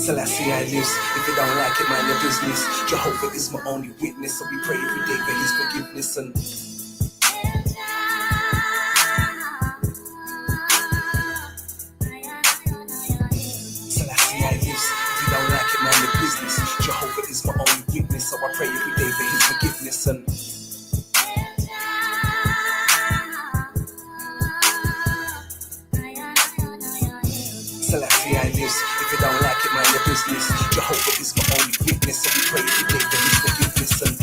Selassie I lives. If you don't like it, mind your business. Jehovah is my only witness, so we pray every day for his forgiveness. And Selassie I lives. If you don't like it, mind your business. Jehovah is my only witness, so I pray every day for his forgiveness. And Selassie I lives. If you don't like it, mind your business. Jehovah is my only witness, so we pray every day for his forgiveness. And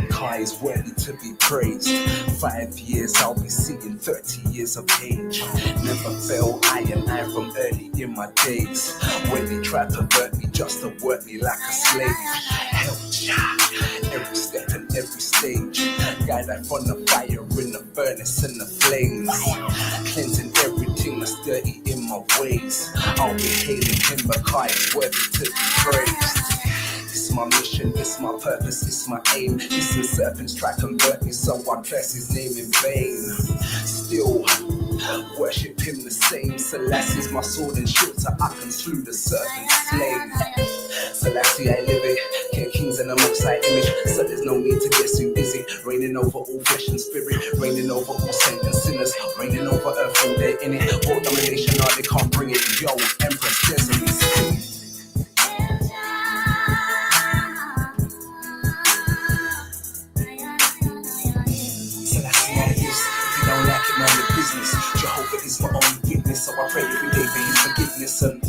Kai is worthy to be praised. 5 years I'll be seeing 30 years of age. Never fell I from early in my days. When they tried to pervert me just to work me like a slave. Hell yeah, every step and every stage. Guy that from the fire in the furnace and the flames. Cleansing everything that's dirty in my ways. I'll be hailing him because it's worthy to be praised. It's my mission, it's my purpose, it's my aim. It's the serpents try to convert me, so I bless his name in vain. Still worship him the same. Selassie's my sword and shield, so I can slew the serpent's flame. Selassie I live it, King Kings and a Most High image. So there's no need to get too busy. Reigning over all flesh and spirit, reigning over all saints and sinners, reigning over earth all day in it. All domination, no, they can't bring it. Yo, Empress Desiree. Jehovah is my only witness, so I pray every day for his forgiveness. And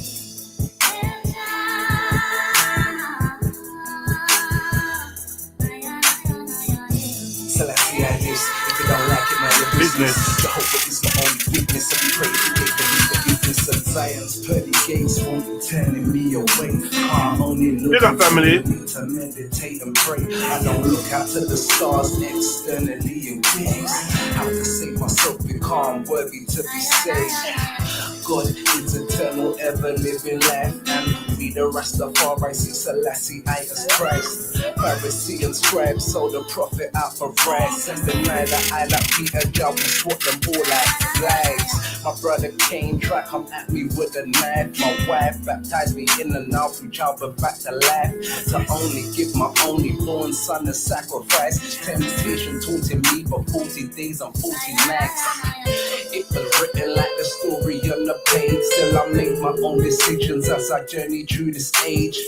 Selassie I lives. If you don't like it, mind your business. Jehovah is my only witness, so we pray every day for his forgiveness. And Zion's pearly gates won't be turning me away. I only look to meditate and pray. I don't look out to the stars externally and gaze. Have to save myself because I'm worthy to be saved. God is eternal, ever living life, and we the Rastafari see Selassie I as Christ. Pharisee and scribe sold the prophet out for rice, and deny that I like Peter Job and swat them all like flags. My brother Cain tried to come at me with a knife. My wife baptized me in and out through childbirth back to life. To only give my only born son a sacrifice. Temptation taunting me for 40 days and 40 nights. It was written like the story on the page. Still I made my own decisions as I journeyed through this age.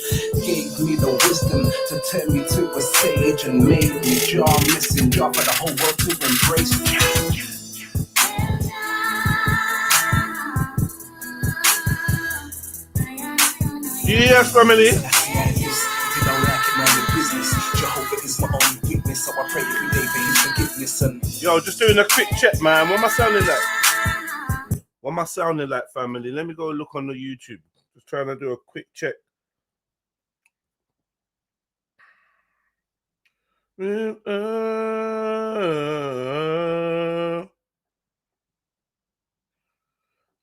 Gave me the wisdom to turn me to a sage, and made me jar messenger for the whole world to embrace. Yes, family. If you don't like it, mind your business. Jehovah is my only witness, so I pray every day for his forgiveness. And yo, just doing a quick check, man. What am I sounding like? What am I sounding like, family? Let me go look on the YouTube. Just trying to do a quick check.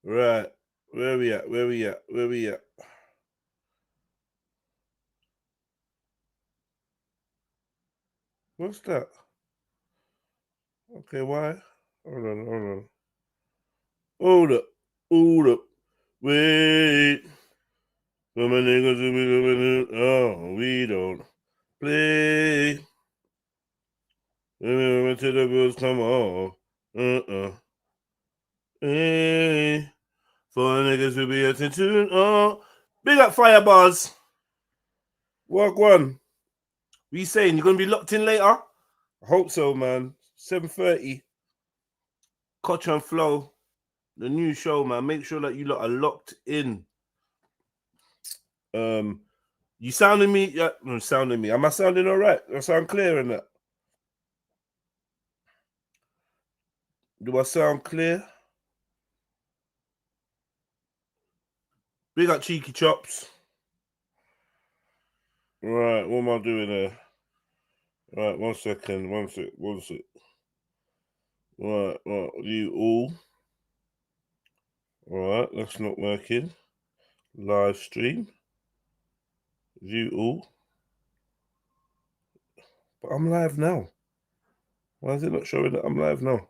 Right. Where we at? Where we at? Where we at? What's that? Okay, why? Hold on. Hold up. Wait. Some niggas will be doing it. Oh, we don't play. Until the bills come on. Hey. For niggas will be attention. Oh. Big up Firebars. Walk one. What you saying? You gonna be locked in later? I hope so, man. 7:30. Koch and Flow. The new show, man. Make sure that you lot are locked in. You sounding me? Yeah, no, sounding me. Am I sounding all right? Do I sound clear in that? Do I sound clear? Big up Cheeky Chops. Right, what am I doing there? Right, 1 second. One sec. Right, you all. Alright, that's not working. Live stream. You all. But I'm live now. Why is it not showing that I'm live now?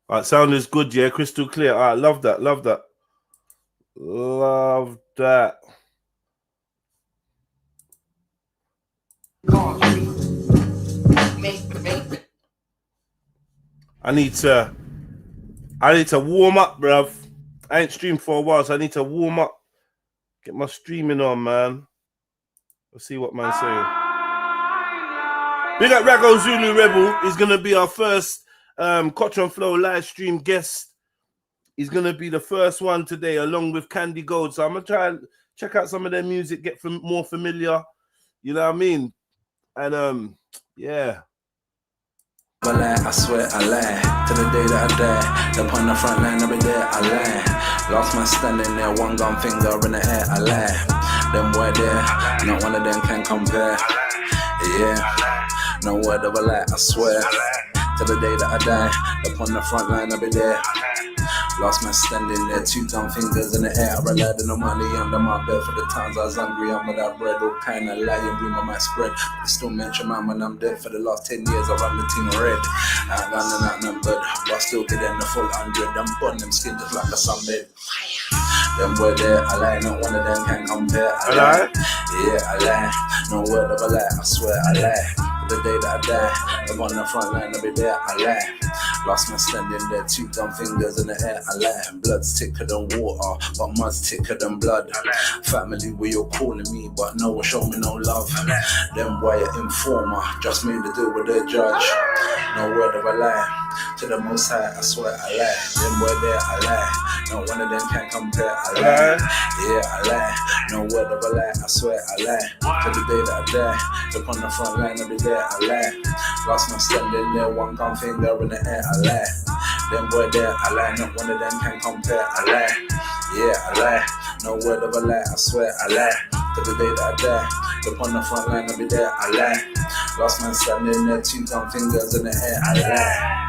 All right, sound is good, yeah, crystal clear. All right, love that, love that. Love that. I need to warm up, bruv. I ain't streamed for a while, so I need to warm up. Get my streaming on, man. Let's see what man's saying. Big up Rago Zulu Rebel. He's going to be our first Cotton Flow live stream guest. He's going to be the first one today, along with Candy Gold. So I'm going to try and check out some of their music, get more familiar. You know what I mean? And, yeah. I lie, I swear I lie, to the day that I die. Upon the front line, I'll be there, I lie. Lost my standing there, one gun finger in the air, I lie. Them boy there, not one of them can compare. Yeah, no word of a lie, I swear. To the day that I die, upon the front line, I'll be there. Lost my standing there, two dumb fingers in the air. I relied on the money under my bed for the times I was hungry. I'm without bread, all kind of lying, rumor might spread. But still mention man when I'm dead. For the last 10 years, I run the team red. I ain't running out no good, but I still get in the full 100. I'm burn them skin just like a sunbed. Them boy there, I lie, not one of them can compare. I lie, yeah, I lie, no word of a lie, I swear I lie. The day that I die, I'm on the front line, I'll be there, I lie. Lost my standing there, two dumb fingers in the air, I lie. Blood's thicker than water, but mud's thicker than blood. Family, where you're calling me, but no one show me no love. Them boy are informer, just made the deal with the judge. No word of a lie, to the most high, I swear I lie. Them boy there, I lie, no one of them can compare, I lie. Yeah, I lie, no word of a lie, I swear I lie. To the day that I die, upon the front line, I'll be there, I lie. Lost my standing there, one gun finger in the air, I lie. Them boy there, I lie, not one of them can compare, I lie. Yeah, I lie, no word of a lie, I swear I lie. To the day that I die, upon the front line, I'll be there, I lie. Lost my standing there, two gun fingers in the air, I lie.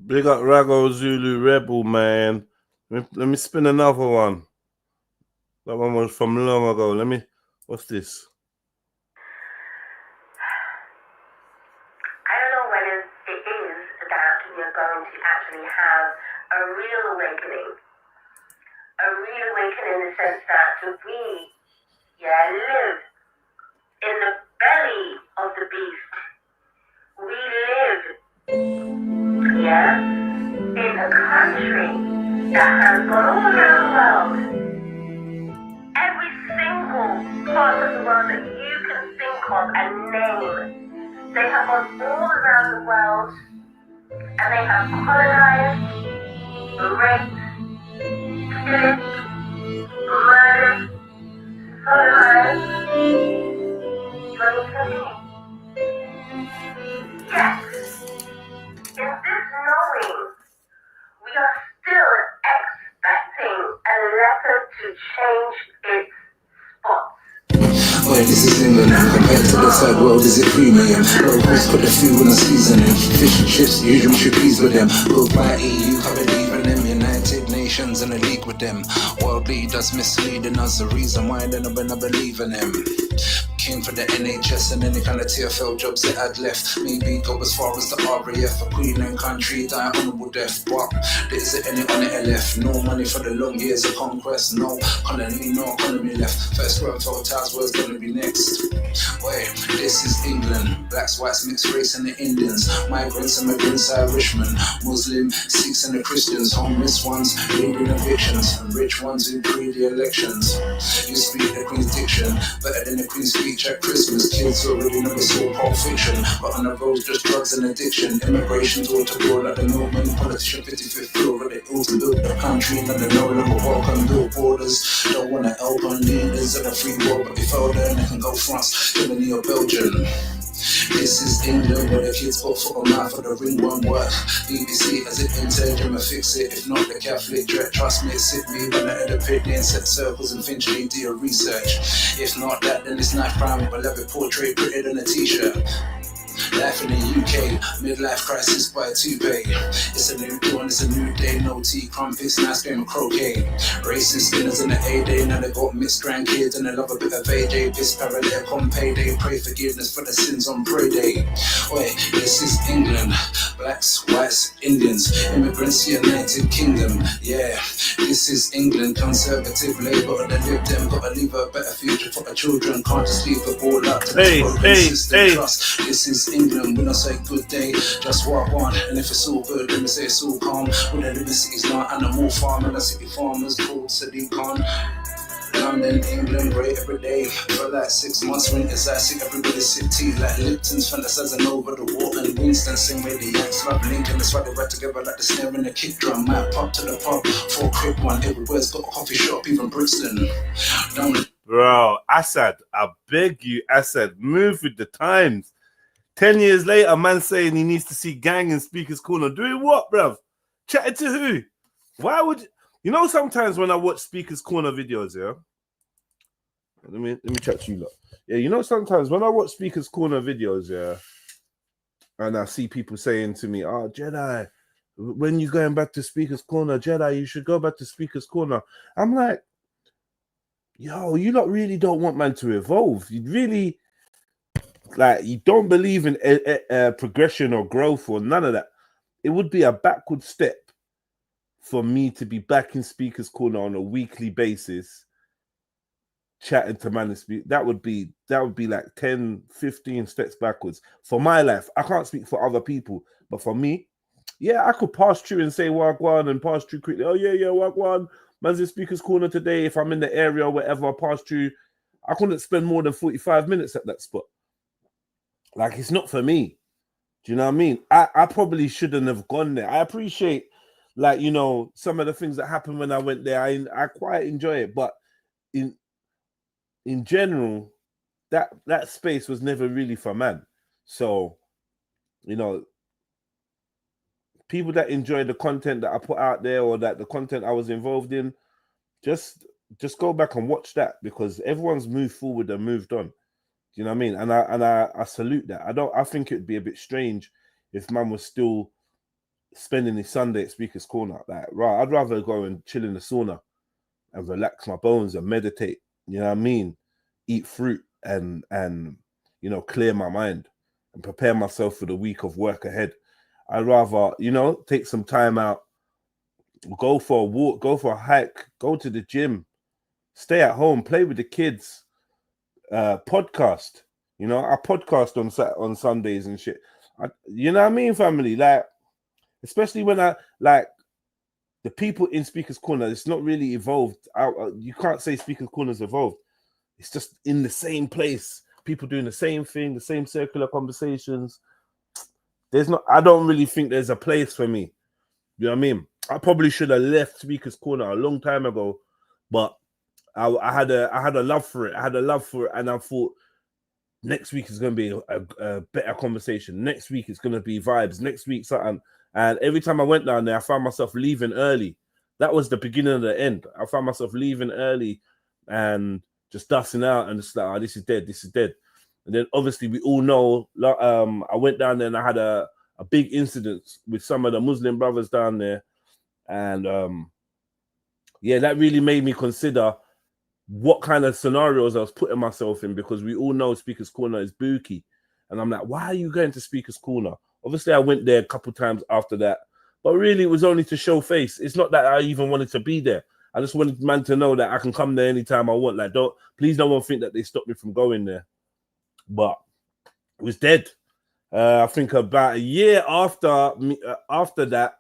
Big up Rago Zulu Rebel, man. Let me spin another one. That one was from long ago. What's this? I don't know when it is that you're going to actually have a real awakening. A real awakening in the sense that we live in the belly of the beast. We live in a country that has gone all around the world. Every single part of the world that you can think of and name, they have gone all around the world and they have colonized, raped, killed, murdered, sodomized. Yes. In this knowing, we are still expecting a letter to change its spots. Well, this is England, compared to the third world, is it premium? Locals put the fuel and seasoning. Fish and chips, usually should please with them. Goodbye EU, I believe in them. United Nations in a league with them. World leaders misleading us, the reason why they never believe in them. Came for the NHS and any kind of TFL jobs that I'd left. Maybe go as far as the RAF, a queen and country, die honourable death. But there isn't any on the LF. No money for the long years of conquest. No colony, no economy left. First world hotels, where's gonna be next? Wait, this is England. Blacks, whites, mixed race and the Indians. Migrants, immigrants, Irishmen. Muslim, Sikhs and the Christians. Homeless ones, leading evictions. And rich ones who pre the elections. You speak the Queen's diction, better than the Queen's speech at Christmas. Kids already never saw Pulp Fiction, but on the roads just drugs and addiction. Immigration's all to go like the Norman politician, 55th floor of the hills to build the country. None of no longer welcome, build borders. Don't wanna help on leaders of the free world, but they fell there and they can go France, Germany or Belgium. This is England where the kids put foot on mouth for the ring won't work. BBC as it entered, I'ma fix it. If not, the Catholic dread, trust me, it's hit me. When I had a pity and set circles and eventually do your research. If not that, then it's knife crime with a leather portrait printed on a t-shirt. Life life in the UK. Midlife crisis by Toupee. It's a new dawn, it's a new day. No tea, crumpets, nice game of croquet. Racing spinners in the A-Day. Now they got mixed grandkids and they love a bit of AJ. This parallel on payday. Pray forgiveness for the sins on pray day. Wait, this is England. Blacks, whites, Indians, immigrants, United Kingdom. Yeah, this is England. Conservative Labour, the Lib Dem gotta leave a better future for the children. Can't just leave the ball up to the broken system. Trust. This is England. When I say good day, just what I want. And if it's all good, then we say it's all calm. When the living city's not animal farming, the city farmers called Sadiq Khan. London, England, great every day. For like 6 months, winters, I see everybody sip tea like Lipton's fantasizing over the water. And Winston sing with the Yanks, love Lincoln. That's why they ride together like the snare and the kick drum. Might pop to the pub for a quick one. Everywhere's got a coffee shop, even Brixton. Bro, Assad, I beg you, Assad, move with the times. 10 years later, man saying he needs to see gang in Speaker's Corner. Doing what, bruv? Chatting to who? Why would... You know, sometimes when I watch Speaker's Corner videos, yeah? Let me chat to you lot. Yeah, you know, sometimes when I watch Speaker's Corner videos, yeah, and I see people saying to me, oh, Jedi, when you going back to Speaker's Corner, Jedi, you should go back to Speaker's Corner. I'm like, yo, you lot really don't want man to evolve. You really, like, you don't believe in progression or growth or none of that. It would be a backward step for me to be back in Speaker's Corner on a weekly basis, chatting to man and speak. That would be like 10, 15 steps backwards for my life. I can't speak for other people, but for me, yeah, I could pass through and say Wagwan and pass through quickly. Oh yeah, Wagwan, man's in Speaker's Corner today. If I'm in the area or whatever, I pass through. I couldn't spend more than 45 minutes at that spot. Like, it's not for me. Do you know what I mean? I probably shouldn't have gone there. I appreciate, like, you know, some of the things that happened when I went there. I quite enjoy it, but in general, that space was never really for man. So, you know, people that enjoy the content that I put out there or that the content I was involved in, just go back and watch that, because everyone's moved forward and moved on. Do you know what I mean? And I salute that. I think it'd be a bit strange if man was still spending his Sunday at Speaker's Corner. Like, right, I'd rather go and chill in the sauna and relax my bones and meditate. You know what I mean? Eat fruit and you know, clear my mind and prepare myself for the week of work ahead. I'd rather, you know, take some time out, go for a walk, go for a hike, go to the gym, stay at home, play with the kids, podcast. You know, I podcast on Sundays and shit. You know what I mean, family? Like, especially when I, like, the people in Speaker's Corner, it's not really evolved. You can't say Speaker's Corner's evolved. It's just in the same place. People doing the same thing, the same circular conversations. I don't really think there's a place for me. You know what I mean? I probably should have left Speaker's Corner a long time ago, but I had a love for it. And I thought next week is going to be a better conversation. Next week it's going to be vibes. Next week something. And every time I went down there, I found myself leaving early. That was the beginning of the end. I found myself leaving early and just dusting out and just like, oh, this is dead. And then obviously we all know, I went down there and I had a big incident with some of the Muslim brothers down there. And yeah, that really made me consider what kind of scenarios I was putting myself in, because we all know Speaker's Corner is booky. And I'm like, why are you going to Speaker's Corner? Obviously, I went there a couple times after that, but really it was only to show face. It's not that I even wanted to be there. I just wanted man to know that I can come there anytime I want. Like, please no one think that they stopped me from going there. But it was dead. I think about a year after that,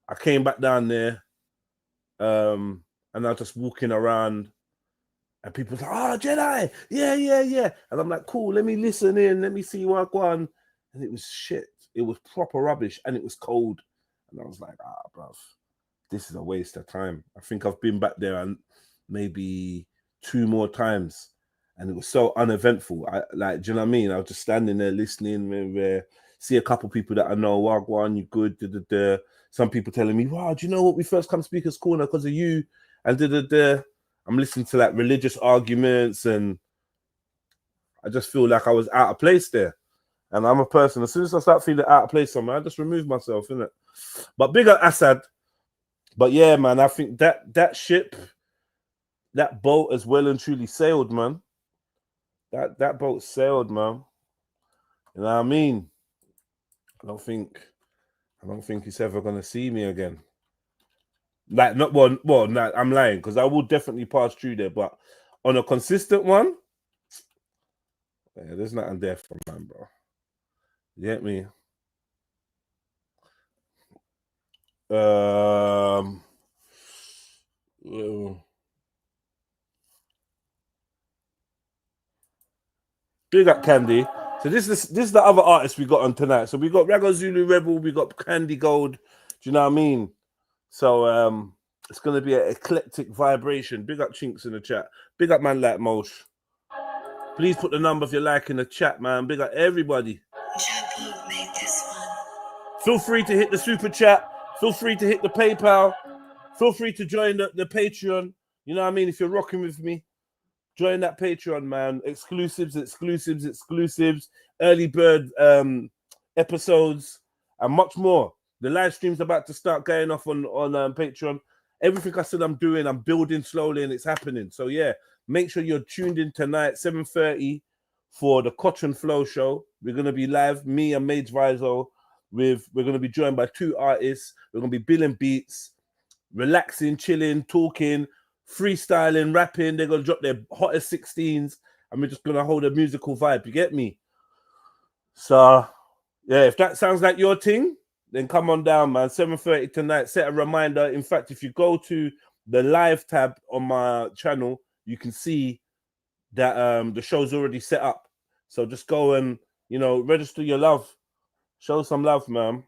I came back down there, and I was just walking around, and people were like, "Oh, Jedi, yeah," and I'm like, "Cool, let me listen in, let me see what I want." And it was shit. It was proper rubbish, and it was cold. And I was like, bruv, this is a waste of time. I think I've been back there and maybe 2 more times, and it was so uneventful. Do you know what I mean? I was just standing there listening, see a couple people that I know, Wagwan, you good, Some people telling me, wow, do you know what? We first come Speaker's Corner because of you, and I'm listening to like religious arguments, and I just feel like I was out of place there. And I'm a person, as soon as I start feeling out of place somewhere, I just remove myself, innit? But big up Assad. But yeah, man, I think that ship, that boat has well and truly sailed, man. That boat sailed, man. You know what I mean? I don't think it's ever gonna see me again. Like, not well, nah, I'm lying, because I will definitely pass through there, but on a consistent one, yeah, there's nothing there for man, bro. You get me? Big up Candy. So this is the other artist we got on tonight. So we got Rago Zulu Rebel, we got Candy Gold. Do you know what I mean? So it's gonna be an eclectic vibration. Big up Chinks in the chat. Big up man like Mosh. Please put the number if you like in the chat, man. Big up everybody. Feel free to hit the super chat. Feel free to hit the PayPal. Feel free to join the Patreon. You know what I mean? If you're rocking with me, join that Patreon, man. Exclusives, early bird episodes, and much more. The live stream's about to start going off on Patreon. Everything I said I'm doing, I'm building slowly, and it's happening. So yeah, make sure you're tuned in tonight, 7:30, for the Cotton Flow show. We're gonna be live, me and Mage Vizo. We're gonna be joined by 2 artists. We're gonna be billing beats, relaxing, chilling, talking, freestyling, rapping. They're gonna drop their hottest 16s, and we're just gonna hold a musical vibe. You get me? So yeah, if that sounds like your thing, then come on down, man. 7:30 tonight. Set a reminder. In fact, if you go to the live tab on my channel, you can see that the show's already set up. So just go and, you know, register your love. Show some love, man.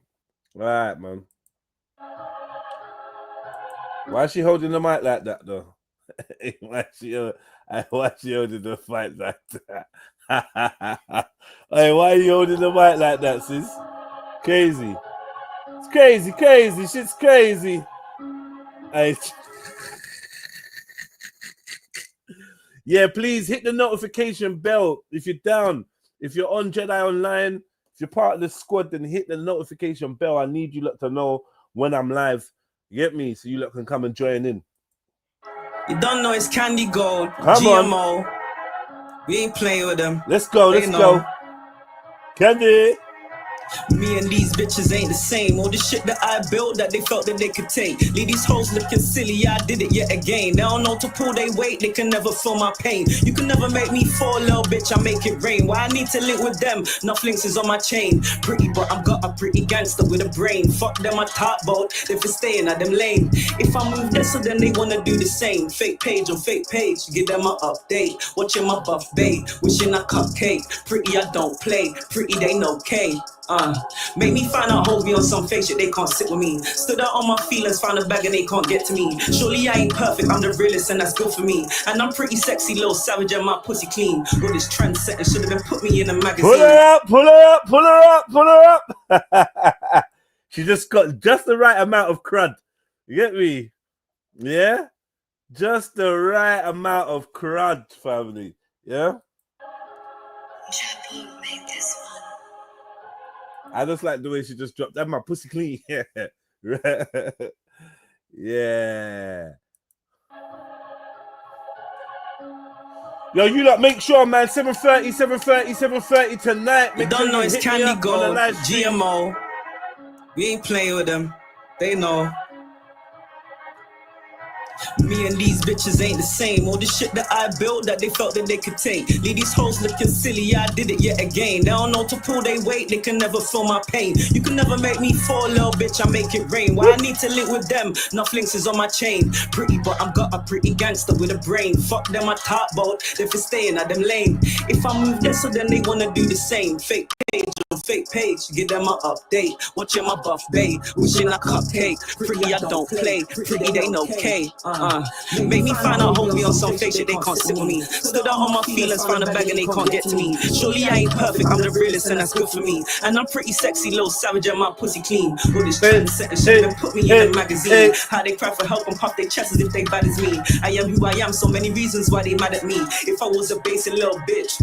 All right, man. Why is she holding the mic like that, though? why is she holding the mic like that? Hey, why are you holding the mic like that, sis? Crazy. It's crazy. Shit's crazy. Hey. Yeah, please hit the notification bell if you're down. If you're on Jedi Online, if you're part of the squad, then hit the notification bell. I need you lot to know when I'm live. You get me? So you lot can come and join in. You don't know it's Candy Gold, come GMO. On. We ain't playing with them. Let's go. Candy. Me and these bitches ain't the same. All the shit that I built that they felt that they could take. Leave these hoes looking silly, yeah, I did it yet again. They don't know to pull their weight, they can never feel my pain. You can never make me fall, little bitch, I make it rain. Why I need to link with them? Enough links is on my chain. Pretty, but I'm got a pretty gangster with a brain. Fuck them, I top boat, they for staying at them lane. If I move this, so then they wanna do the same. Fake page on fake page, give them an update. Watching my buff babe, wishing I cupcake. Pretty, I don't play. Pretty, they know K. Make me find out hoes be on some fake shit, they can't sit with me. Stood out on my feelings, found a bag and they can't get to me. Surely I ain't perfect, I'm the realest and that's good for me. And I'm pretty sexy, little savage and my pussy clean. All this trend setting should have been put me in a magazine. Pull her up. She just got just the right amount of crud. You get me? Yeah? Just the right amount of crud, family. Yeah? I just like the way she just dropped that. My pussy clean. Yeah. Yeah. Yo, you lot make sure, man. 7:30 tonight. You don't know it's Candy Gold, GMO. We ain't playing with them. They know. Me and these bitches ain't the same. All the shit that I built that they felt that they could take. Leave these hoes looking silly, yeah, I did it yet again. They don't know to pull their weight, they can never feel my pain. You can never make me fall, little bitch, I make it rain. Why I need to link with them? Enough links is on my chain. Pretty, but I'm got a pretty gangster with a brain. Fuck them, I top boat, they for staying at them lane. If I move this, so then they wanna do the same. Fake page on fake page, give them an update. Watching my buff babe, wishing I cupcake. Pretty, I don't play. Pretty, they know K. Make me find out hoes be on some fake shit, they can't sit with me. Stood out on my feelings, found a bag and they can't get to me. Surely I ain't perfect, I'm the realest and that's good for me. And I'm pretty sexy, little savage and my pussy clean. All this trend setting shit and put me in a magazine. How they cry for help and puff their chests as if they bad as me. I am who I am, so many reasons why they mad at me. If I was a basic little bitch,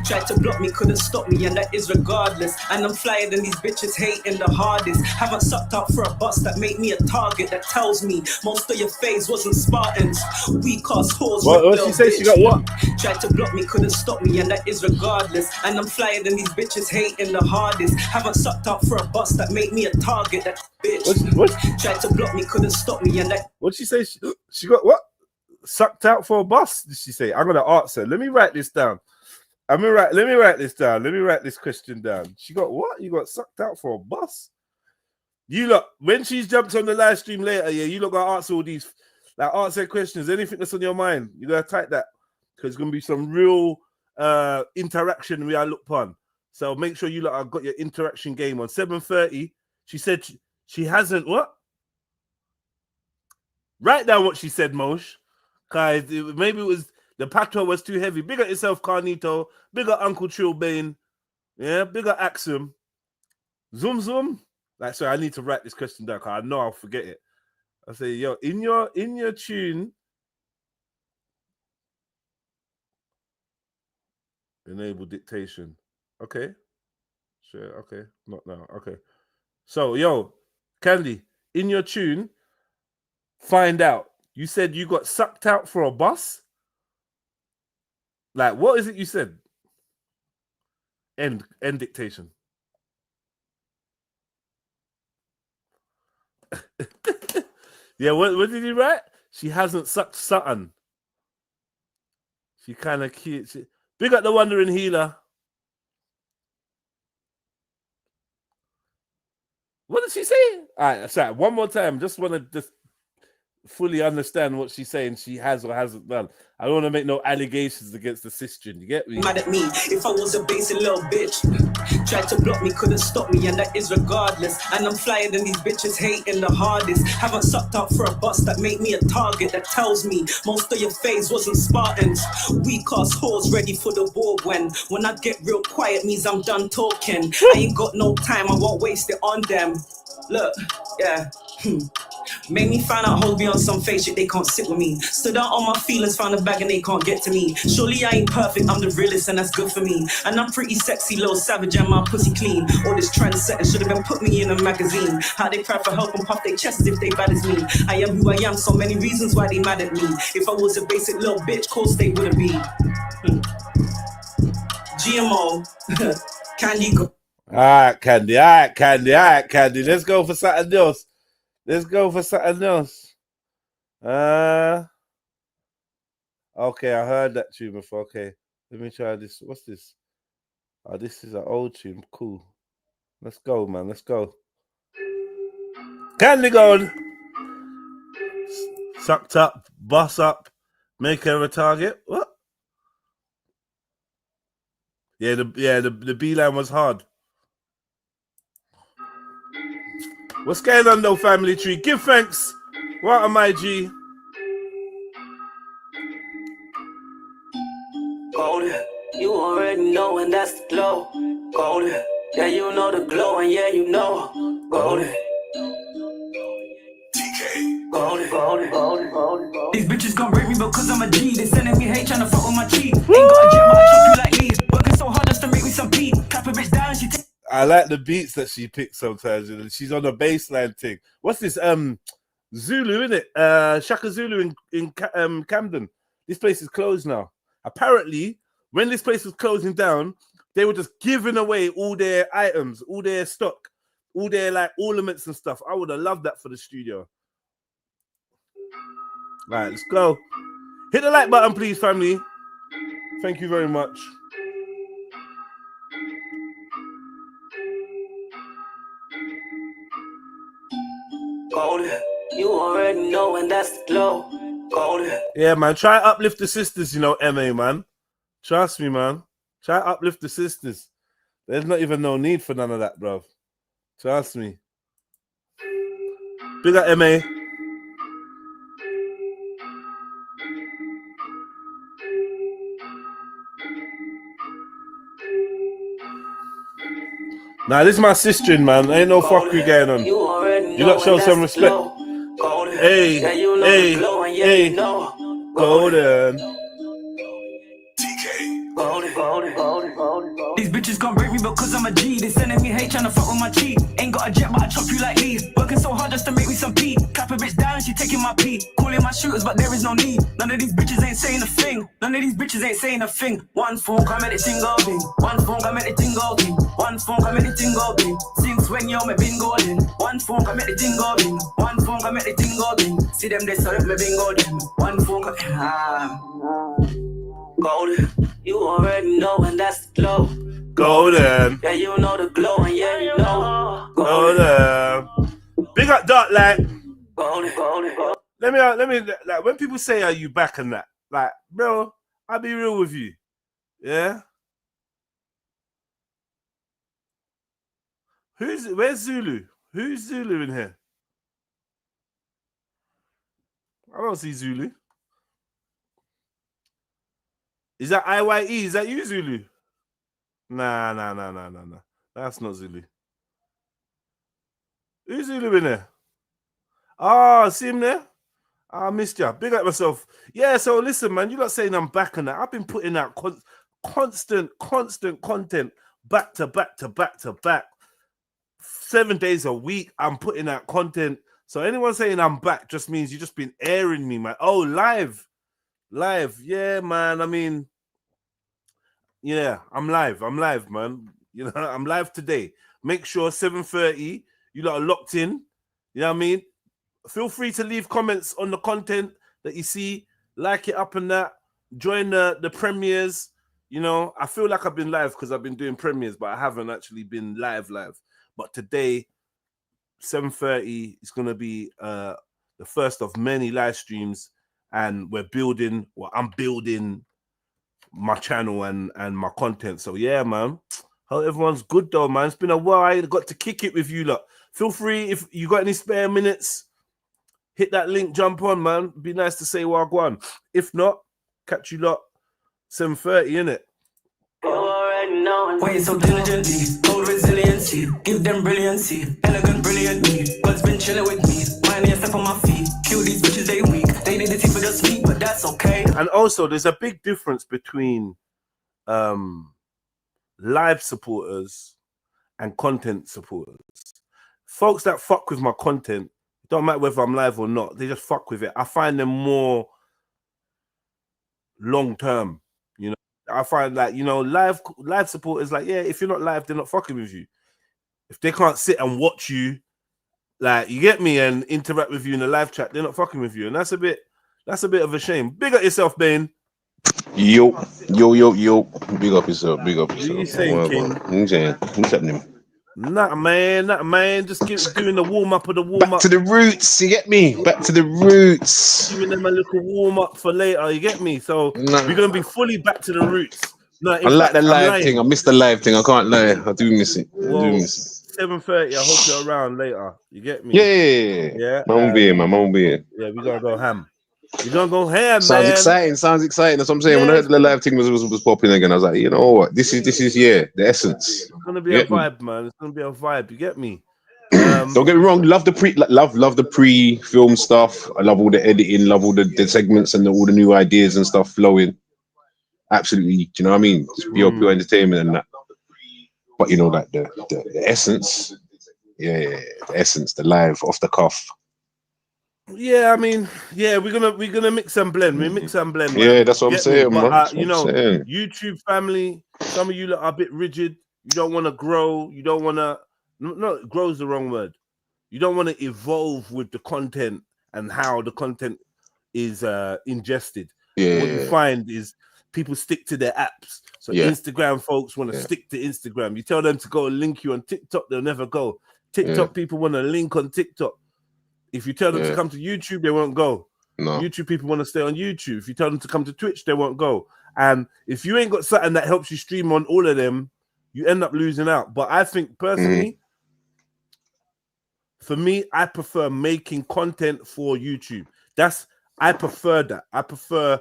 tried to block me, couldn't stop me, and that is regardless. regardless. And I'm flyer than these bitches hating the hardest. Haven't sucked up for a bus that made me a target that tells me most of your phase wasn't Spartans. We cast whores. What she say? She got what? Tried to block me, couldn't stop me, and that is regardless. And I'm flyer than these bitches hating the hardest. Haven't sucked up for a bus that made me a target that bitch. What? Tried to block me, couldn't stop me, and that. What'd she say? She got what? Sucked out for a bus, did she say? I'm gonna answer. Let me write this down. Let me write this down. Let me write this question down. She got what? You got sucked out for a bus? You look, when she's jumped on the live stream later, yeah, you look gotta answer all these, like answer questions, anything that's on your mind. You gotta type that because it's gonna be some real interaction we are look upon. So make sure you lot have got your interaction game on. 7:30. She said she hasn't what? Write down what she said, Mosh. Cause maybe it was the patois was too heavy. Big up yourself, Carnito. Big up Uncle Trilbane. Yeah, big up Axum. Zoom. Like, sorry, I need to write this question down because I know I'll forget it. I say, yo, in your tune, enable dictation. Okay. Sure, okay. Not now. Okay. So, yo, Candy, in your tune, find out. You said you got sucked out for a bus? Like, what is it you said? End dictation. Yeah, what did you write? She hasn't sucked something. She kind of cute. Big up the wandering healer. What did she say? All right, sorry, one more time. Just want to just fully understand what she's saying she has or hasn't done. I don't want to make no allegations against the sister. You get me? Mad at me if I was a basic little bitch. Tried to block me, couldn't stop me, and that is regardless. And I'm flyer than these bitches hating the hardest. Haven't sucked up for a bus that made me a target that tells me most of your phase wasn't Spartans. We cast whores ready for the war when I get real quiet means I'm done talking. I ain't got no time, I won't waste it on them. Look, yeah. Made me find out hoes be on some fake shit, they can't sit with me. Stood out on my feelings, found a bag and they can't get to me. Surely I ain't perfect, I'm the realest and that's good for me. And I'm pretty sexy, little savage and my pussy clean. All this trendsetting should have been put me in a magazine. How they cry for help and puff their chests if they bad as me. I am who I am, so many reasons why they mad at me. If I was a basic little bitch, course they wouldn't be. GMO, Candy go. All right, Candy. Let's go for something else. Okay, I heard that tune before. Okay, let me try this. What's this? Oh, this is an old tune. Cool. Let's go, man. Let's go. Candy gone. Sucked up, boss up, make her a target. What? Yeah, the B line was hard. What's going on though, family tree? Give thanks. What am I, G? Golden, you already know, and that's the glow. Golden, yeah, you know the glow, and yeah, you know. Golden. Golden. These bitches gon' break me because I'm a G. They sending me hate, tryna fuck with my cheek. Ain't got a gym, I chop you like leaves. Working so hard just to make me some pee. Clap a bitch down, she take. I like the beats that she picks sometimes. You know? She's on a baseline thing. What's this? Zulu, innit? Shaka Zulu in Camden. This place is closed now. Apparently, when this place was closing down, they were just giving away all their items, all their stock, all their like ornaments and stuff. I would have loved that for the studio. Right, let's go. Hit the like button, please, family. Thank you very much. Golden, you already know, and that's the glow. Golden. Yeah, man. Try uplift the sisters, you know, MA, man. Trust me, man. Try uplift the sisters. There's not even no need for none of that, bro. Trust me. Big up, MA. Nah, this is my sister, man. Ain't no fuckery going on. You lot show some respect. Hey, hey, Golden. These bitches bitches can't break me because I'm a G. They sending me hate trying to fuck with my cheek. Ain't got a jet, but I chop you like Lee. Working so hard just to make me some pee. Clap a bitch down, she taking my pee. Calling my shooters, but there is no need. None of these bitches ain't saying a thing. None of these bitches ain't saying a thing. One phone, come at the thing go ding. One phone, come at the thing go ding. One phone, come at the thing go ding. Since when yo, me been golden. One phone, come at the thing go ding. One phone, come at the thing go ding. See them, they saw it, me been golden. One phone, golden. You already know, and that's the glow. Golden. Yeah, you know the glow, and yeah, you know. Golden. Big up Dark Light. Golden. Let me like when people say are you back and that, like, bro, I'll be real with you. Yeah. Where's Zulu? Who's Zulu in here? I don't see Zulu. Is that IYE? Is that you, Zulu? Nah. That's not Zulu. Who's Zulu in there? Ah, see him there? I missed you. Big up myself. Yeah, so listen, man, you're not saying I'm back on that. I've been putting out constant content back to back. 7 days a week, I'm putting out content. So anyone saying I'm back just means you just been airing me, man. Oh, live. Yeah, man. I mean, yeah, I'm live, man. You know, I'm live today. Make sure 7:30, you lot are locked in. You know what I mean? Feel free to leave comments on the content that you see. Like it up and that. Join the premieres. You know, I feel like I've been live because I've been doing premieres, but I haven't actually been live. But today, 7:30 is going to be the first of many live streams, and I'm building my channel and my content. So yeah, man. Hope everyone's good though, man. It's been a while. I got to kick it with you lot. Feel free, if you got any spare minutes, hit that link, jump on, man. Be nice to say wagwan. If not, catch you lot 7:30, innit? Wait so diligently, hold resiliency, give them brilliancy, elegant, brilliantly. God's been chilling with me, minding a step on my feet. Kill these bitches, they weak. They need the teeth for the sweet, but that's okay. And also, there's a big difference between live supporters and content supporters. Folks that fuck with my content, don't matter whether I'm live or not, they just fuck with it. I find them more long term. You know, I find that, you know, live supporters, like, yeah, if you're not live, they're not fucking with you. If they can't sit and watch you, like, you get me, and interact with you in the live chat, they're not fucking with you, and that's a bit of a shame. Big up yourself, Bane. Yo. Big up yourself. What are you saying, King? What's happening? Nah, man. Just keep doing the warm up of the warm up. Back to the roots, you get me? Back to the roots. Giving them a little warm up for later, you get me? So we're gonna be fully back to the roots. No, I like the live thing. I miss the live thing. I can't lie. I do miss it. Well, 7:30. I hope you're around later. You get me? Yeah. Man won't be here, man. Yeah, we're gonna go ham. You're gonna go ham, Sounds man. exciting. That's what I'm saying. Yeah. When I heard the live thing was popping again, I was like, you know what? This is the essence. It's gonna be a vibe, man. It's gonna be a vibe. You get me? Don't get me wrong. Love the pre-film stuff. I love all the editing. Love all the segments and all the new ideas and stuff flowing. Absolutely. Do you know what I mean? Just pure entertainment and that. But you know, like the essence. Yeah, the essence, the live, off the cuff. Yeah, I mean, yeah, we're gonna mix and blend. We mix and blend, man. Yeah, that's what I'm saying, man. But, you know, YouTube family, some of you lot are a bit rigid. You don't want to grow. You don't want to. No, grow is the wrong word. You don't want to evolve with the content and how the content is ingested. Yeah. What you find is people stick to their apps. So Instagram folks want to stick to Instagram. You tell them to go and link you on TikTok, they'll never go. TikTok people want to link on TikTok. If you tell them to come to YouTube, they won't go. No. YouTube people want to stay on YouTube. If you tell them to come to Twitch, they won't go. And if you ain't got something that helps you stream on all of them, you end up losing out. But I think personally, for me, I prefer making content for YouTube. I prefer that. I prefer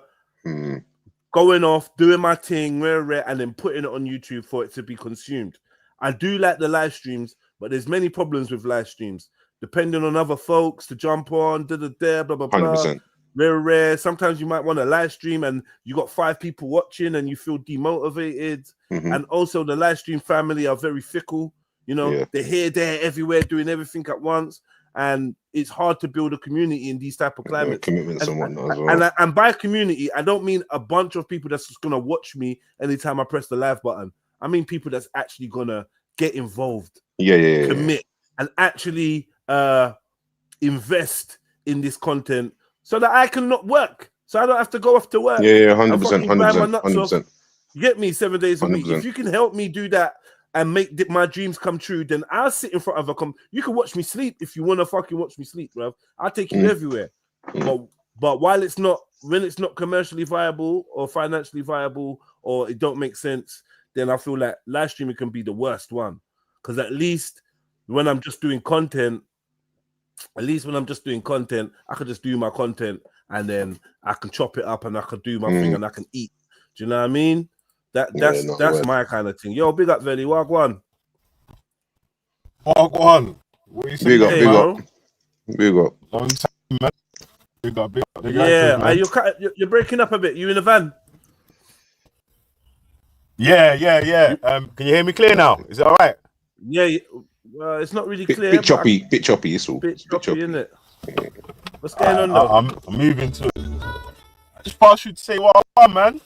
going off, doing my thing, and then putting it on YouTube for it to be consumed. I do like the live streams, but there's many problems with live streams. Depending on other folks to jump on, blah, blah, blah. 100%. very rare. Sometimes you might want to live stream and you got 5 people watching and you feel demotivated. And also the live stream family are very fickle. You know, they're here, there, everywhere, doing everything at once. And it's hard to build a community in these type of climates. Commitments and whatnot as well. And by community, I don't mean a bunch of people that's just going to watch me anytime I press the live button. I mean people that's actually going to get involved, commit, and actually invest in this content so that I can not work. So I don't have to go off to work. 100%. You get me 7 days a week. 100%. If you can help me do that and make my dreams come true, then I'll sit in front of a you can watch me sleep if you want to fucking watch me sleep, bro. I'll take you everywhere. But while when it's not commercially viable or financially viable or it don't make sense, then I feel like live streaming can be the worst one. Because at least when I'm just doing content, I could just do my content and then I can chop it up and I can do my thing and I can eat. Do you know what I mean? That's my kind of thing. Yo, big up, Veli. Wagwan. What you saying? Big up. Long time, man. Big up. Yeah, you're breaking up a bit. You in the van? Yeah. Can you hear me clear now? Is it all right? Yeah. It's not really clear. Bit choppy. It's all. Bit choppy, isn't it? What's going on though? I'm moving to it. I just passed you to say what I'm, man.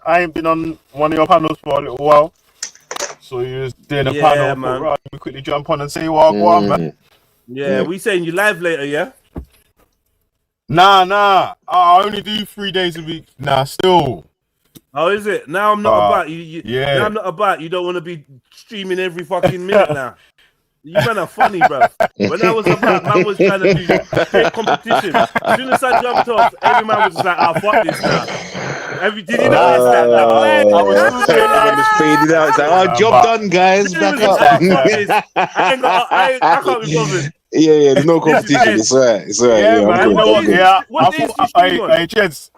I ain't been on one of your panels for a little while. So you was doing a panel, man. Right, let me quickly jump on and say what I'm, man. Yeah, we saying you live later, yeah? Nah. I only do 3 days a week. Nah, still. Oh, is it? Now I'm not about you. Now I'm not about you. Don't want to be streaming every fucking minute now. You man are funny, bro. When I was about, man was trying to do fake competition. As soon as I jumped off, every man was just like, "Ah, fuck this now." Did you notice that? Like, I was just faded out. It's like, job done, guys. Back up. I can't be bothered. Yeah. There's no competition. It's all right. Yeah, man. What days do you stream on? Hey, Jeds.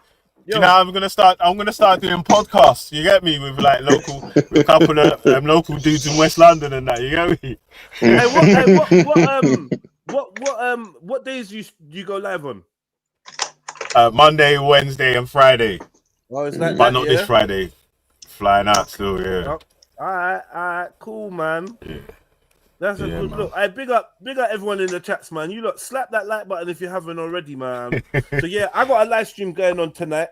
You know, I'm gonna start doing podcasts. You get me, with like with a couple of local dudes in West London and that. You get me. What days do you go live on? Monday, Wednesday, and Friday. Oh, it's like but not this Friday. Flying out still, yeah. All right, cool, man. Yeah. That's a good look. I big up everyone in the chats, man. You lot slap that like button if you haven't already, man. So yeah, I got a live stream going on tonight.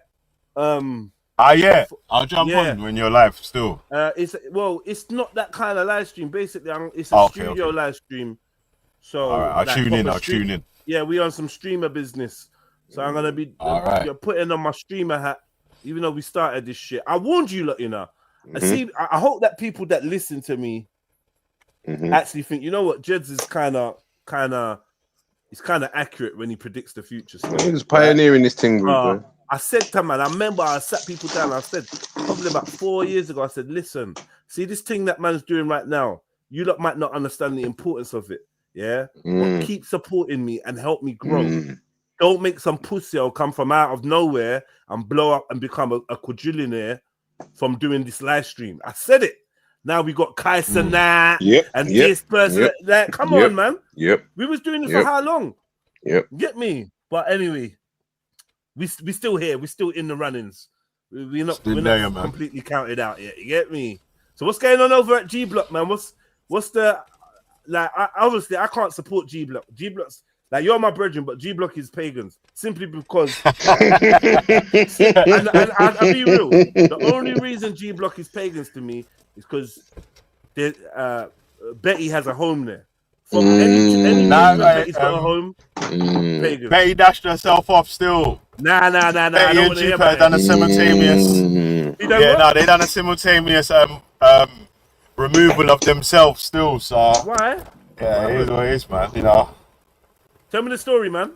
Yeah, I'll jump on when you're live still. It's not that kind of live stream. Basically, it's a studio live stream. So all right, I'll tune in. Yeah, we on some streamer business. So I'm gonna be you're putting on my streamer hat, even though we started this shit. I warned you lot, you know. I hope that people that listen to me actually think, you know what, Jeds is kind of accurate when he predicts the future. He's pioneering this thing, bro. I said to man, I remember I sat people down. I said probably about 4 years ago. I said, listen, see this thing that man's doing right now. You lot might not understand the importance of it, yeah. But keep supporting me and help me grow. Don't make some pussy come from out of nowhere and blow up and become a quadrillionaire from doing this live stream. I said it. Now we got Kaisana and this person. Come on, man. We was doing this for how long? Get me? But anyway, we still here. We're still in the runnings. We're not completely counted out yet. You get me? So what's going on over at G Block, man? What's the obviously I can't support G Block. G Block's like, you're my brethren, but G Block is pagans simply because. and I'll be real. The only reason G Block is pagans to me is because Betty has a home there. From any Betty's got a home. Pagan. Betty dashed herself off still. Nah. Betty and Jupiter done a simultaneous. They done a simultaneous removal of themselves still. So why? Yeah, it is what it is, man. You know. Tell me the story, man.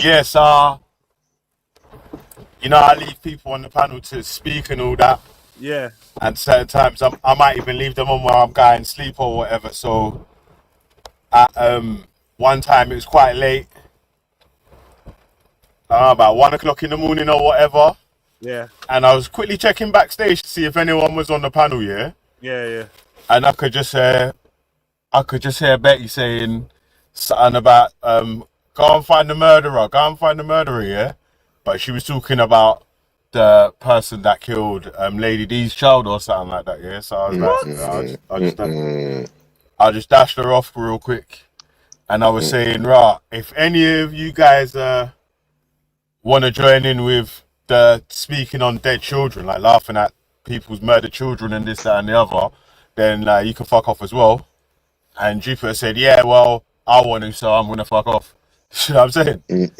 Yes, you know, I leave people on the panel to speak and all that. Yeah. And certain times I might even leave them on while I'm going to sleep or whatever. So one time it was quite late. About 1 o'clock in the morning or whatever. Yeah. And I was quickly checking backstage to see if anyone was on the panel, yeah? Yeah. And I could just hear Betty saying something about go and find the murderer, yeah? But she was talking about the person that killed Lady D's child or something like that, yeah? So I was like, I just dashed her off real quick. And I was saying, right, if any of you guys want to join in with the speaking on dead children, like laughing at people's murdered children and this, that, and the other, then you can fuck off as well. And Jupiter said, yeah, well, I want to, so I'm going to fuck off. You know what I'm saying?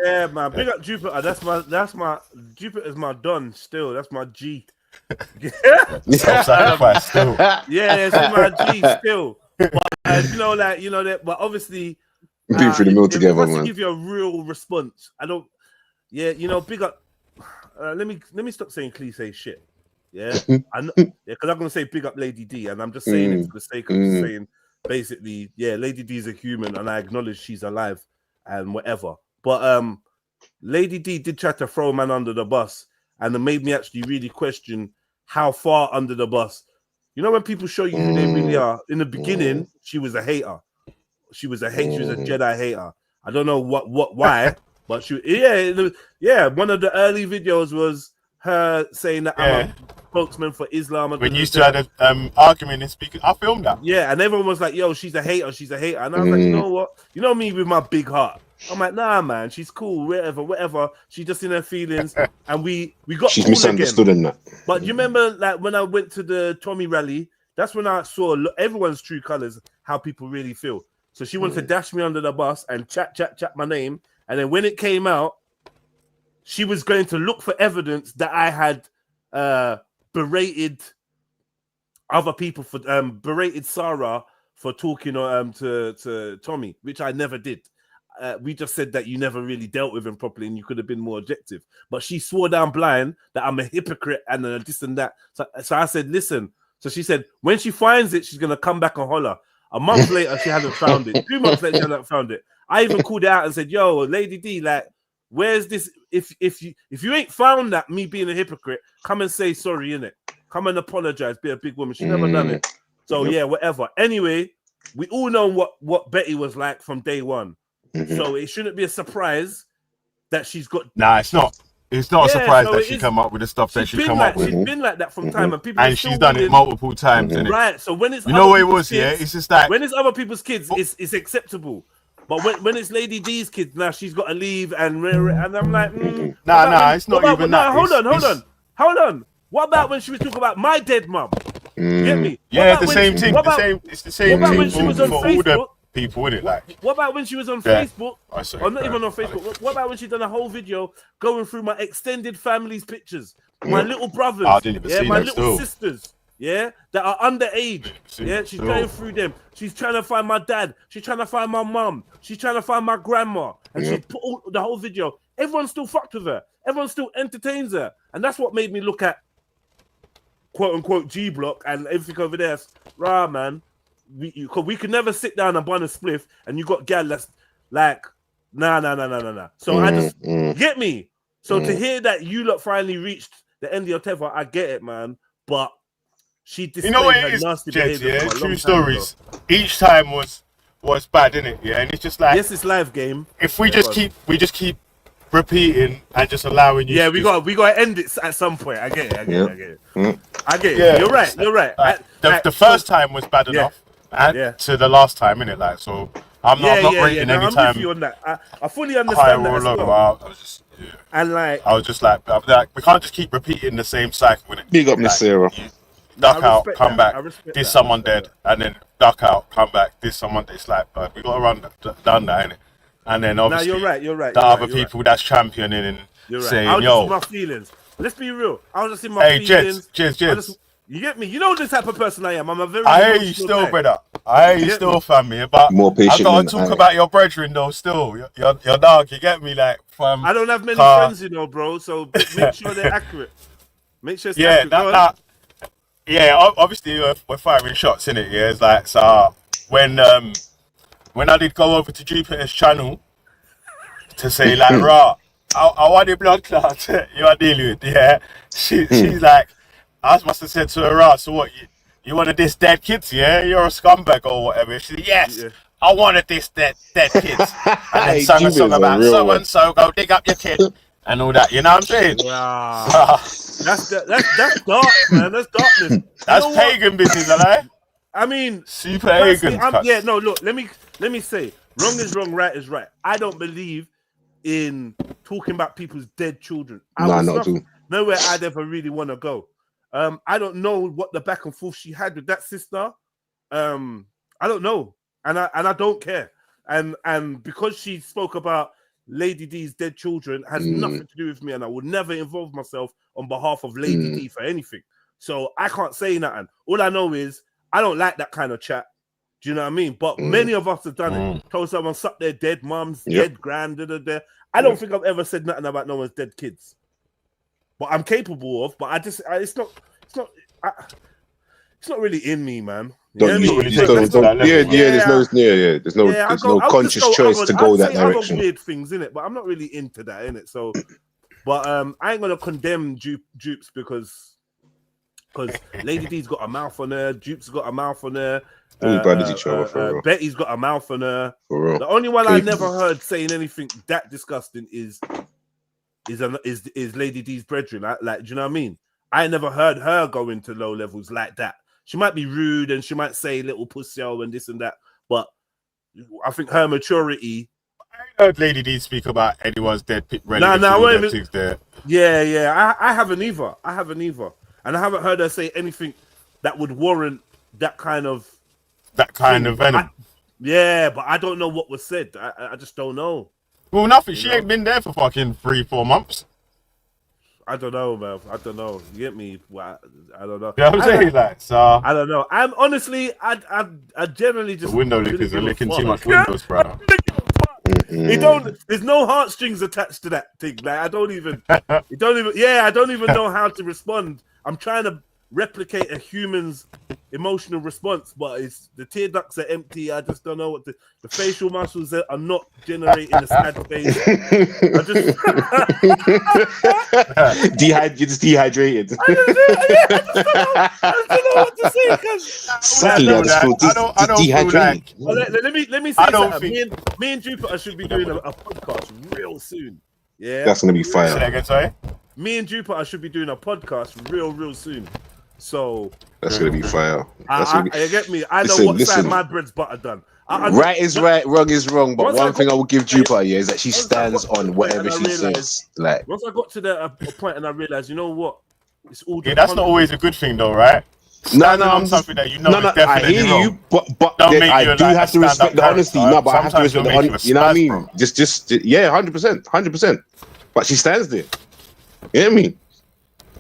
Yeah, man. Big up Jupiter. That's my Jupiter's my don still. That's my G. Self-sacrifice still. Yeah, it's my G still. But you know that. But obviously, Been through the mill together, man. To give you a real response, I don't. Yeah, big up. Let me stop saying cliche shit. Yeah, I know. Yeah, because I'm gonna say big up Lady D, and I'm just saying it for the sake of saying. Basically, yeah, Lady D is a human, and I acknowledge she's alive and whatever. But Lady D did try to throw man under the bus, and it made me actually really question how far under the bus. You know when people show you who they really are. In the beginning, she was a hater. She was a Jedi hater. I don't know why, but one of the early videos was her saying that I'm a spokesman for Islam. When you used to have an argument and speaking, I filmed that. Yeah, and everyone was like, yo, she's a hater. And I was like, you know what? You know me with my big heart. I'm like, nah, man, she's cool, whatever. She's just in her feelings. And we got She's cool misunderstood again. in that. But you remember like when I went to the Tommy rally, that's when I saw everyone's true colors, how people really feel. So she wanted to dash me under the bus and chat my name. And then when it came out, she was going to look for evidence that I had berated other people for berated Sarah for talking to Tommy, which I never did. We just said that you never really dealt with him properly and you could have been more objective. But she swore down blind that I'm a hypocrite and this and that. So I said, listen. So she said, when she finds it, she's going to come back and holler. A month later, she hasn't found it. 2 months later, she hasn't found it. I even called it out and said, yo, Lady D, like, where's this? If you ain't found that, me being a hypocrite, come and say sorry, innit? Come and apologize, be a big woman. She never done it. So yeah, whatever. Anyway, we all know what Betty was like from day one. So it shouldn't be a surprise that she's got. Nah, it's not. It's not a surprise that she come up with the stuff that she come up with. She's been like that from time, and people. And she's done it multiple times, innit? Right. So when it's what it was, kids, it's just like when it's other people's kids, it's acceptable. But when it's Lady D's kids, now she's got to leave, and I'm like, nah, it's not even that. Hold on. What about when she was talking about my dead mum? Get me? Yeah, the same thing. It's the same thing when she was on Facebook? People in it, like. What about when she was on Facebook? Sorry, or not even on Facebook. What about when she done a whole video going through my extended family's pictures, my little brothers, I didn't even see my them little still. sisters, that are underage. Yeah, she's going through them. She's trying to find my dad. She's trying to find my mum. She's trying to find my grandma, and she's put the whole video. Everyone still fucked with her. Everyone still entertains her, and that's what made me look at quote unquote G Block and everything over there. Rah, man. We could never sit down and bun a spliff, and you got gal that's like, nah. So I just get me. So to hear that you lot finally reached the end of your tether, I get it, man. But she displayed her nasty behavior. True stories. Each time was bad, innit? Yeah, and it's just like, yes, it's live game. If we just keep repeating and just allowing you. Yeah, we got to end it at some point. I get it. I get it. Yeah. You're right. The first time was bad enough. And to the last time, innit? Like, so I'm not rating any time. I'm with you on that. I fully understand that as well. I was just, and like, I was just like, we can't just keep repeating the same cycle, innit? Big up, Miss Sarah. Duck out, come back, there's someone dead, and then duck out, come back, there's someone dead. It's like, we got to run down that, innit? And then obviously, you're right. The other people that's championing and saying, I was just in my feelings. Let's be real. I was just in my feelings. Cheers. You get me? You know the type of person I am. I'm a very. I hear you still, brother. I hear you still, family. But more patient. I gotta talk about your brethren though. Still, your dog. You get me? Like, I don't have many friends, bro. So make sure they're accurate. Make sure it's accurate. Obviously we're firing shots in it. Yeah, it's like, so when I did go over to Jupiter's channel to say like, I want the blood clot you are dealing with. Yeah, she's like. I must have said to her, so what, you wanted this dead kids, yeah? You're a scumbag or whatever. She said, yes. Yeah. I wanted this dead kids, and then Hey, sung a song Jupiter's a about real so one. and so go dig up your kid and all that. You know what I'm saying? Wow. That's dark, man. That's darkness. That's pagan business, alright? I mean, Super personally, pagan. yeah, no, look, let me say, wrong is wrong, right is right. I don't believe in talking about people's dead children. Nah, not at all. Nowhere I'd ever really want to go. I don't know what the back and forth she had with that sister. I don't know, and I don't care. And because she spoke about Lady D's dead children has nothing to do with me, and I would never involve myself on behalf of Lady D for anything. So I can't say nothing. All I know is I don't like that kind of chat. Do you know what I mean? But many of us have done it. Told someone suck their dead mums, dead grand, I don't think I've ever said nothing about no one's dead kids. But I'm capable of. But it's not really in me, man. There's no conscious choice to go that direction. Other weird things in it, but I'm not really into that in it. So, but I ain't gonna condemn dupes because Lady D's got a mouth on her, Dupe's got a mouth on her. Each other, for real. Betty's got a mouth on her. For real. The only one I never heard saying anything that disgusting is Lady D's brethren. Like, do you know what I mean? I never heard her go into low levels like that. She might be rude and she might say little pussy and this and that, but I think her maturity. I heard Lady D speak about anyone's dead relatives. Yeah. I haven't either. And I haven't heard her say anything that would warrant that kind of venom. But I don't know what was said. I just don't know. Well, nothing. She ain't been there for fucking 3-4 months. I don't know, man. I don't know. You get me? Well, I don't know. You know what I'm saying? I don't know. I'm honestly, I generally just the window lickers are licking too much windows, bro. There's no heartstrings attached to that thing. Like I don't even know how to respond. I'm trying to replicate a human's emotional response, but it's the tear ducts are empty. I just don't know what the facial muscles are not generating a sad face. You're just dehydrated. I don't know what to say because sadly I just feel dehydrated. Let me say something. Me and Jupiter should be doing a podcast real soon. Yeah, that's gonna be fire. Say that again, sorry? Me and Jupiter should be doing a podcast real soon. So that's gonna be fire. You get me? I know what side my bread's butter done. Right is right, wrong is wrong. But one thing I will give Jupiter is that she stands on whatever she says. Like once I got to the point and I realized, you know what? It's all. Yeah, that's not always a good thing, though, right? I'm something that you know is definitely I hear wrong. you, but I do have to respect the honesty. No, but I have to respect the honesty. You know what I mean? Just 100%. But she stands there. You know what I mean?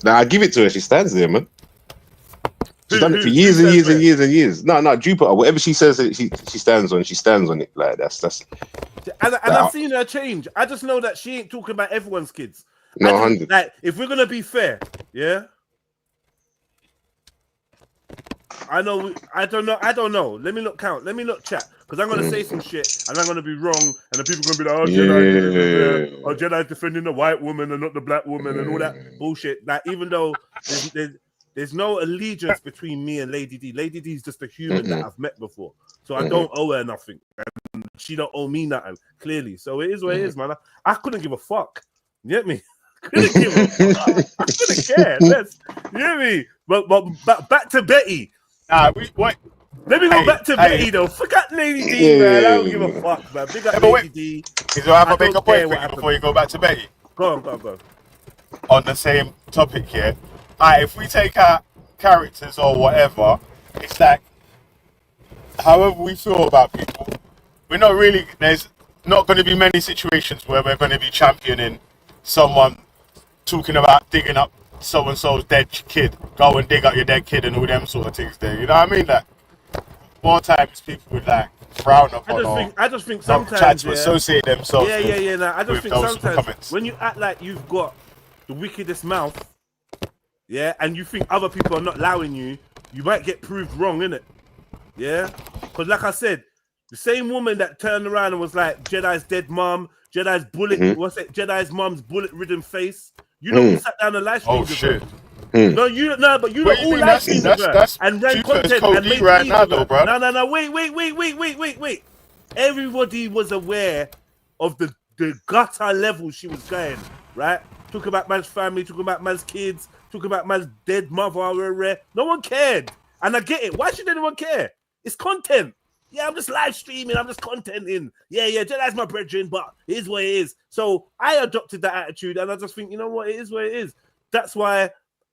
Now I give it to her. She stands there, man. She's done it for years and years. No, Jupiter. Whatever she says, she stands on. She stands on it. Like that's. And I've seen her change. I just know that she ain't talking about everyone's kids. No, 100. Like if we're gonna be fair, yeah. I don't know. Let me not count. Let me not chat. Because I'm going to say some shit and I'm going to be wrong. And the people are going to be like, Jedi's defending the white woman and not the black woman and all that bullshit. Like, even though there's no allegiance between me and Lady D. Lady D is just a human that I've met before. So I don't owe her nothing. And she don't owe me nothing, clearly. So it is what it is, man. I couldn't give a fuck. You get me? I couldn't give a fuck. I couldn't care. You get me? But back to Betty. Let me go back to Betty though. Forget Lady D, man. I don't give a fuck, man. Big up Lady D. Is there a big point for you before you go back to Betty? Go on. On the same topic here. If we take out characters or whatever, it's like however we feel about people, we're not really. There's not going to be many situations where we're going to be championing someone talking about digging up so and so's dead kid, go and dig up your dead kid and all them sort of things there. You know what I mean? Like more times people would like frown upon. I just think sometimes try to associate themselves. Nah, I just think sometimes comments. When you act like you've got the wickedest mouth, and you think other people are not allowing you, you might get proved wrong, innit? Yeah, because like I said, the same woman that turned around and was like Jedi's dead mom, Jedi's bullet, what's it? Jedi's mom's bullet-ridden face. You know, we sat down and live streamed with her. No, but you know all live streamed with her and ran content and made right now, though, bro. No, wait. Everybody was aware of the gutter level she was going, right? Talk about man's family, talk about man's kids, talk about man's dead mother. No one cared. And I get it. Why should anyone care? It's content. Yeah, I'm just live streaming. I'm just contenting. Yeah, that's my brethren, but it is what it is. So I adopted that attitude, and I just think, you know what? It is what it is. That's why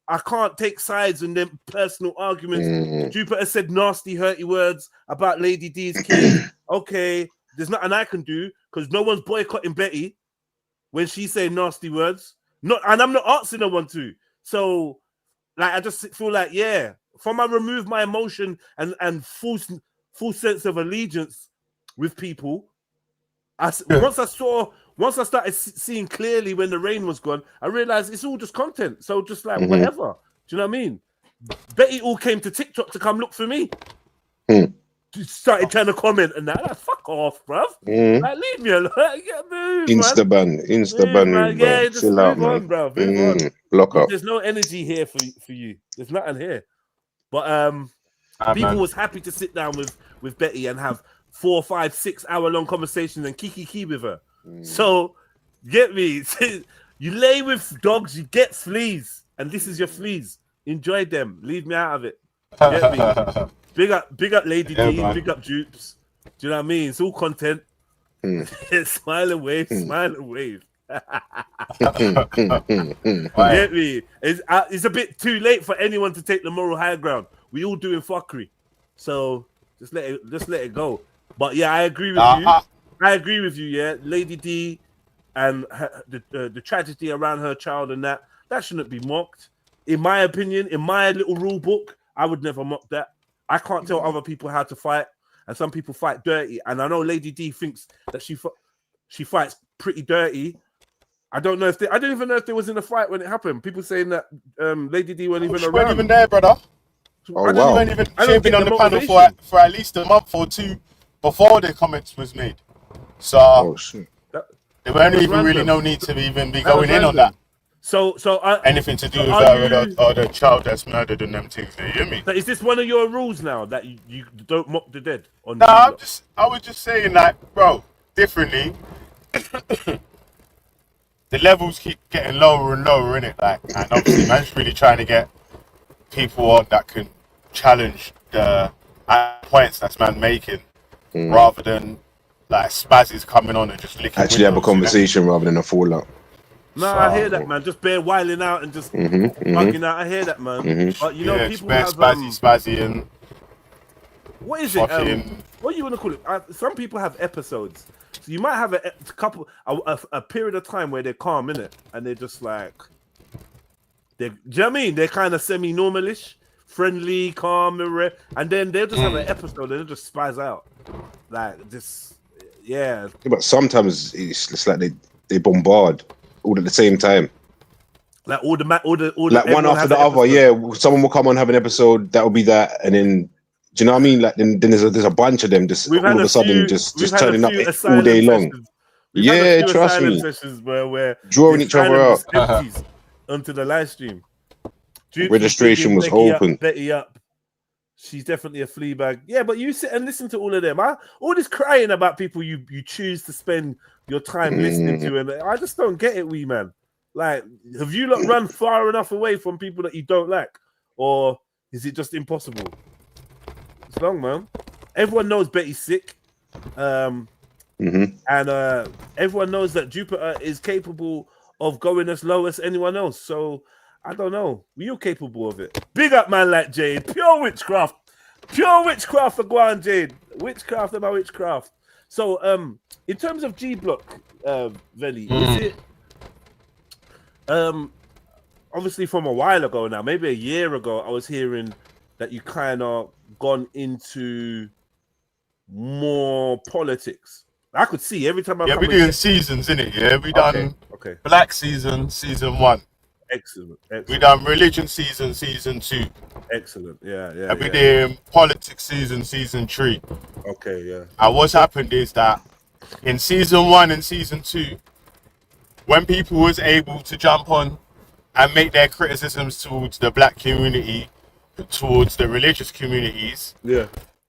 I can't take sides in them personal arguments. Jupiter said nasty, hurty words about Lady D's kids. Okay, there's nothing I can do because no one's boycotting Betty when she say nasty words. And I'm not asking no one to. So, like, I just feel like, yeah, from I remove my emotion and full sense of allegiance with people. Once I started seeing clearly when the rain was gone, I realized it's all just content. So just like whatever. Do you know what I mean? Betty all came to TikTok to come look for me. Started trying to comment and that. Like, fuck off, bruv. Like, leave me alone. Move, Insta-ban, man. Yeah, just move on, bro. Move on. Block up. There's no energy here for you. There's nothing here. But people was happy to sit down with Betty and have 4, 5, 6 hour long conversations and kiki with her. So get me. You lay with dogs, you get fleas, and this is your fleas. Enjoy them. Leave me out of it. Get me. Big up Lady D, man. Big up Dupes. Do you know what I mean? It's all content. Smile and wave, smile and wave. Get me? It's a bit too late for anyone to take the moral high ground. We all doing fuckery, so just let it go. But yeah, I agree with you. I agree with you. Yeah, Lady D and the tragedy around her child and that shouldn't be mocked. In my opinion, in my little rule book, I would never mock that. I can't tell other people how to fight, and some people fight dirty. And I know Lady D thinks that she fights pretty dirty. I don't know I don't even know if there was in a fight when it happened. People saying that Lady D wasn't even around. She wasn't even there, brother. Oh, wow. She had been on the panel for at least a month or two before the comments was made. So there weren't even really no need to even be going in on that. So anything to do with her or the child that's murdered and them things, you hear me? So is this one of your rules now that you don't mock the dead? I was just saying that, bro, differently. The levels keep getting lower and lower, innit? Like, and obviously, man's really trying to get people on that can challenge the points that's man making, rather than like spazzes coming on and just licking. Actually, have a conversation rather than a fallout. No, I hear that, man. Just bare whiling out and just bugging out. I hear that, man. But you know, people have spazzy and what is it? What do you want to call it? Some people have episodes. So you might have a period of time where they're calm, innit? And they're just like, do you know what I mean? They're kind of semi-normalish, friendly, calm, and then they'll just have an episode and they'll just spaz out. Like, just, yeah. But sometimes it's like they bombard all at the same time. Like all the like one after the other, yeah. Someone will come on, have an episode, that'll be that, and then do you know what I mean? Like then there's a bunch of them just all of a sudden just turning up all day long. Yeah, trust me. Sessions where we're drawing each other out onto the live stream. Registration was open. Betty up. She's definitely a flea bag. Yeah, but you sit and listen to all of them. All this crying about people you choose to spend your time listening to, and I just don't get it, wee man. Like, have you not run far enough away from people that you don't like, or is it just impossible? It's long, man. Everyone knows Betty's sick, and everyone knows that Jupiter is capable of going as low as anyone else. So I don't know. You're capable of it. Big up, man, like Jade. Pure witchcraft for Guan Jade. Witchcraft about witchcraft. So, in terms of G Block, Veli, is it? Obviously, from a while ago now, maybe a year ago, I was hearing that you kind of gone into more politics. I could see every time we're doing seasons, innit? Yeah, we done Black season 1. Excellent. We done religion season 2. Excellent. Yeah. And we did politics season 3. Okay, yeah. And what's happened is that in season 1 and season 2, when people was able to jump on and make their criticisms towards the black community, towards the religious communities,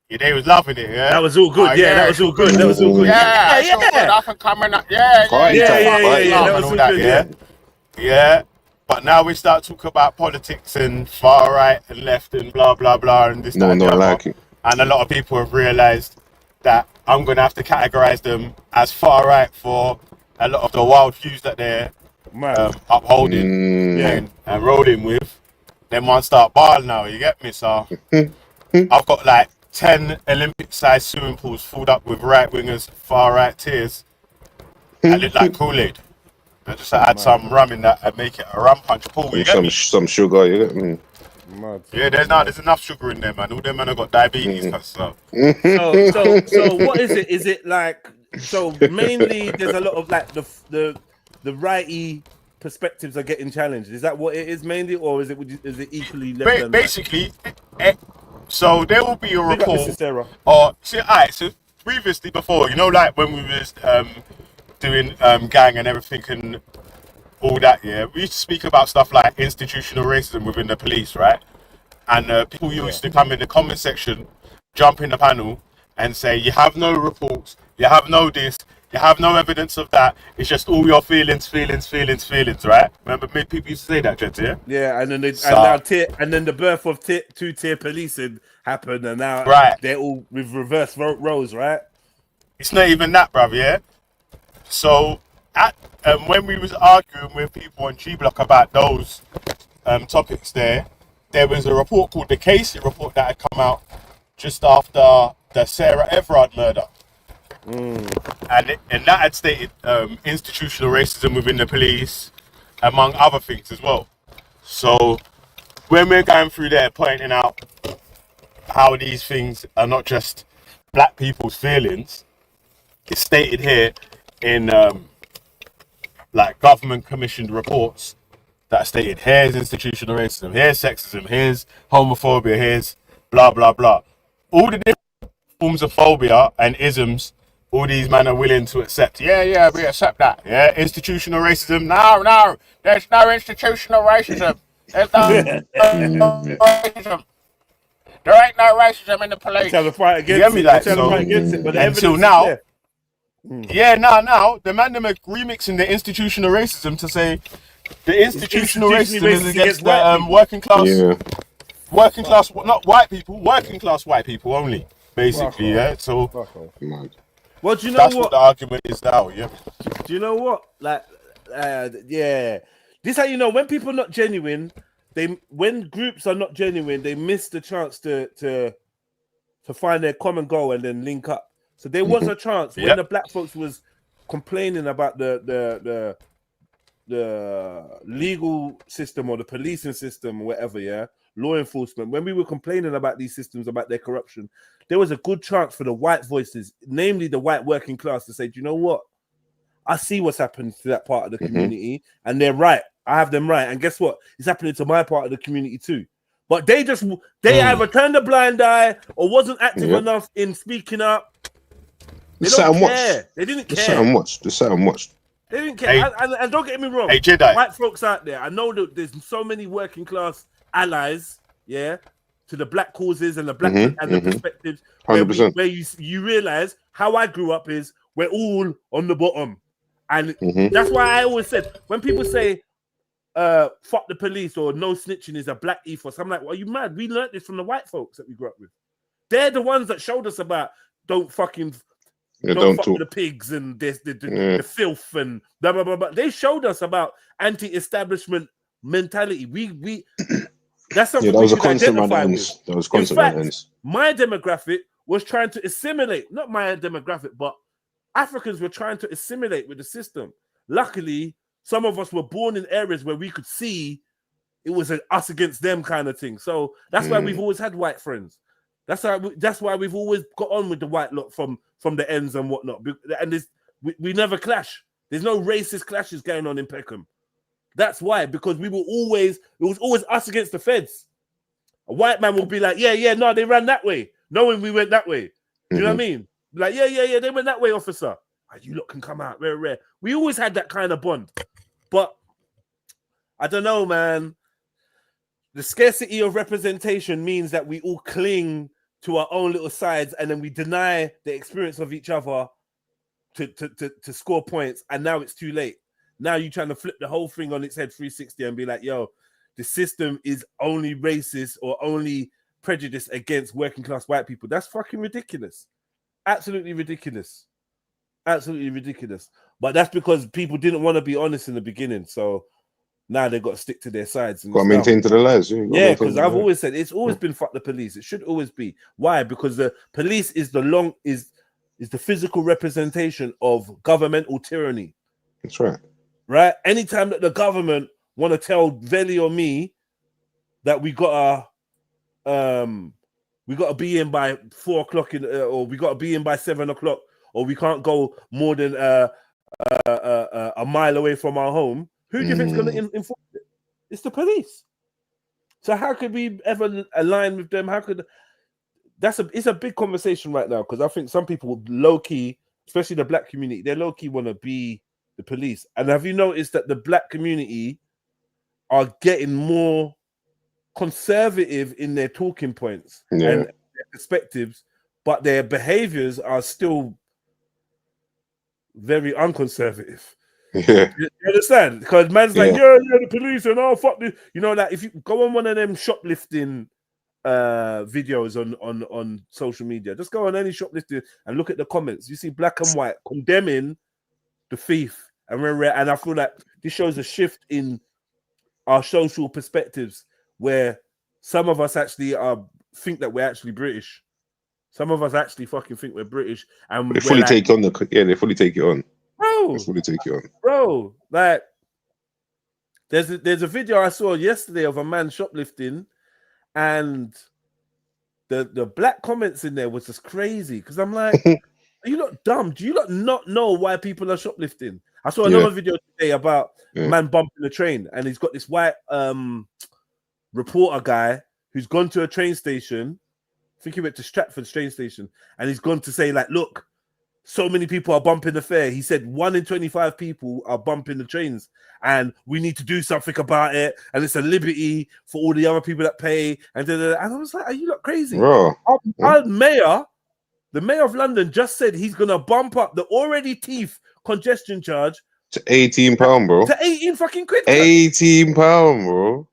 Yeah, they was loving it, yeah. That was all good. Yeah, that was all good. That was all good. Yeah, it's all good. I can come in. Yeah. That was all good. Yeah. But now we start talking about politics and far right and left and blah blah blah and this, that, and the other. Like it. And a lot of people have realised that I'm gonna have to categorise them as far right for a lot of the wild views that they're upholding and rolling with. Then one start balling now. You get me? So I've got like 10 Olympic-sized swimming pools filled up with right wingers, far right tiers. I look like Kool-Aid. I just add some rum in that and make it a rum punch pool. You get me? Some sugar. You get me? Yeah, there's enough sugar in there, man. All them men have got diabetes. So what is it? Is it like mainly there's a lot of like the righty perspectives are getting challenged? Is that what it is mainly, or is it equally left and basically? So there will be a report. Or so previously before, you know, like when we was doing gang and everything and all that, yeah, we used to speak about stuff like institutional racism within the police, right? And people used to come in the comment section, jump in the panel and say, you have no reports, you have no this, you have no evidence of that, it's just all your feelings, right? Remember people used to say that, Jets, yeah? Yeah, and then and then the birth of two-tier policing happened, and now they're all with reverse roles, right? It's not even that, bruv, yeah? So when we was arguing with people on G Block about those topics there was a report called the Casey report that had come out just after the Sarah Everard murder. And that had stated institutional racism within the police, among other things as well. So when we're going through there pointing out how these things are not just black people's feelings, it's stated here in like government commissioned reports that stated here's institutional racism, here's sexism, here's homophobia, here's blah blah blah. All the different forms of phobia and isms, all these men are willing to accept. Yeah, we accept that. Yeah, institutional racism. No, there's no institutional racism. There's no racism. There ain't no racism in the police. Let's have a fight against it. But until now. Now the man them are remixing the institutional racism to say the institutional racism is against the working class, not white people, working class white people only, basically. Yeah. So, well, do you know that's what the argument is now. Yeah. Do you know what? Like, this is how you know when people are not genuine. When groups are not genuine, they miss the chance to find their common goal and then link up. So there was a chance when the black folks was complaining about the legal system or the policing system or whatever, law enforcement. When we were complaining about these systems, about their corruption, there was a good chance for the white voices, namely the white working class, to say, do you know what? I see what's happened to that part of the community, and they're right. I have them right. And guess what? It's happening to my part of the community too. But they either turned a blind eye or wasn't active enough in speaking up. They don't care. They didn't care. Just sat and watched. They didn't care. And don't get me wrong. Hey, Jedi. White folks out there, I know that there's so many working class allies, to the black causes and the black and the perspectives. 100%. Where you realize how I grew up is we're all on the bottom. And that's why I always said, when people say, fuck the police or no snitching is a black ethos, I'm like, well, are you mad? We learned this from the white folks that we grew up with. They're the ones that showed us about don't fuck with the pigs and the filth and blah blah blah blah. They showed us about anti-establishment mentality. We that's something that was we a constant identify run. with. That was constant In fact, my demographic was trying to assimilate, not my demographic, but Africans were trying to assimilate with the system. Luckily, some of us were born in areas where we could see it was an us against them kind of thing. So that's why we've always had white friends. That's why we've always got on with the white lot from the ends and whatnot. And we never clash. There's no racist clashes going on in Peckham. That's why, because it was always us against the feds. A white man will be like, no, they ran that way, knowing we went that way. Do you know what I mean? Like, they went that way, officer. You lot can come out, rare. We always had that kind of bond. But I don't know, man. The scarcity of representation means that we all cling to our own little sides, and then we deny the experience of each other to score points, and now it's too late. Now you're trying to flip the whole thing on its head 360 and be like, yo, the system is only racist or only prejudiced against working class white people. That's fucking ridiculous. Absolutely ridiculous. Absolutely ridiculous. But that's because people didn't want to be honest in the beginning. So now they've got to stick to their sides. Got to maintain to the lies. Yeah, because I've always said it's always been fuck the police. It should always be. Why? Because the police is the physical representation of governmental tyranny. That's right. Right? Anytime that the government want to tell Veli or me that we gotta be in by 4 o'clock or we gotta be in by 7 o'clock, or we can't go more than a mile away from our home, who do you think is going to enforce it? It's the police. So how could we ever align with them? How could it's a big conversation right now, because I think some people low key, especially the black community, they low key want to be the police. And have you noticed that the black community are getting more conservative in their talking points and their perspectives, but their behaviors are still very unconservative. Yeah. You understand? Because man's like, yeah, the police and oh fuck this. You know, like if you go on one of them shoplifting videos on social media, just go on any shoplifting and look at the comments. You see black and white condemning the thief, and I feel like this shows a shift in our social perspectives, where some of us actually think that we're actually British. Some of us actually fucking think we're British, and they fully take on they fully take it on. Bro, they fully take it on. Bro, like there's a video I saw yesterday of a man shoplifting, and the black comments in there was just crazy, because I'm like, are you not dumb? Do you not know why people are shoplifting? I saw another video today about a man bumping a train, and he's got this white reporter guy who's gone to a train station. I think he went to Stratford train station, and he's gone to say, like, look, so many people are bumping the fare. He said 1 in 25 people are bumping the trains, and we need to do something about it. And it's a liberty for all the other people that pay. And I was like, are you not crazy? Bro. Our mayor, the mayor of London, just said he's going to bump up the already teeth congestion charge to £18, bro. To 18 fucking quid. £18, bro.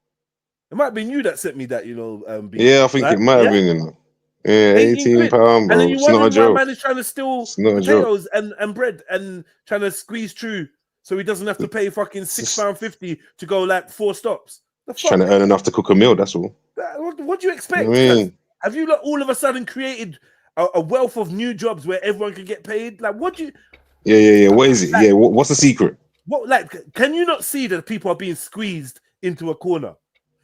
It might be you that sent me that, you know. I think it might have been. Yeah, £18, bro. And then you it's not a wonder joke. why man is trying to steal potatoes and bread and trying to squeeze through so he doesn't have to pay fucking £6.50 to go like 4 stops. Trying to earn enough to cook a meal, that's all. What do you expect? Have you all of a sudden created a wealth of new jobs where everyone can get paid? Like, what do you... Yeah. What is it? Like, what's the secret? Can you not see that people are being squeezed into a corner?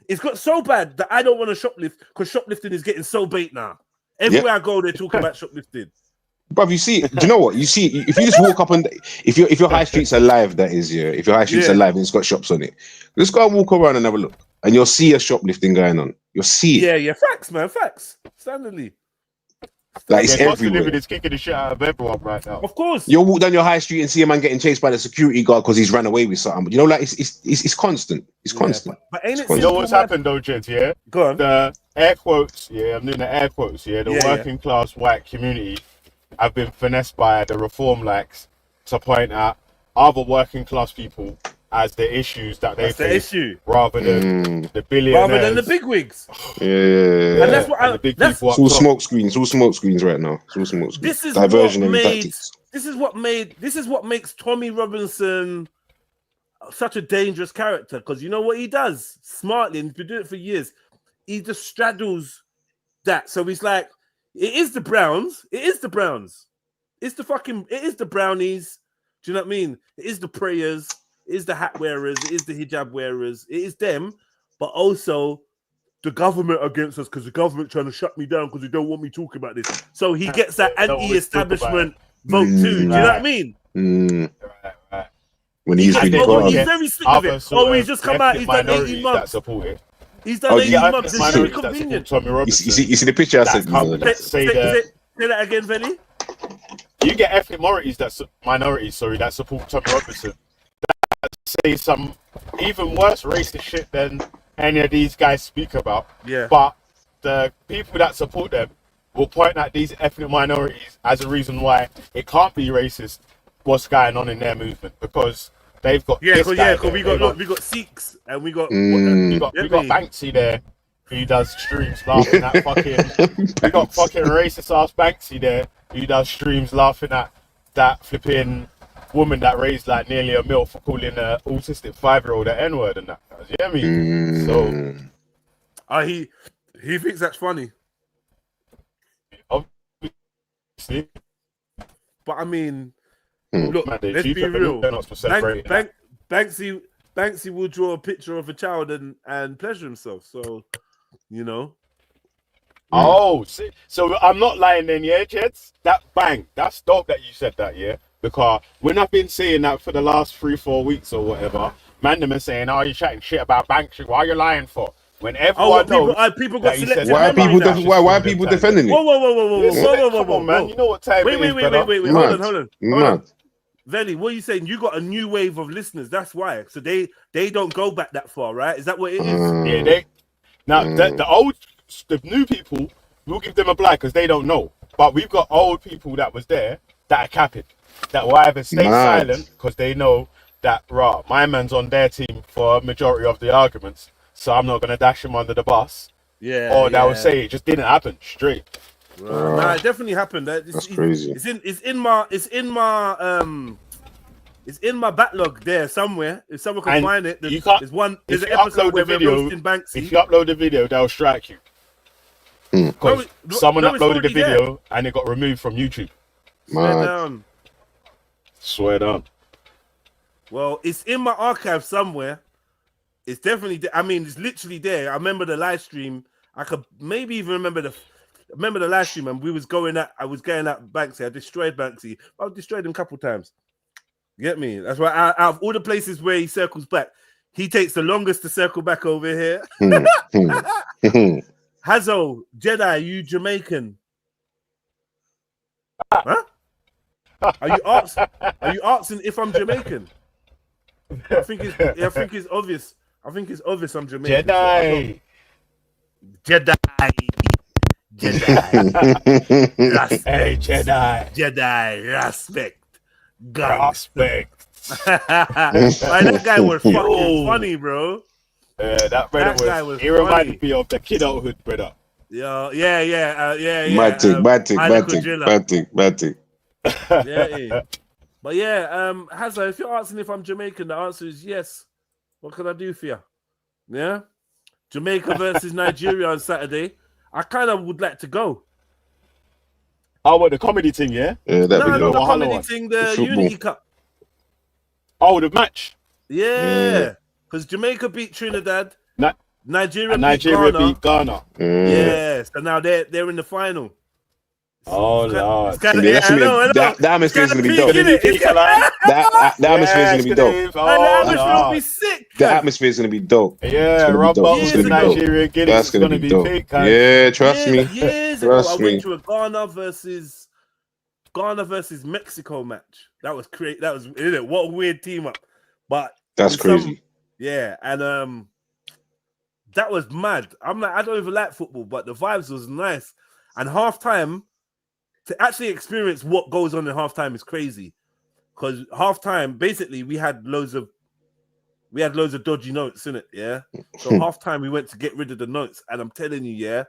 It's got so bad that I don't want to shoplift, because shoplifting is getting so bait now. Everywhere I go, they're talking about shoplifting. Bruv, you see, do you know what? You see, if you just walk up and if your high streets are live, that is, if your high streets are live and it's got shops on it, just go and walk around and have a look, and you'll see a shoplifting going on. You'll see it. Yeah, facts, man, facts. Standardly. Like, it's everywhere. It's kicking the shit out of everyone right now. Of course. You'll walk down your high street and see a man getting chased by the security guard because he's ran away with something. But you know, like, it's constant. It's constant. But ain't it? You know what's happened though, gents? Yeah. Go on. The air quotes. Yeah, I'm doing the air quotes. Yeah, the working class white community have been finessed by the reform likes to point out other working class people as the issues that they face, rather than the billionaires, rather than the bigwigs. Yeah. And that's what it's all smoke screens. All smoke screens right now. It's all smoke screens. This is diversionary tactics. This is what makes Tommy Robinson such a dangerous character, because you know what he does smartly, and he's been doing it for years. He just straddles that. So he's like, it is the Browns. It is the Browns. It is the Brownies. Do you know what I mean? It is the prayers. It is the hat wearers. It is the hijab wearers. It is them, but also the government against us, because the government trying to shut me down because they don't want me talking about this. So he gets that anti-establishment vote too. Do you know what I mean? Right. When he's very slick with it. Oh, he's just come out. He's done 18 months. He's done 18 months. It's really convenient. You see the picture I sent you. Say that again, Veli. You get ethnic minorities that support Tommy Robinson. That say some even worse racist shit than any of these guys speak about. Yeah. But the people that support them will point at these ethnic minorities as a reason why it can't be racist what's going on in their movement, because they've got Yeah, this guy because there, we got Sikhs and we got we got Banksy there who does streams laughing at fucking we got fucking racist ass Banksy there who does streams laughing at that flipping woman that raised like nearly a mil for calling an autistic 5-year-old an N-word and that. You know what I mean? So he thinks that's funny. obviously, But I mean, look, look, man, let's be real. they're not supposed to celebrate that. Banksy will draw a picture of a child and pleasure himself. So, you know. Oh, see, so I'm not lying then, yeah, Jeds? That's dope that you said that, yeah? Because when I've been saying that for the last 3-4 weeks or whatever, man, them are saying, oh, you're chatting shit about Banksy, why are you lying for? When everyone knows people got that he selective said Why are memory people now. why are people defending it? Whoa, Come on, man, you know what time Wait, it is, brother. hold on. Mad. Veli, what are you saying? You got a new wave of listeners. That's why. So they don't go back that far, right? Is that what it is? Yeah, the new people, we'll give them a blight because they don't know. But we've got old people that was there that are capping, that will either stay silent because they know that, my man's on their team for a majority of the arguments, so I'm not going to dash him under the bus. Yeah. Or they will say it just didn't happen straight. Nah, it definitely happened. That's crazy. It's in my backlog there somewhere. If someone can find it, there's an episode where we're roasting Banksy. If you upload the video, they'll strike you. Because someone uploaded the video and it got removed from YouTube. Swear down. Well, it's in my archive somewhere. It's definitely it's literally there. I remember the live stream. I could maybe even remember the live stream, and I was going at Banksy. I destroyed Banksy. I destroyed him a couple times. You get me? That's why out of all the places where he circles back, he takes the longest to circle back over here. Hazo, Jedi, you Jamaican? Huh? Are you asking if I'm Jamaican? I think it's obvious. I think it's obvious I'm Jamaican. Jedi. Respect. Hey, Jedi, respect. Respect. That guy was fucking funny, bro. That guy was he reminded me of the kidulthood, brother. Yeah. Matic. Yeah. But yeah, Hazza, if you're asking if I'm Jamaican, the answer is yes. What can I do for you? Yeah? Jamaica versus Nigeria on Saturday. I kind of would like to go. Oh, what, the comedy thing, yeah? Yeah, not the comedy thing, the Unity Cup. Oh, the match? Yeah. Because Jamaica beat Trinidad. Nigeria beat Ghana. Yeah. So now they're in the final. Oh, Lord. That atmosphere is going to be dope. That atmosphere is going to be dope. The atmosphere will be sick. The atmosphere is going to be dope. Yeah, Rob Bubbles in Nigeria. That's going to be dope. Yeah, trust me. Years ago, I went to a Ghana versus Mexico match. That was great. That was, isn't it? What a weird team up. But that's crazy. And that was mad. I'm like, I don't even like football, but the vibes was nice. And halftime, to actually experience what goes on in halftime is crazy. Because halftime, basically, we had loads of dodgy notes in it, yeah. So halftime, we went to get rid of the notes, and I'm telling you, yeah,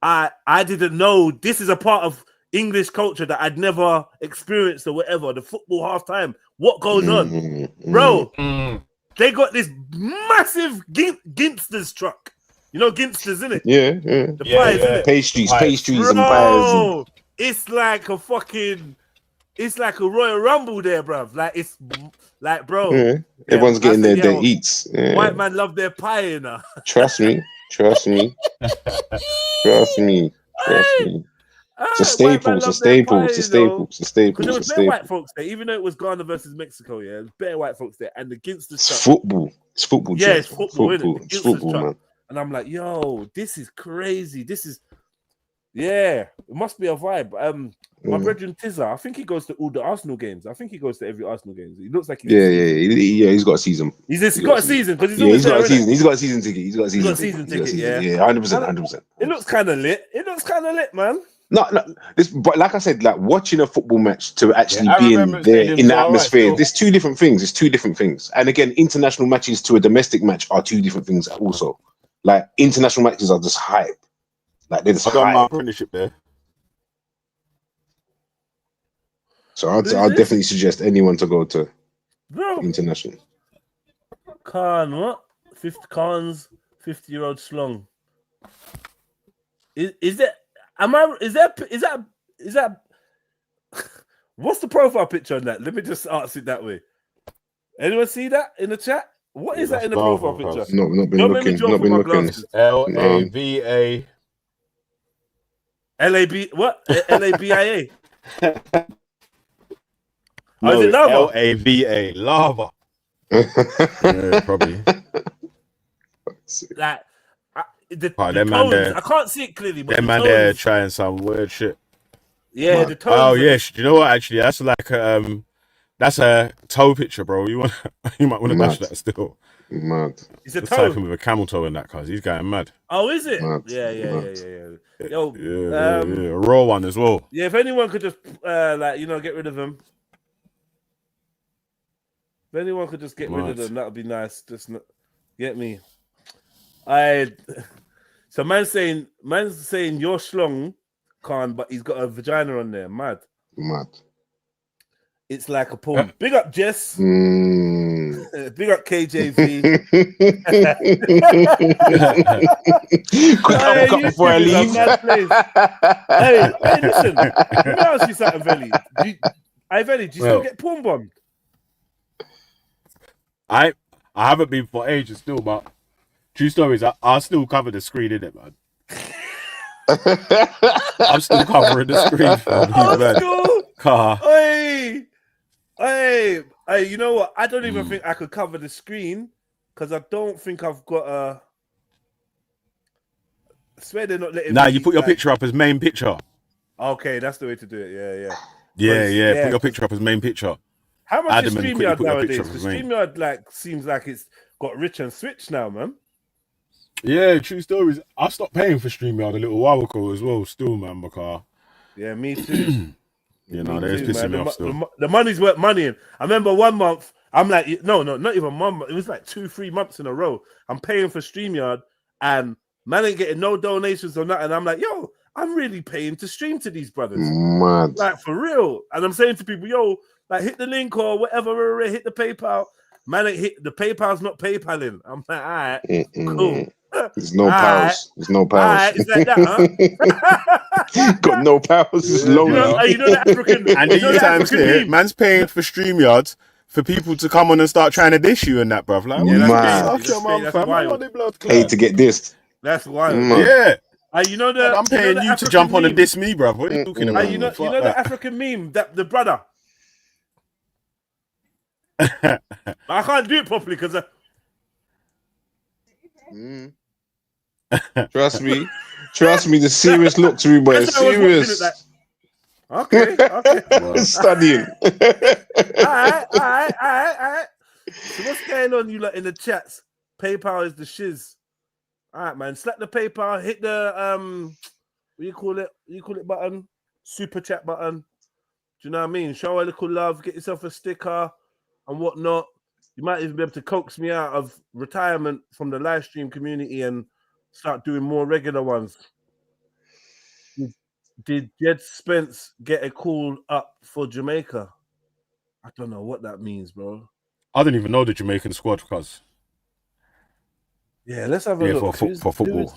I didn't know this is a part of English culture that I'd never experienced or whatever. The football halftime, what goes on, bro? They got this massive Ginsters truck. You know Ginsters, innit? Yeah. The pies, innit? Pastries bro, and pies. It's like a Royal Rumble there, bruv. Like, it's like, bro. Yeah. Everyone's getting their eats. Yeah. White man love their pie, you know. Trust me. It's a staple. It's a staple. Because there was better white folks there, even though it was Ghana versus Mexico, yeah. There's better white folks there. And the Ginsters It's football. It's football. Yeah, it's football, innit? It's football, man. And I'm like, yo, this is crazy. It must be a vibe. My brethren Tizza, I think he goes to all the Arsenal games. I think he goes to every Arsenal game. He looks like he's got a season. He's got a season because he's got a season. He's got a season ticket. Yeah, 100%. It looks kind of lit. It looks looks kind of lit, man. No, but like I said, like watching a football match to actually I be remember in there stadiums in the are alright atmosphere, still. there's two different things. It's two different things. And again, international matches to a domestic match are two different things also. Like international matches are just hype. Like they're just I done my hype. apprenticeship there. So I'd Who's this? definitely suggest anyone to go to Bro, international. Khan, what? 50-year-old schlong. Is that? Is that? What's the profile picture on that? Let me just answer it that way. Anyone see that in the chat? What is that in the profile picture? No, not been Don't make me looking. draw Not for been my looking. glasses. LAVA. LAB what? LABIA. No, is it lava? LAVA. Lava. Yeah, probably. Like the them man tones, there- I can't see it clearly, but Them the man tones, there trying some weird shit. yeah, the tones. Oh yeah, do you know what? Actually, that's like that's a toe picture, bro. You might want to dash that still. Mad. It's a Just toe. type him with a camel toe in that, cause he's going mad. Oh, is it? Mad. Yeah. Yo, Yeah, a raw one as well. yeah. If anyone could just get rid of them. If anyone could just get rid of them, that would be nice. Just get me. So man's saying you're schlong, Khan, but he's got a vagina on there. Mad. It's like a poem. Big up Jess. Big up KJV. Quick up before I leave. Hey, listen. Let me ask you something, Veli. Veli, do you still get porn bombed? I haven't been for ages still, but true stories, I still cover the screen in it, man. I'm still covering the screen for me, man. Hey, you know what? I don't even think I could cover the screen because I don't think I've got a. I swear they're not letting. Nah, you put your picture up as main picture. Okay, that's the way to do it. Yeah. Put your picture up as main picture. How much is Adamant, StreamYard put your nowadays? picture up as main. StreamYard seems like it's got rich and switch now, man. Yeah, true stories. I stopped paying for StreamYard a little while ago as well, still, man, because yeah, me too. you know, they're pissing me off still. The money's worth money. And I remember 1 month, I'm like, no, not even 1 month. It was like 2-3 months in a row. I'm paying for StreamYard and man ain't getting no donations or nothing. I'm like, yo, I'm really paying to stream to these brothers. Mad. Like, for real. And I'm saying to people, yo, like, hit the link or whatever, hit the PayPal. Man ain't hit the PayPal's not PayPaling. I'm like, all right, cool. There's no pals. There's no pals. Right, it's like that, huh? Got no pals. It's lonely. You know the African. And these times here, man's paying for StreamYard for people to come on and start trying to dish you and that, bruv. Like, Pay to get dissed. That's wild. Yeah. You know the. I'm paying you to jump on and diss me, bruv. What are you talking about? You know the African meme that the brother. I can't do it properly because. Trust me, the serious look to me, but it's serious. Okay. Studying. All right. So what's going on, you lot in the chats? PayPal is the shiz. All right, man. Slap the PayPal. Hit the what you call it button. Super chat button. Do you know what I mean? Show a little love. Get yourself a sticker and whatnot. You might even be able to coax me out of retirement from the live stream community and start doing more regular ones. Did Jed Spence get a call up for Jamaica? I don't know what that means, bro. I didn't even know the Jamaican squad, cuz. Yeah, let's have a look. For football.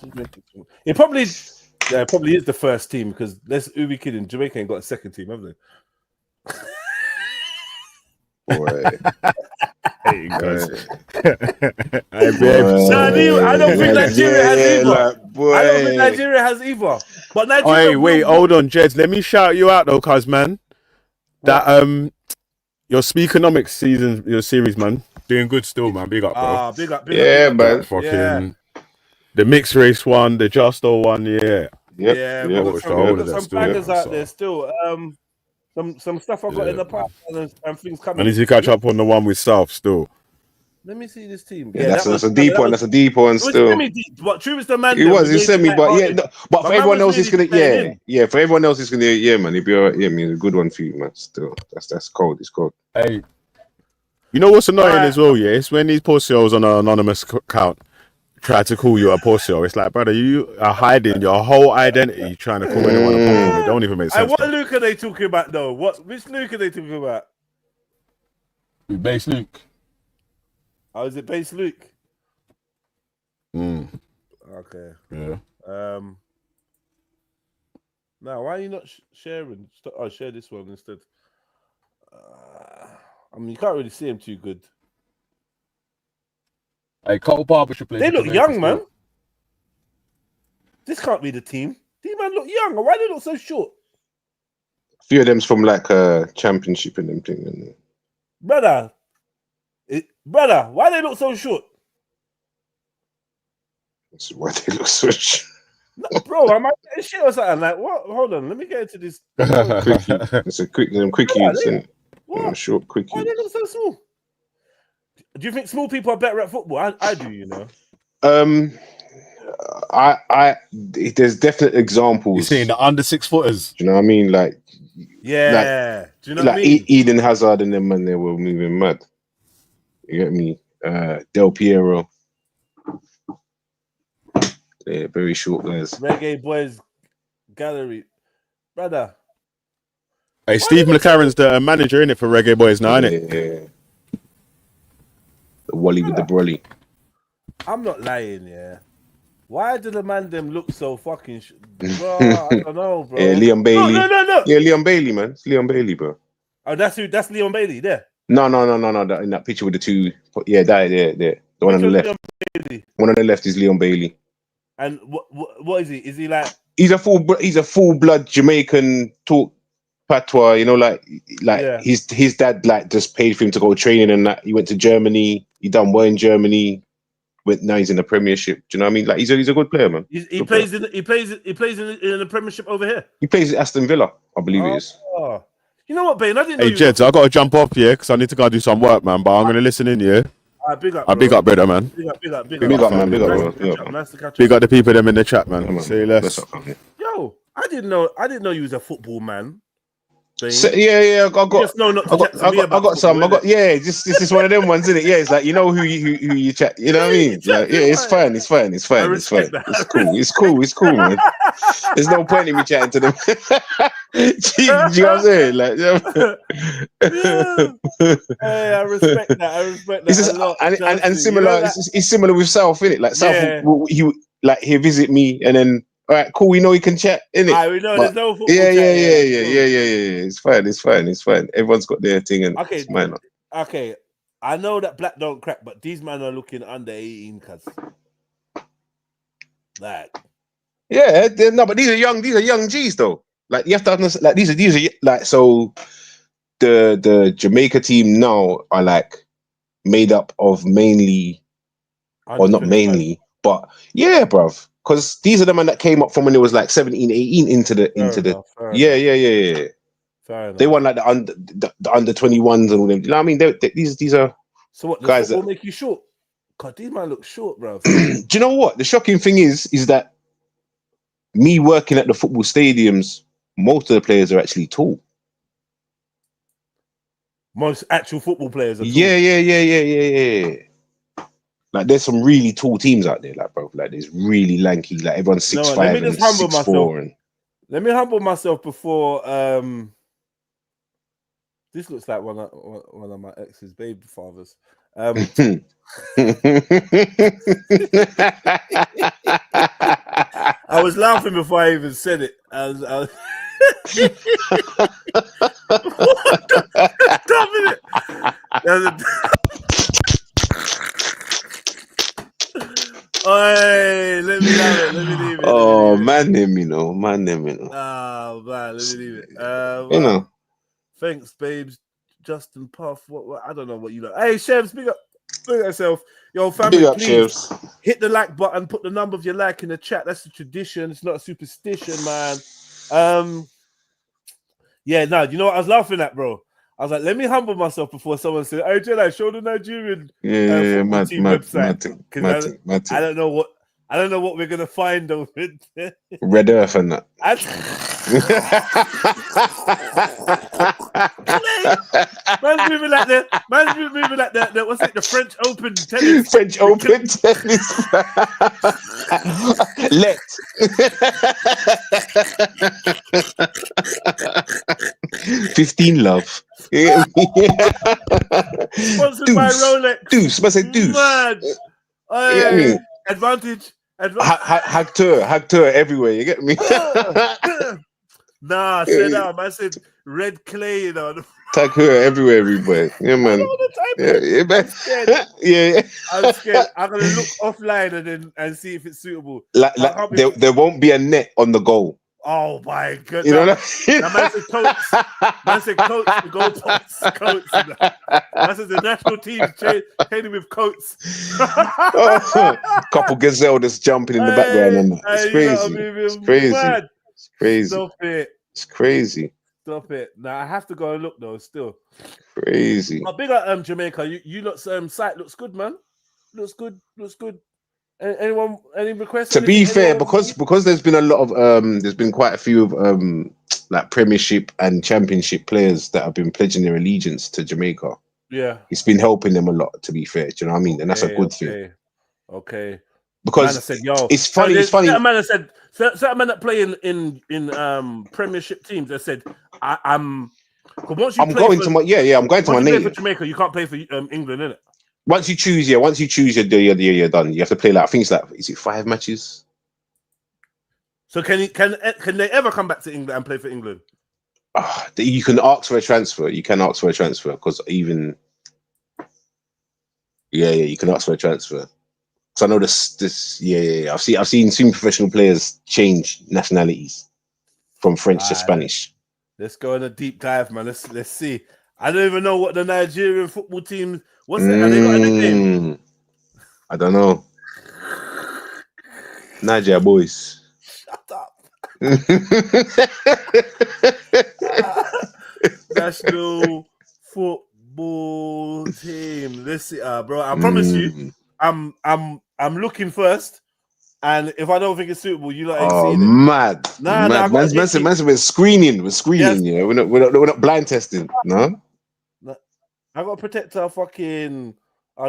It probably is the first team because who we kidding? Jamaica ain't got a second team, have they? Boy. Hey, guys. I don't think Nigeria has either. I don't think Nigeria has either. But Nigeria. Hey, wait, hold on, Jeds. Let me shout you out though, cuz, man. That your Speakonomics your series, man, doing good still, man. Big up, bro. Big up. Man. Fucking the mixed race one, the Justo one, yeah. We've got some bangers out there still. Some stuff I've got in the pipeline and things coming. I need to catch up on the one with South still. Let me see this team. Yeah, that's was a deep one. That's a deep one it was still. semi-deep, but true is the man. It was semi, but yeah, lighthearted. no, but My for man everyone was else, it's really gonna playing in. yeah. For everyone else, it's gonna man. It'd be alright. Yeah, I mean, it's a good one for you, man. Still, that's cold. It's cold. Hey, you know what's annoying Alright. as well? Yeah, it's when these pussios on an anonymous account try to call you a pussio. It's like, brother, you are hiding your whole identity trying to call anyone a pussio. It don't even make sense. What Luke are they talking about though? Which Luke are they talking about? Base Luke. Oh, is it base Luke? Mm. Okay. Yeah. Now, why are you not sharing? Share this one instead. I mean, you can't really see him too good. Hey, Cole Barber should play. They look young, man. This can't be the team. These man look young. Why they look so short? A few of them's from like a championship and them thing. Brother, why they look so short? That's why they look so short. No, bro, am I getting shit or something? Like, what? Hold on, let me get into this. Quickie. It's a quick youths, and short quickie. Why they look so small? Do you think small people are better at football? I do, you know. There's definite examples. You're seeing the under 6 footers. Do you know what I mean? Like, yeah. Do you know what I like mean? Eden Hazard and them man, they were moving mad. You get me? Del Piero. Yeah, very short guys. Reggae Boys Gallery, brother. Hey, Steve McLaren's the manager in it for Reggae Boys now, isn't it? Yeah. The Wally with the brolly. I'm not lying, yeah. Why do the man them look so fucking bro? I don't know, bro. Yeah, Leon Bailey. No. Yeah, Leon Bailey, man. It's Leon Bailey, bro. Oh, that's Leon Bailey there. No. In that picture with the two, yeah, that there. The one on the left. One on the left is Leon Bailey. And what is he? Is he like? He's a full blood Jamaican talk patois. You know, like yeah. His dad like just paid for him to go training and that. He went to Germany. He done well in Germany. Now he's in the Premiership. Do you know what I mean? Like he's a good player, man. He plays in the Premiership over here. He plays at Aston Villa, I believe it is. You know what, Bane? I didn't know. Hey, Jeds, I got to jump off here because I need to go and do some work, man. But I'm going to listen in, yeah. Big up, brother, man. Big up, man. Big up. Nice to catch up. Big up the people them in the chat, man. See you less. Yo, I didn't know you was a football man. So, yeah, I got some. This is one of them ones, isn't it? Yeah, it's like you know who you chat. You know what I mean? Like, yeah, it's fine. It's cool, man. There's no point in me chatting to them. Do you know what I'm saying? Like, hey, I respect that. It's just, and similar. It's similar with South, isn't it? Like South, he'll visit me and then. All right, cool. We know we can chat, innit? We know there's no football. Yeah. It's fine. Everyone's got their thing, and okay, it's mine. Okay, I know that black don't crack, but these men are looking under 18, cuz. Like, yeah, but these are young G's though. Like you have to understand, like these are like so. The Jamaica team now are like made up of mainly, or not mainly, but yeah, bruv. Because these are the men that came up from when it was like 17, 18 into the yeah. Fair enough. They won like the under 21s and all them. You know what I mean? These are so what guys that make you short? God, these man look short, bro. Do you know what? The shocking thing is that me working at the football stadiums, most of the players are actually tall. Most actual football players are tall. Yeah. Like there's some really tall teams out there, like bro. Like there's really lanky, like everyone's 6'5" and 6'4". Let me humble myself before. This looks like one of my ex's baby fathers. I was laughing before I even said it. I was Stop it! Oi, let me leave it. Oh, man, them, you know. Oh, man, let me leave it. You know. Thanks, babes. Justin Puff. What? I don't know what you know. Hey, Chefs, big up yourself. Yo, family, big up, please Chefs. Hit the like button. Put the number of your like in the chat. That's a tradition. It's not a superstition, man. Yeah, no, you know what I was laughing at, bro? I was like, let me humble myself before someone said, "Hey, Jedi, show the Nigerian football mad, team mad, website." Because I don't know what we're gonna find over there. Red Earth and that. Man's moving like the what's it? The French Open tennis. French Open tennis. Let. 15 love. Sponsored by Rolex. Deuce. Must say deuce. Mad. You get me? Advantage. Hag tour everywhere. You get me? Nah, say that. Man said red clay, you know. Tag her everywhere. Yeah, man. I'm scared. Yeah. I'm scared. I'm gonna look offline and see if it's suitable. Like there won't be a net on the goal. Oh my goodness! You know what that man said coats. Man said coats. The goalposts. Coats. Man said the national team training with coats. Couple gazelle just jumping in the background and that. It's crazy. It's crazy. Mad. It's crazy. Stop it. It's crazy. Stop it. Now I have to go and look though. Still crazy. But big up Jamaica. You lot's site looks good, man. Looks good. Anyone? Any requests? To be fair, because there's been a lot of there's been quite a few of like Premiership and Championship players that have been pledging their allegiance to Jamaica. Yeah, it's been helping them a lot. To be fair, do you know what I mean? And that's a good thing. Okay. Because said, yo, it's funny. It's funny. Certain man said, certain men that play in Premiership teams. They said, I'm going to my name for Jamaica. You can't play for England, innit? Once you choose, you're done. You have to play like I think it's like, is it 5 matches? So can they ever come back to England and play for England? You can ask for a transfer. You can ask for a transfer because even you can ask for a transfer. So I know this. I've seen some professional players change nationalities from French to Spanish. Let's go on a deep dive, man. Let's see. I don't even know what the Nigerian football team. What's that? Have they got a nickname? I don't know. Nigeria boys. Shut up. National football team. Let's see, bro. I promise you, I'm looking first, and if I don't think it's suitable, you like. Oh, mad! Nah, man's been screening. We're screening. Yes. Yeah, we're not blind testing. No. I gotta protect our fucking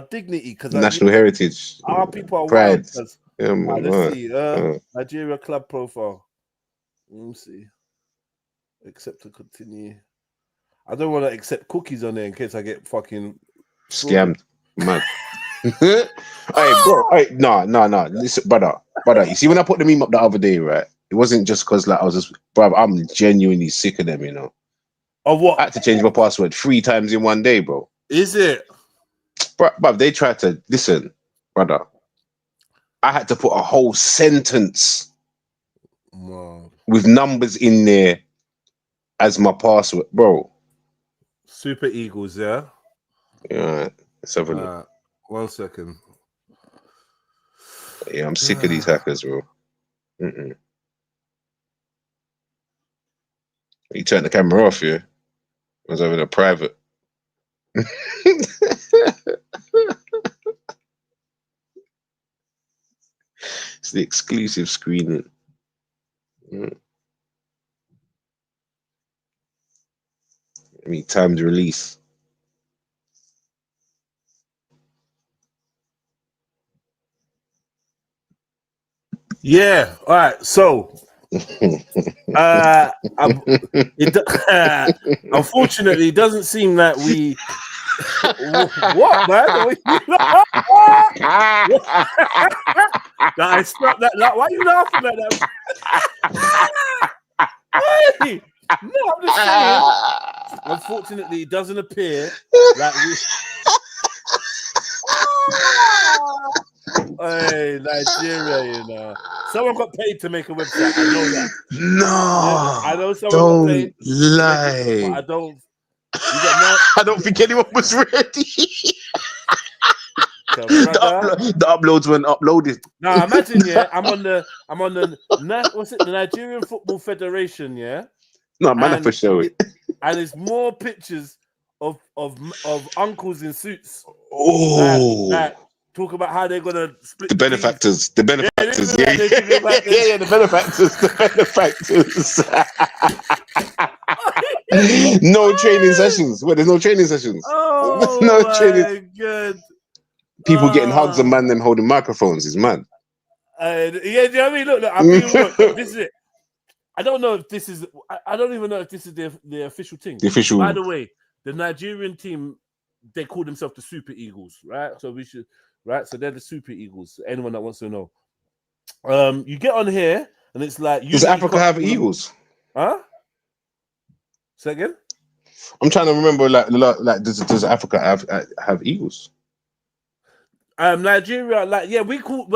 dignity because national heritage. Our people are pride. Wild, let's see. Nigeria club profile. Let me see. Accept to continue. I don't want to accept cookies on there in case I get fucking scammed. Mad. Hey, bro. Hey, no. Listen, brother. You see, when I put the meme up the other day, right? It wasn't just because like I was just, bro. I'm genuinely sick of them, you know. Of what? I had to change my password 3 times in one day, bro. Is it? Bro, they tried to listen, brother. I had to put a whole sentence with numbers in there as my password, bro. Super Eagles, yeah. Yeah, let's have a look. 1 second. Yeah, I'm sick of these hackers, bro. You turn the camera off, yeah. I was having a private. It's the exclusive screening. I mean, timed release. Yeah. All right. So, unfortunately, it doesn't seem that we. What, man? I stopped that. Why are you laughing at that? Hey! No, I'm just saying. Unfortunately, it doesn't appear that we. Hey, Nigeria, you know. Someone got paid to make a website. I know that. No, I know someone got paid. Lie. But I don't. I don't think anyone was ready. The uploads weren't uploaded. Now imagine, I'm on the what's it? The Nigerian Football Federation, yeah. No, man, for sure. And it's more pictures of uncles in suits. Oh, Like talk about how they're gonna split the the teams. benefactors, the benefactors. Yeah, Yeah, they're talking about this. yeah, the benefactors, the benefactors. No training sessions. Well, there's no training sessions. Oh No training. my god! People getting hugs and man them holding microphones is mad. Yeah, do you know what I mean? Look, I'm being look. This is it. I don't know if this is. I don't even know if this is the official thing. The official. By the way, the Nigerian team, they call themselves the Super Eagles, right? So we should, right? So they're the Super Eagles. Anyone that wants to know, you get on here and it's like, Does Africa have eagles? Huh? Say again? I'm trying to remember. Like does Africa have eagles? Nigeria, like we call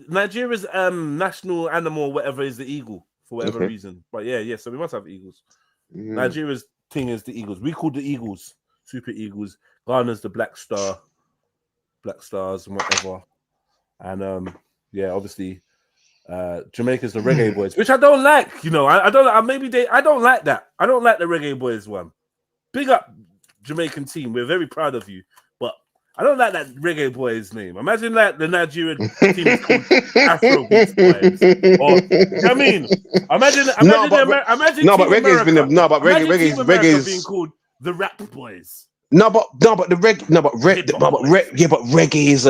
Nigeria's national animal, whatever, is the eagle for whatever reason. But yeah, so we must have eagles. Nigeria's thing is the eagles. We call the eagles Super Eagles. Ghana's the Black Stars and whatever. And yeah, obviously Jamaica's the Reggae Boys, which I don't like. You know, I don't. I don't like that. I don't like the Reggae Boys one. Big up Jamaican team. We're very proud of you, but I don't like that Reggae Boys name. Imagine that the Nigerian team is called Afro Beats Boys. Or, you know what I mean? Imagine reggae being called the Rap Boys. Reggae is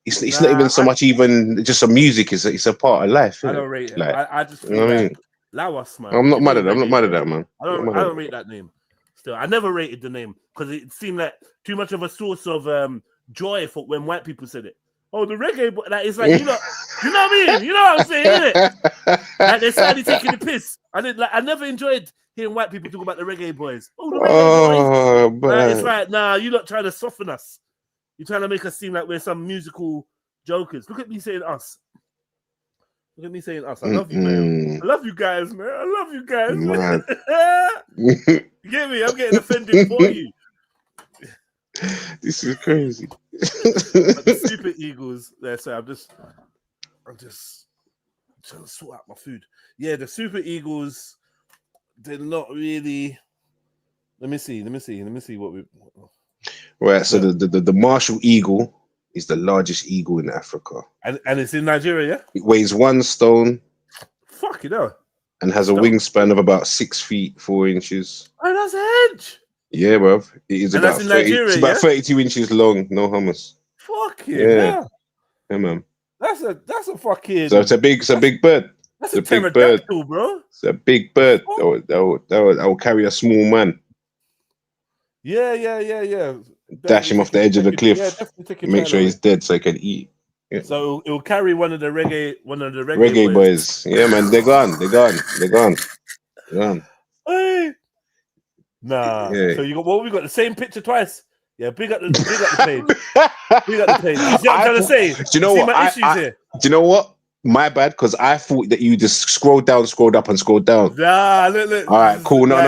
it's not even so much even just a music. It's a part of life. I don't rate it. Like, I just feel like Lawas, man. I'm not mad at that. I'm not mad at that, man. I don't rate that name. Still, I never rated the name because it seemed like too much of a source of joy for when white people said it. Oh, the reggae boy. Like, it's like, you know what I mean? You know what I'm saying, innit? Like, they started taking the piss. I never enjoyed hearing white people talk about the reggae boys. Oh, the reggae boys. Like, it's like, nah, you're not trying to soften us. You're trying to make us seem like we're some musical jokers. Look at me saying us. Look at me saying us. I love you, man. I love you guys, man. I love you guys, man. You get me? I'm getting offended for you. This is crazy. The Super Eagles. So I'm just trying to sort out my food. Yeah, the Super Eagles. They're not really. Let me see what we. Right. So the Marshall Eagle is the largest eagle in Africa, and it's in Nigeria. Yeah. It weighs 1 stone. Fuck it up. And has a wingspan of about 6 feet 4 inches. Oh, that's a hedge. Yeah, bruv. It is about 30, Nigeria, it's about 32 inches long, no hummus. Fuck yeah. Yeah, man. That's a fucking. So it's a big bird. That's a big bird, bro. It's a big bird. That will carry a small man. Yeah. Dash him off the edge of the cliff. Make sure he's dead so he can eat. Yeah. So it will carry one of the reggae boys. Yeah, man. They're gone. Hey. Nah. Yeah. So we got the same picture twice. Yeah, big up the page. Big up the page. You see what I'm trying to say? Do you know what? Do you know what? My bad, because I thought that you just scrolled down, scrolled up, and scrolled down. Nah, look. All right, cool. No.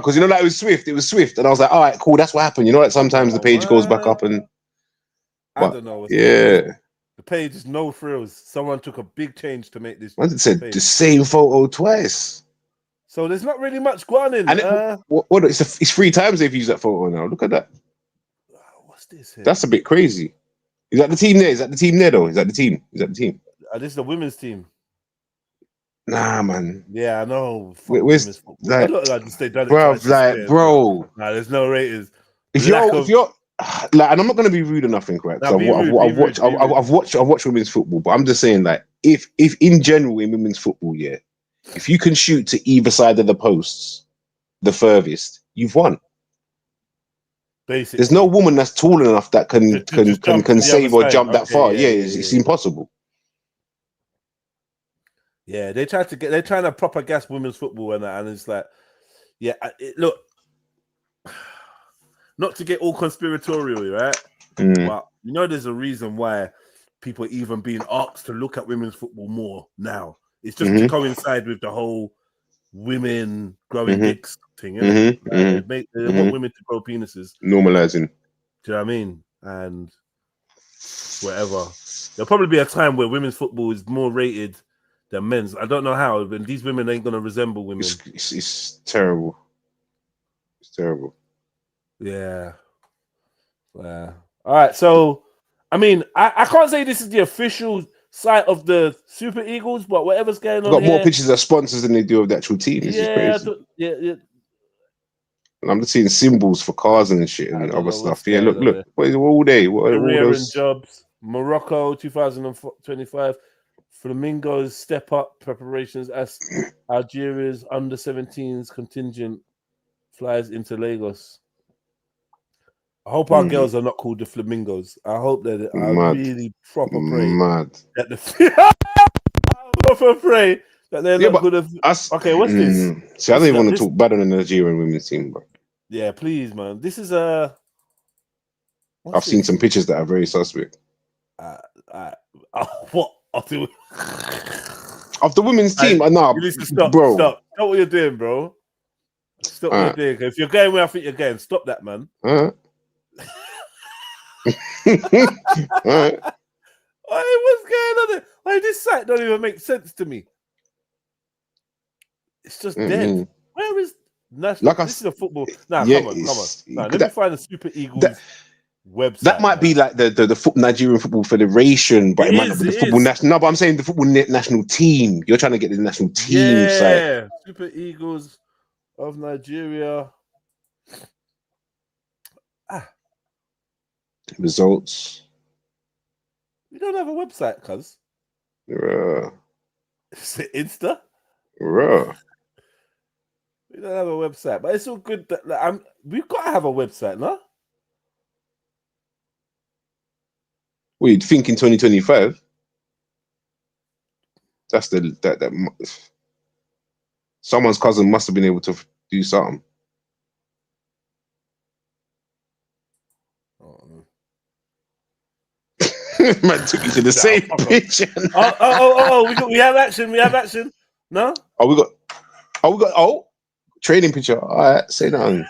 Because you know, like it was Swift. And I was like, all right, cool. That's what happened. You know, like sometimes the page goes back up and. I don't know. Yeah. The page is no frills. Someone took a big change to make this. I said the same photo twice. So there's not really much going in. And it's 3 times they've used that photo now. Look at that. What's this here? That's a bit crazy. Is that the team there? Is that the team there though? Is that the team? This is the women's team. Nah, man. Yeah, I know. Where's like, bro? Nah, there's no ratings. If you're like, and I'm not gonna be rude or nothing, right? I've watched women's football, but I'm just saying, like, if in general in women's football, yeah, if you can shoot to either side of the posts, the furthest, you've won. Basically, there's no woman that's tall enough that can save or jump that far. Yeah, it's impossible. Yeah, they're trying to proper gas women's football and it's like, yeah, look, not to get all conspiratorial, right? But you know, there's a reason why people are even being asked to look at women's football more now. It's just to coincide with the whole women growing dicks thing. They want women to grow penises. Normalizing. Do you know what I mean? And whatever. There'll probably be a time where women's football is more rated than men's. I don't know how, but these women ain't going to resemble women. It's terrible. It's terrible. Yeah. Yeah. All right. So, I mean, I can't say this is the official site of the Super Eagles, but whatever's going They've on got more here, pictures of sponsors than they do of the actual team. This is yeah, crazy. yeah. And I'm just seeing symbols for cars and shit I and don't other know what's stuff. Yeah, going look, on look. there. What all day? What are all Career and those? jobs. Morocco 2025. Flamingos step up preparations as Algeria's under 17s contingent flies into Lagos. I hope our girls are not called the Flamingos. I hope that I Mad. really proper pray Mad. that the proper pray that they're Yeah, not but good at. us. Okay, what's this? See, I This don't is even a, want this. to talk bad on the Nigerian women's team, but Yeah, please, man. This is a. What's I've seen this? some pictures that are very suspect. What? I'll do. Of the women's team, nah, You need to stop. bro. Stop what you're doing, bro. Stop what you're Alright. doing. If you're going where I think you're going, stop that, man. Alright. Alright. Hey, what's going on there? Like, this site don't even make sense to me. It's just dead. Where is national? Like This is a football. Nah, yeah, come on. Nah, that, let me find the Super Eagles website. that might be like the Nigerian Football Federation, but it might not be the football national. No, but I'm saying the football national team. You're trying to get the national team site. Yeah, Super Eagles of Nigeria. Results. We don't have a website, cuz. Is it Insta? We don't have a website, but it's all good. That we've got to have a website, no? What you think in 2025? That's that someone's cousin must have been able to do something. Man took you to the same picture. We have action. We have action. No? We got training picture. All right, say nothing.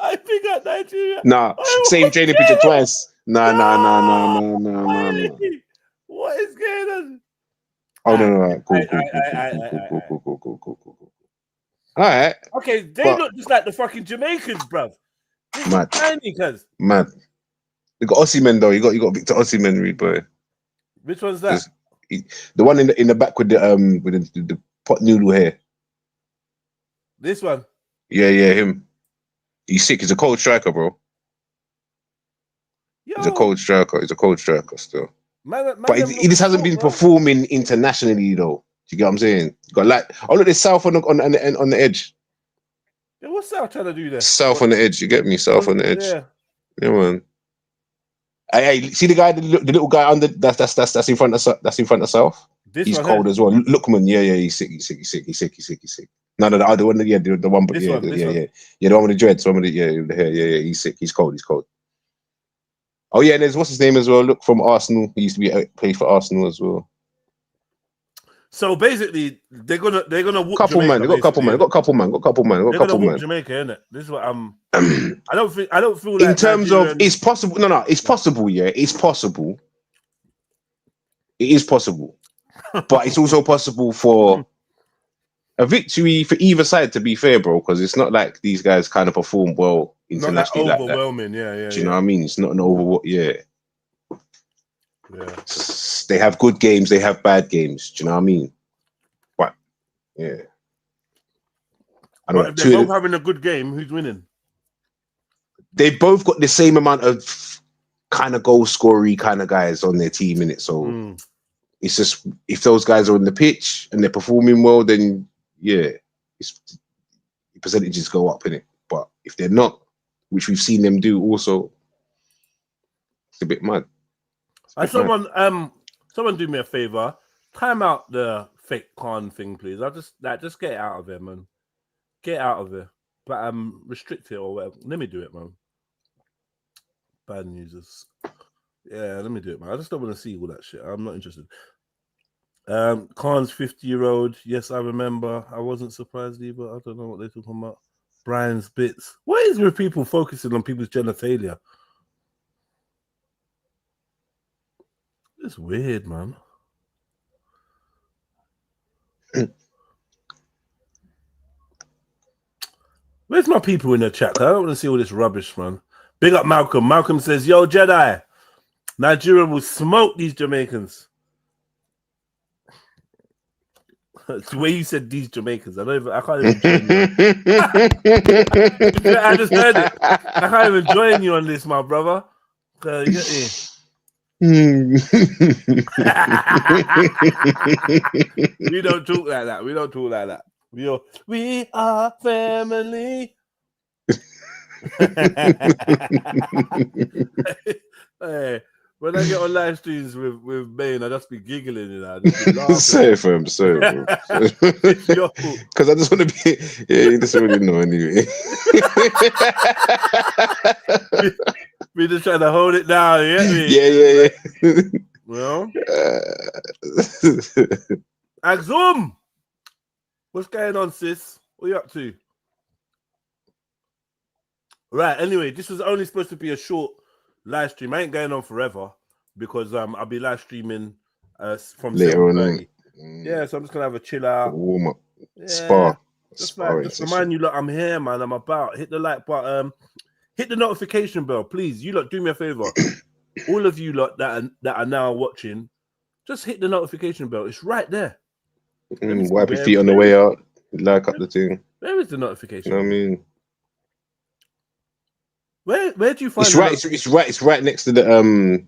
I think at Nigeria. Nah, same training picture twice. Nah. What is going on? Oh no. Cool. All right. Okay, they look just like the fucking Jamaicans, bruv. Mad. Tiny, cuz. Mad. You got Osimhen though. You got Victor Osimhen, read boy. Which one's that? The one in the back with the pot noodle hair. This one. Yeah, him. He's sick. He's a cold striker, bro. He's a cold striker still. But he just hasn't been performing internationally though. Do you get what I'm saying? You got like, look, there's South on the edge. Yeah, what's South trying to do there? South on the edge. You get me? South on the edge. Yeah, man. Hey, see the guy, the little guy under that's in front of South. He's cold as well. Lookman, yeah, he's sick. No, the other one, yeah, the one, but yeah, the one with the dreads, the hair, yeah, he's sick. He's cold. Oh yeah, and there's what's his name as well. Look, from Arsenal. He used to play for Arsenal as well. So basically, they're gonna whoop couple Jamaica, man. They got couple man. They're gonna whoop Jamaica, innit? This is what I'm. I don't feel like in terms Nigerian... of it's possible. No, it's possible. Yeah, it's possible. It is possible, but it's also possible for a victory for either side. To be fair, bro, because it's not like these guys kind of perform well internationally. Not that overwhelming, yeah. Do you know what I mean? It's not an yeah. They have good games, they have bad games. Do you know what I mean? But yeah, I don't know. If they're both having a good game, who's winning? They both got the same amount of kind of goal scoring kind of guys on their team in it. So it's just if those guys are on the pitch and they're performing well, then yeah, the percentages go up in it. But if they're not, which we've seen them do also, it's a bit mad. Someone do me a favor. Time out the fake Khan thing, please. I'll just get it out of there, man. Get out of there. But restrict it or whatever. Let me do it, man. Bad news. Yeah, let me do it, man. I just don't want to see all that shit. I'm not interested. Khan's 50-year-old. Yes, I remember. I wasn't surprised either. I don't know what they're talking about. Brian's bits. What is with people focusing on people's genitalia? It's weird, man. Where's my people in the chat? I don't want to see all this rubbish, man. Big up Malcolm. Malcolm says, "Yo, Jedi, Nigeria will smoke these Jamaicans." The way you said these Jamaicans, I can't even join you. I just heard it. I can't even join you on this, my brother. You get me? We don't talk like that. We don't talk like that. We are family. Hey, when I get on live streams with Bane, I just be giggling, you know. I just be laughing. Say it for him, because I just want to be. Yeah, you just already know anyway. We just trying to hold it down, you get me? Yeah. Well, Axum, what's going on, sis? What are you up to? Right. Anyway, this was only supposed to be a short live stream. I ain't going on forever because I'll be live streaming from later on. Yeah, so I'm just gonna have a chill out, warm up, spar. Just sparring remind you, look, I'm here, man. I'm about. Hit the like button, hit the notification bell, please. You lot, do me a favor. All of you lot that are now watching, just hit the notification bell. It's right there. Wipe your feet on the way out. Like up the thing. Where is the notification? You know what I mean? Where do you find it's right next to the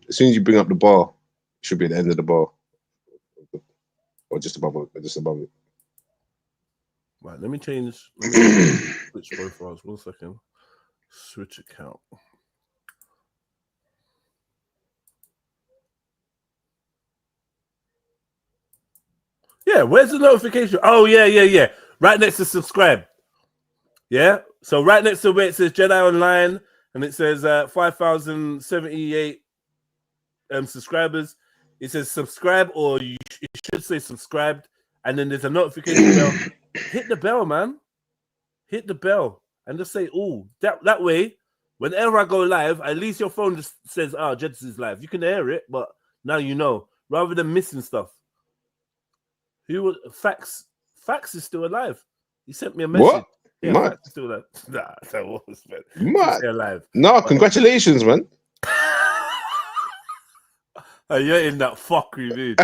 as soon as you bring up the bar, it should be at the end of the bar. Or just above it. Right, let me switch profiles. 1 second. Switch account. Yeah, where's the notification? Oh, yeah. Right next to subscribe. Yeah. So right next to where it says Jedi Online and it says 5,078 subscribers, it says subscribe, or it should say subscribed, and then there's a notification bell. Hit the bell, man. Hit the bell and just say, "Oh, that way, whenever I go live, at least your phone just says, "Oh, Jed's is live." You can hear it, but now you know, rather than missing stuff. Fax is still alive. He sent me a message. What? Yeah, Fax is still alive. Nah, that was alive. No, congratulations, man. Oh, you're in that fuckery, dude.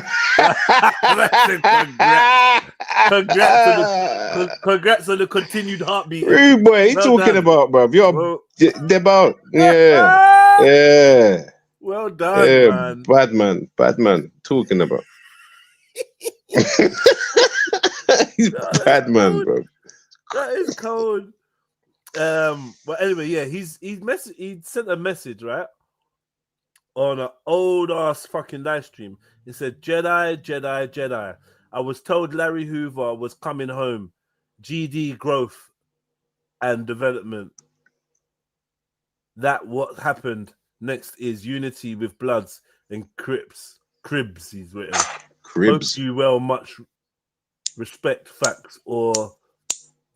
Congrats on the continued heartbeat. Rude boy, what you talking about, bro? You're about, yeah. Well done, man. Bad man. Talking about. He's bad man, bro. That is cold. But anyway, yeah, he sent a message, right? On an old ass fucking live stream. It said, Jedi. I was told Larry Hoover was coming home. GD growth and development. That what happened next is unity with Bloods and Cribs, he's written. Cribs. Hope you well, much respect, facts, or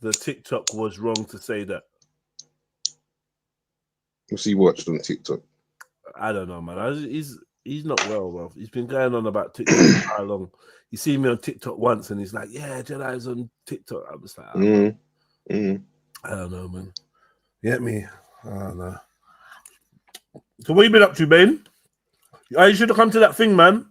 the TikTok was wrong to say that. What's he watched on TikTok? I don't know, man. He's not well, bro. He's been going on about TikTok for how long? He seen me on TikTok once, and he's like, "Yeah, Jedi's on TikTok." I was like, I don't know, man. You get me? I don't know. So what you been up to, Bane? You should have come to that thing, man.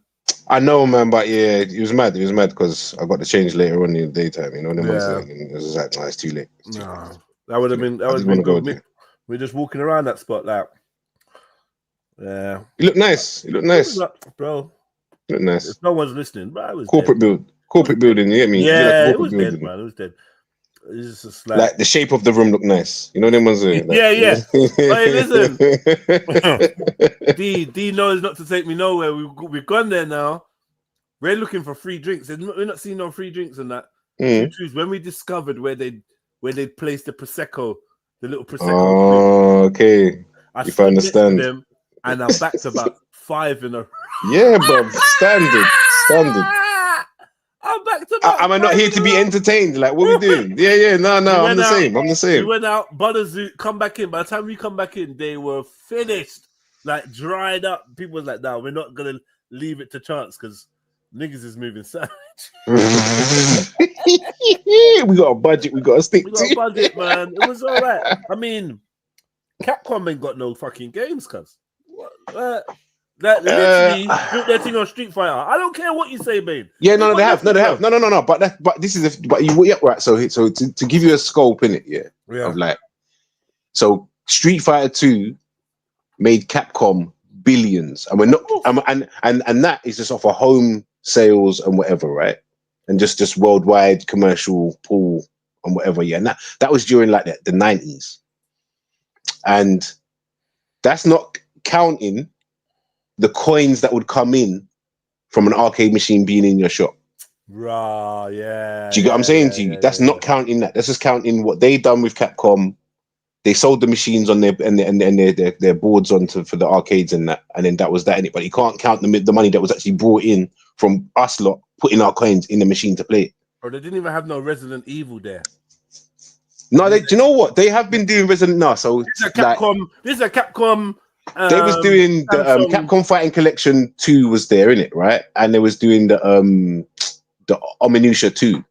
I know, man, but yeah, he was mad. He was mad because I got the change later on in the daytime. You know what I mean? It was like, no, it's too late. No, that would have been. That would have been good. We're just walking around that spot, like. Yeah. You look nice. Bro. You look nice. If no one's listening, bro, it was corporate building, you get me? Yeah, it was dead, man. It was dead. It's just like the shape of the room looked nice. You know them ones there? Yeah. Hey, listen. D knows not to take me nowhere. We've gone there now. We're looking for free drinks. We're not seeing no free drinks and that. When we discovered where they placed the Prosecco, the little Prosecco. Oh, okay. If I understand. Them, and I'm back to about 5 in a row. Yeah, bro. Standard. I'm back to back. Am I not here to be entertained? Like, what are we doing? Yeah. No. I'm the same. We went out, Butterzoot, come back in. By the time we come back in, they were finished. Like, dried up. People was like, no, we're not going to leave it to chance because niggas is moving savage. We got a budget. We got to stick We got a to. budget, man. It was all right. I mean, Capcom ain't got no fucking games, cuz. That literally built their thing on Street Fighter. I don't care what you say, babe. Yeah, no, they have. No, they have. No. But this is but you yeah, right. So to give you a scope in it, yeah, of like, so Street Fighter 2 made Capcom billions, and we're not, and that is just off of home sales and whatever, right? And just worldwide commercial pool and whatever, yeah. And that was during like the 90s, and that's not counting the coins that would come in from an arcade machine being in your shop. Rah, yeah. Do you get what I'm saying to you? That's not counting that. That's just counting what they done with Capcom. They sold the machines on their boards onto for the arcades and that, and then that was that in it. But you can't count the money that was actually brought in from us lot putting our coins in the machine to play. Or they didn't even have no Resident Evil there. No, do you know what? They have been doing Resident Evil. So this is a Capcom. They was doing the Capcom Fighting Collection 2 was there in it, right? And they was doing the Omniusha 2.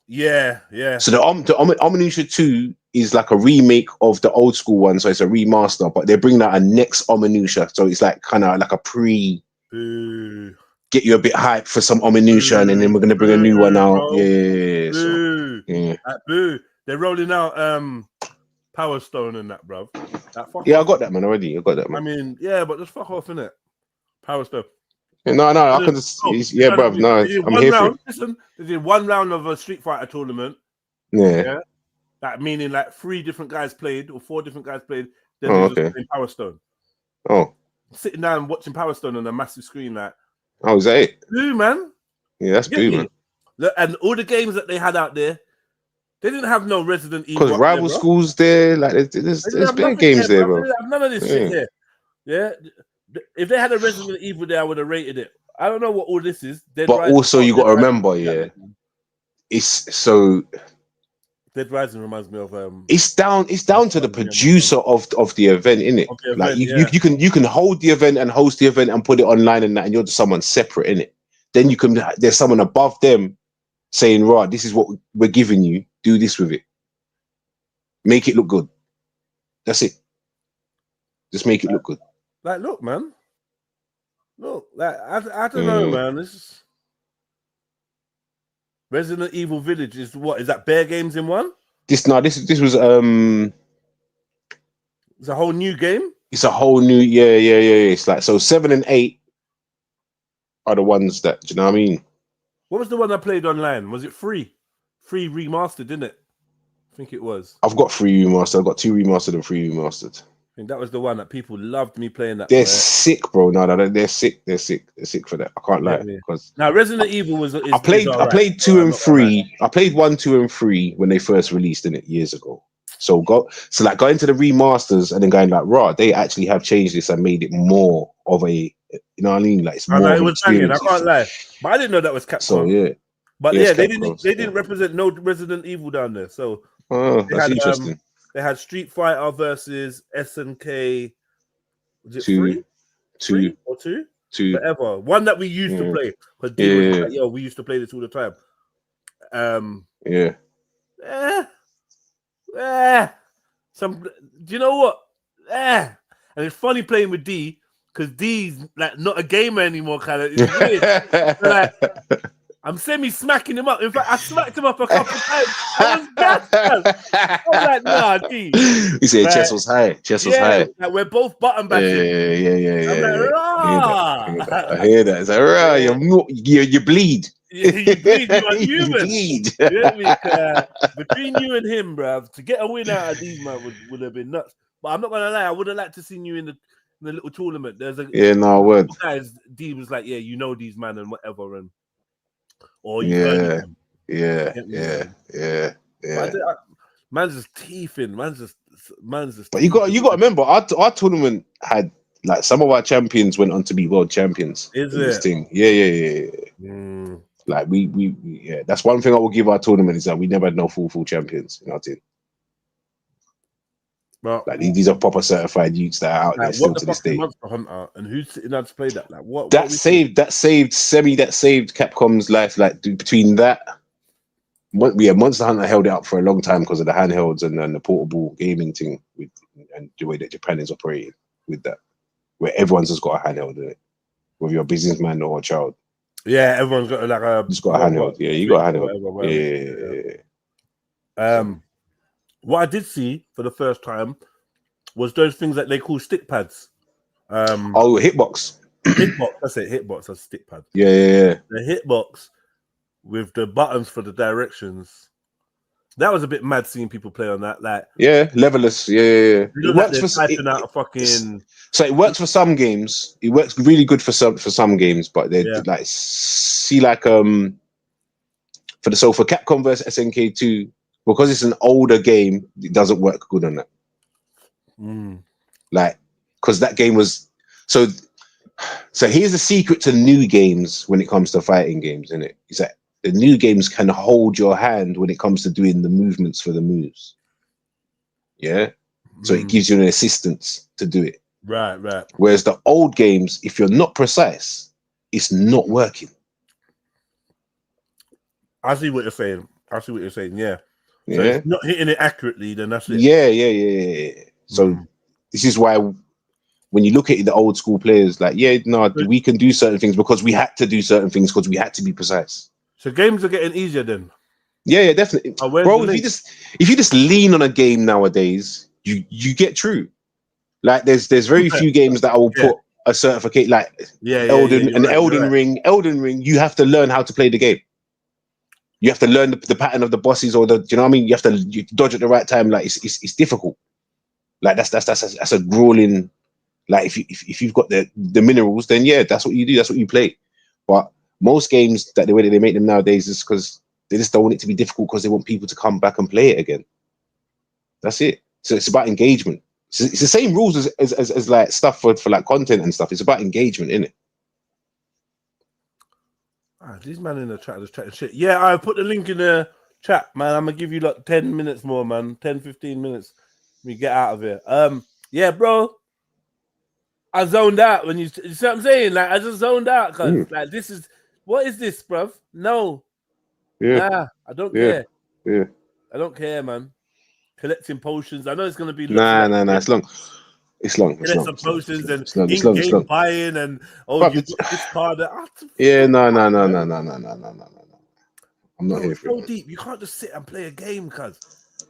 Yeah. So the Omniusha 2 is like a remake of the old school one, so it's a remaster, but they're bringing out a next Omniusha, so it's like kind of like a get you a bit hyped for some Omniusha, and then we're gonna bring a new one out. They're rolling out Power Stone and that, bruv. I got that, man, already. I got that, man. I mean, yeah, but just fuck off, innit? Power Stone. No, I can just, bruv. No, I'm here for it. Listen, they did one round of a Street Fighter tournament. Yeah. That meaning like 3 different guys played or 4 different guys played. Then they just playing Power Stone. Sitting down and watching Power Stone on a massive screen, like. Oh, is that it? Blue, man. Yeah, that's blue, man. Look, and all the games that they had out there, they didn't have no Resident Evil. Because rival schools there, like there's big games there, bro. They have none of this shit here. Yeah. If they had a Resident Evil there, I would have rated it. I don't know what all this is. But also, you got to remember, it's so. Dead Rising reminds me of It's down to the producer of the event, innit? Like you can hold the event and host the event and put it online and that, and you're just someone separate, innit? Then there's someone above them saying, right, this is what we're giving you. Do this with it. Make it look good. That's it. Just make it look good. Like, look, man. Look, like I don't know, man. This is Resident Evil Village is what? Is that Bear Games in one? This was it's a whole new game. It's a whole new It's like so 7 and 8 are the ones that, do you know what I mean? What was the one I played online? Was it free? Free remastered, didn't it? I think it was. I've got 3 remastered. I've got 2 remastered and 3 remastered. I think that was the one that people loved me playing that. They're sick, bro. No, they're sick. They're sick for that. I can't lie. Because now Resident Evil was. I played 2 and 3. I played 1, 2, and 3 when they first released in it years ago. So going to the remasters and then going like, raw, they actually have changed this and made it more of a, you know what I mean? Like it's more. It was banging. I can't lie, but I didn't know that was Capcom. So but they didn't represent no Resident Evil down there. So that's interesting. They had Street Fighter versus SNK. Was it 2 or 2? 2. Whatever. One that we used to play. Because was like, yo, we used to play this all the time. Do you know what? And it's funny playing with D because D's like not a gamer anymore, kind of. It's weird. Like, I'm semi-smacking him up. In fact, I smacked him up a couple times. I was gassed. I was like, nah, D. You said chest was high. Chest was high. Like we're both button bashing. Yeah. I'm like, rah. I hear that. It's like, rah, you bleed. You bleed. You're human. You bleed. You know what I mean? Between you and him, bruv, to get a win out of these, man, would have been nuts. But I'm not going to lie. I would have liked to seen you in the little tournament. There's a word. Guys, D was like, you know these man and whatever, and yeah. Man's just teething. Man's just. But you got to remember, our tournament had like some of our champions went on to be world champions. Is it? This thing. Yeah. Like we that's one thing I will give our tournament is that we never had no full champions in our team. Well, Like these are proper certified youths that are out there like, still what the to this fuck is day. Monster Hunter, and who's sitting down to play that? Like, what? That saved Capcom's life. Like between that, Monster Hunter held it up for a long time because of the handhelds and then the portable gaming thing and the way that Japan is operating with that, where everyone's just got a handheld in it, whether you're a businessman or a child. Yeah, everyone's got like a. Just got a handheld. Yeah, you got a handheld. Yeah. What I did see for the first time was those things that they call stick pads. Hitbox. Hitbox. That's it. Hitbox. That's stick pad. Yeah. The hitbox with the buttons for the directions. That was a bit mad seeing people play on that. Like, levelers. Yeah. It works for typing out a fucking. So it works for some games. It works really good for some games, but they're like for Capcom versus SNK2, because it's an older game, it doesn't work good on that. Like, because that game was so here's the secret to new games when it comes to fighting games, isn't it? Is that the new games can hold your hand when it comes to doing the movements for the moves. Yeah. So it gives you an assistance to do it. Right. Whereas the old games, if you're not precise, it's not working. I see what you're saying. Yeah. So Yeah. if you're not hitting it accurately, then that's it. Yeah. So this is why when you look at the old school players, like, we can do certain things because we had to do certain things because we had to be precise. So games are getting easier then. Yeah, definitely. Bro, if you just lean on a game nowadays, you get through. Like there's very few games that I will put a certificate like Elden Ring. Elden Ring, you have to learn how to play the game. You have to learn the pattern of the bosses, or do you know what I mean? You have to dodge at the right time. Like it's difficult. Like that's a grueling. Like if you've got the minerals, then that's what you do. That's what you play. But most games, that the way that they make them nowadays is because they just don't want it to be difficult because they want people to come back and play it again. That's it. So it's about engagement. It's the same rules as like stuff for like content and stuff. It's about engagement, isn't it? These man in the chat just chatting shit. Yeah, I put the link in the chat, man. I'm gonna give you like 10 minutes more, man. 10-15 minutes. We get out of here. Yeah, bro. I zoned out when you see what I'm saying? Like I just zoned out because like what is this, bruv? No. Nah, I don't care. Yeah. I don't care, man. Collecting potions. I know it's gonna be Nah. It's long. Collect some potions and in-game buying and you got this card. No. I'm not here for so it. Deep. You can't just sit and play a game, cuz.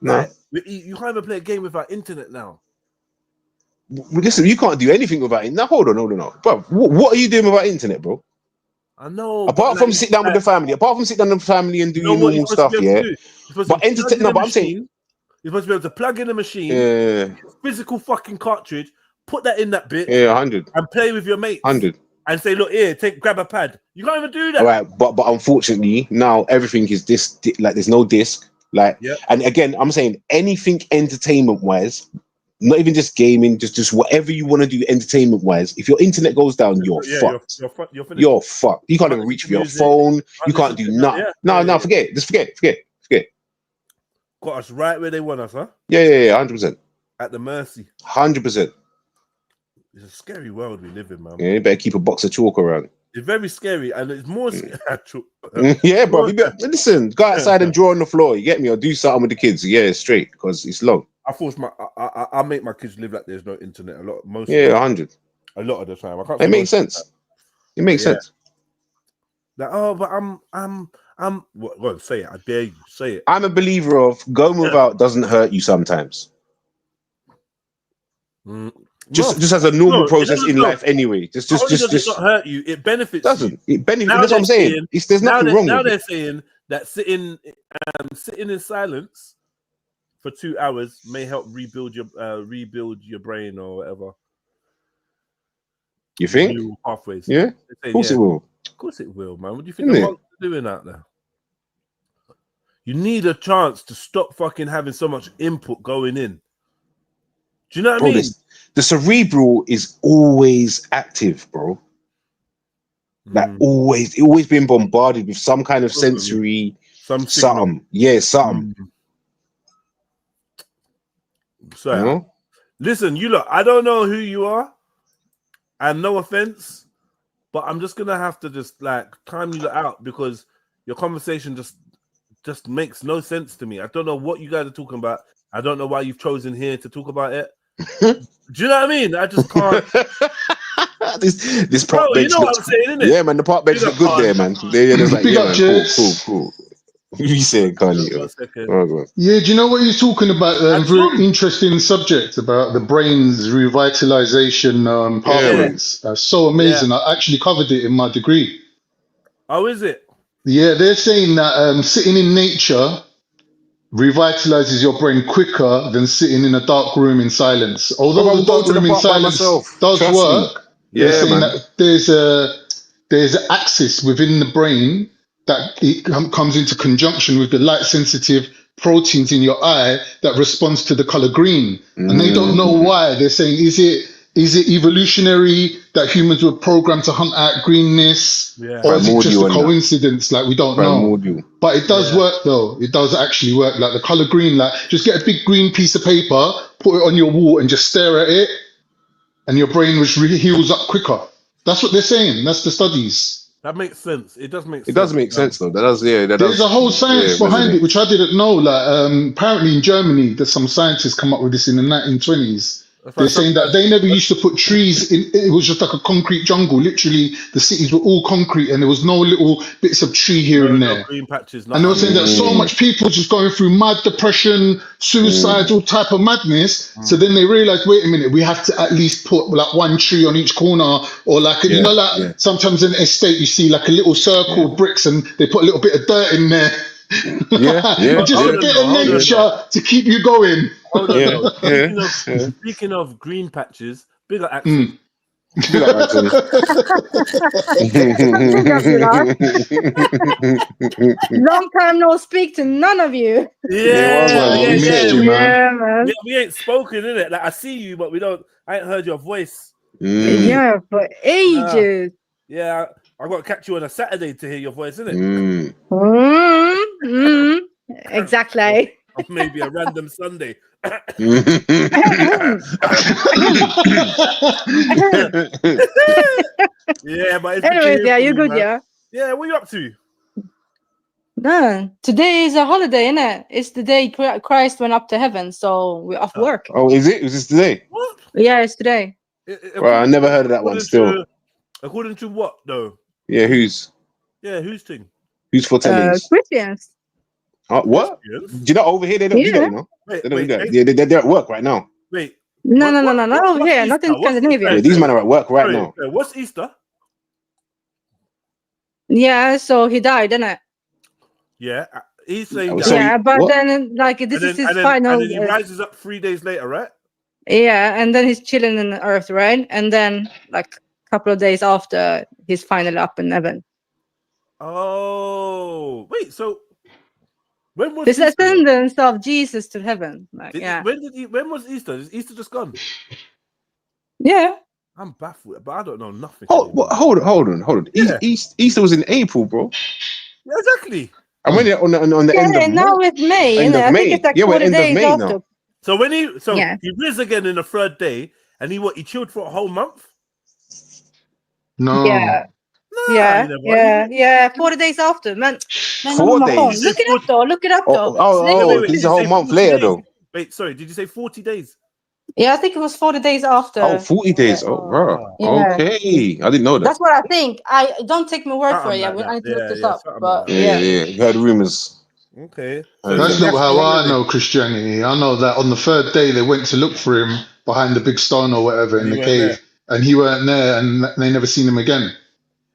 No. Like, you can't even play a game without internet now. Listen, you can't do anything without it. Now, hold on. Bro, what are you doing without internet, bro? I know. Apart from sit down with the family, and do your normal stuff, But entertain. No, but I'm saying you're supposed to be able to plug in a machine, physical fucking cartridge, put that in that bit, 100, and play with your mates, 100, and say, look here, grab a pad. You can't even do that. All right, but unfortunately now everything is like there's no disc. Like, and again, I'm saying anything entertainment wise. Not even just gaming, just whatever you want to do entertainment wise. If your internet goes down, you're fucked. You're fucked. You can't even reach for your phone. You can't do nothing. No, forget it. Just forget. Got us right where they want us, huh? Yeah, 100%. At the mercy. 100%. It's a scary world we live in, man. Yeah, you better keep a box of chalk around. It's very scary, and it's more scary. Yeah, bro. Listen, go outside and draw on the floor. You get me? Or do something with the kids. Yeah, straight, because it's long. I make my kids live like there's no internet. 100. A lot of the time, I can't. It makes sense. It makes sense. Like, but I'm. What? Say it. I dare you. Say it. I'm a believer of going without doesn't hurt you sometimes. Just as a normal process in life, anyway. Just not hurt you. It benefits. Doesn't it benefits? That's what I'm saying. There's nothing wrong. Now with they're saying that sitting in silence for 2 hours may help rebuild your brain or whatever. You think? Neural pathways. Yeah. Of course it will. Of course it will, man. What do you think the monks are doing out there? You need a chance to stop fucking having so much input going in. Do you know what I mean? The cerebral is always active, bro. Like always being bombarded with some kind of sensory something. Yeah, something. So Listen, you look. I don't know who you are, and no offense, but I'm just gonna have to just like time you out because your conversation just makes no sense to me. I don't know what you guys are talking about. I don't know why you've chosen here to talk about it. Do you know what I mean? I just can't. this park Bro, bench you know looks, what I'm saying, innit? yeah, man. The park bench Big look up, good Khan. there, man. They're just like, Big yeah, up, man, Jets. cool. You saying, Carly? One second. Oh, God. Yeah, do you know what you're talking about? And Very Zoom. interesting subject about the brain's revitalization pathways. That's so amazing. I actually covered it in my degree. How is it? Yeah, they're saying that sitting in nature revitalizes your brain quicker than sitting in a dark room in silence. Bro, Although I the will go dark to the room in park by silence myself. does Trust me. work, they're Yeah, saying man. that there's an axis within the brain that it comes into conjunction with the light sensitive proteins in your eye that responds to the color green. And they don't know why. They're saying, is it evolutionary that humans were programmed to hunt out greenness? Yeah. Or is it just Primordial a and that. coincidence? Like, we don't know. Primordial. But it does work though. It does actually work. Like the color green, like just get a big green piece of paper, put it on your wall and just stare at it, and your brain heals up quicker. That's what they're saying. That's the studies. That makes sense. It does make sense. It does make sense though. That does, yeah. That There's does, a whole science behind resonate. it, which I didn't know. Like, apparently in Germany, there's some scientists come up with this in the 1920s. They're saying that they never used to put trees in. It was just like a concrete jungle. Literally, the cities were all concrete, and there was no little bits of tree here and there. No green patches. And they were saying that so much people just going through mad depression, suicides, all type of madness. So then they realized, wait a minute, we have to at least put like one tree on each corner, or like you know, like sometimes in an estate you see like a little circle of bricks, and they put a little bit of dirt in there. Just a bit of nature to keep you going. Hold on, Speaking of green patches, bigger access. Big up, Axel. Long time no speak to none of you. Man. We ain't spoken, innit? Like I see you, but I ain't heard your voice. Yeah, for ages. Yeah, I got to catch you on a Saturday to hear your voice, innit? Exactly. Or maybe a random Sunday. Yeah, but it's anyways, yeah, you're good, man. Yeah, what are you up to? No, today is a holiday, innit? It's the day Christ went up to heaven, so we're off work. Oh, is it? Is this today? What? Yeah, it's today. Well, I never heard of that one still. According to what, though? Yeah, whose? Yeah, whose thing? Who's for tennis? Christians. What? Do you know over here they don't do that, you know? They don't do that. They're at work right now. Wait. No. Over here, not in Scandinavia. Yeah, these men are at work right now. What's Easter? Yeah, so he died, innit? Yeah, he's saying that. Yeah, but what? Then like this is his final. And then he rises up 3 days later, right? Yeah, and then he's chilling in the earth, right? And then like a couple of days after, he's finally up in heaven. Oh, wait. So when was this ascendance of Jesus to heaven? Like, when was Easter? Is Easter just gone? Yeah. I'm baffled, but I don't know nothing. Hold on. Yeah. Easter was in April, bro. Yeah, exactly. And when on the end of now it's May. I think it's like 40 days after. Now. So when he rose again in the third day, and he chilled for a whole month. No. Yeah. Yeah. 40 days after, man. 4 days. Look it up though. This is a whole month later though. Wait, sorry, did you say 40 days? Yeah, I think it was 40 days after. Oh, 40 days. Oh, wow. Yeah. Okay. I didn't know that. That's what I think. I don't take my word for it. I need to look this up. But yeah. You heard rumors. Okay. That's not how I know Christianity. I know that on the third day they went to look for him behind the big stone or whatever in the cave, and he weren't there, and they never seen him again.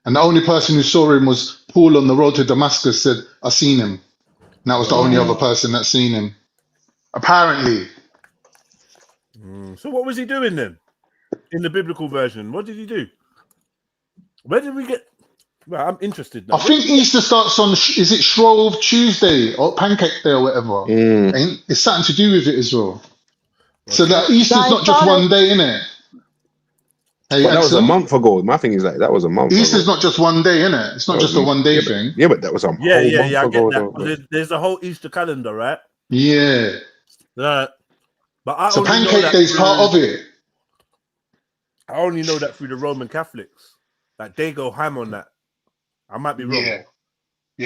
And the only person who saw him was Paul on the road to Damascus. Said, "I seen him." And that was the only other person that seen him. Apparently. So what was he doing then? In the biblical version, what did he do? Where did we get? Well, I'm interested now. I think Easter starts on, is it Shrove Tuesday or Pancake Day or whatever? It's something to do with it as well. Okay. So that Easter's not just one day, innit? Hey, that was a month ago. My thing is that was a month Easter's ago. Not just one day, innit? It's not just a one day thing. Yeah, but that was a whole month ago. I get that. There's a whole Easter calendar, right? Yeah. But I So only know Pancake that Day is part of it. I only know that through the Roman Catholics. Like they go ham on that. I might be wrong. Yeah,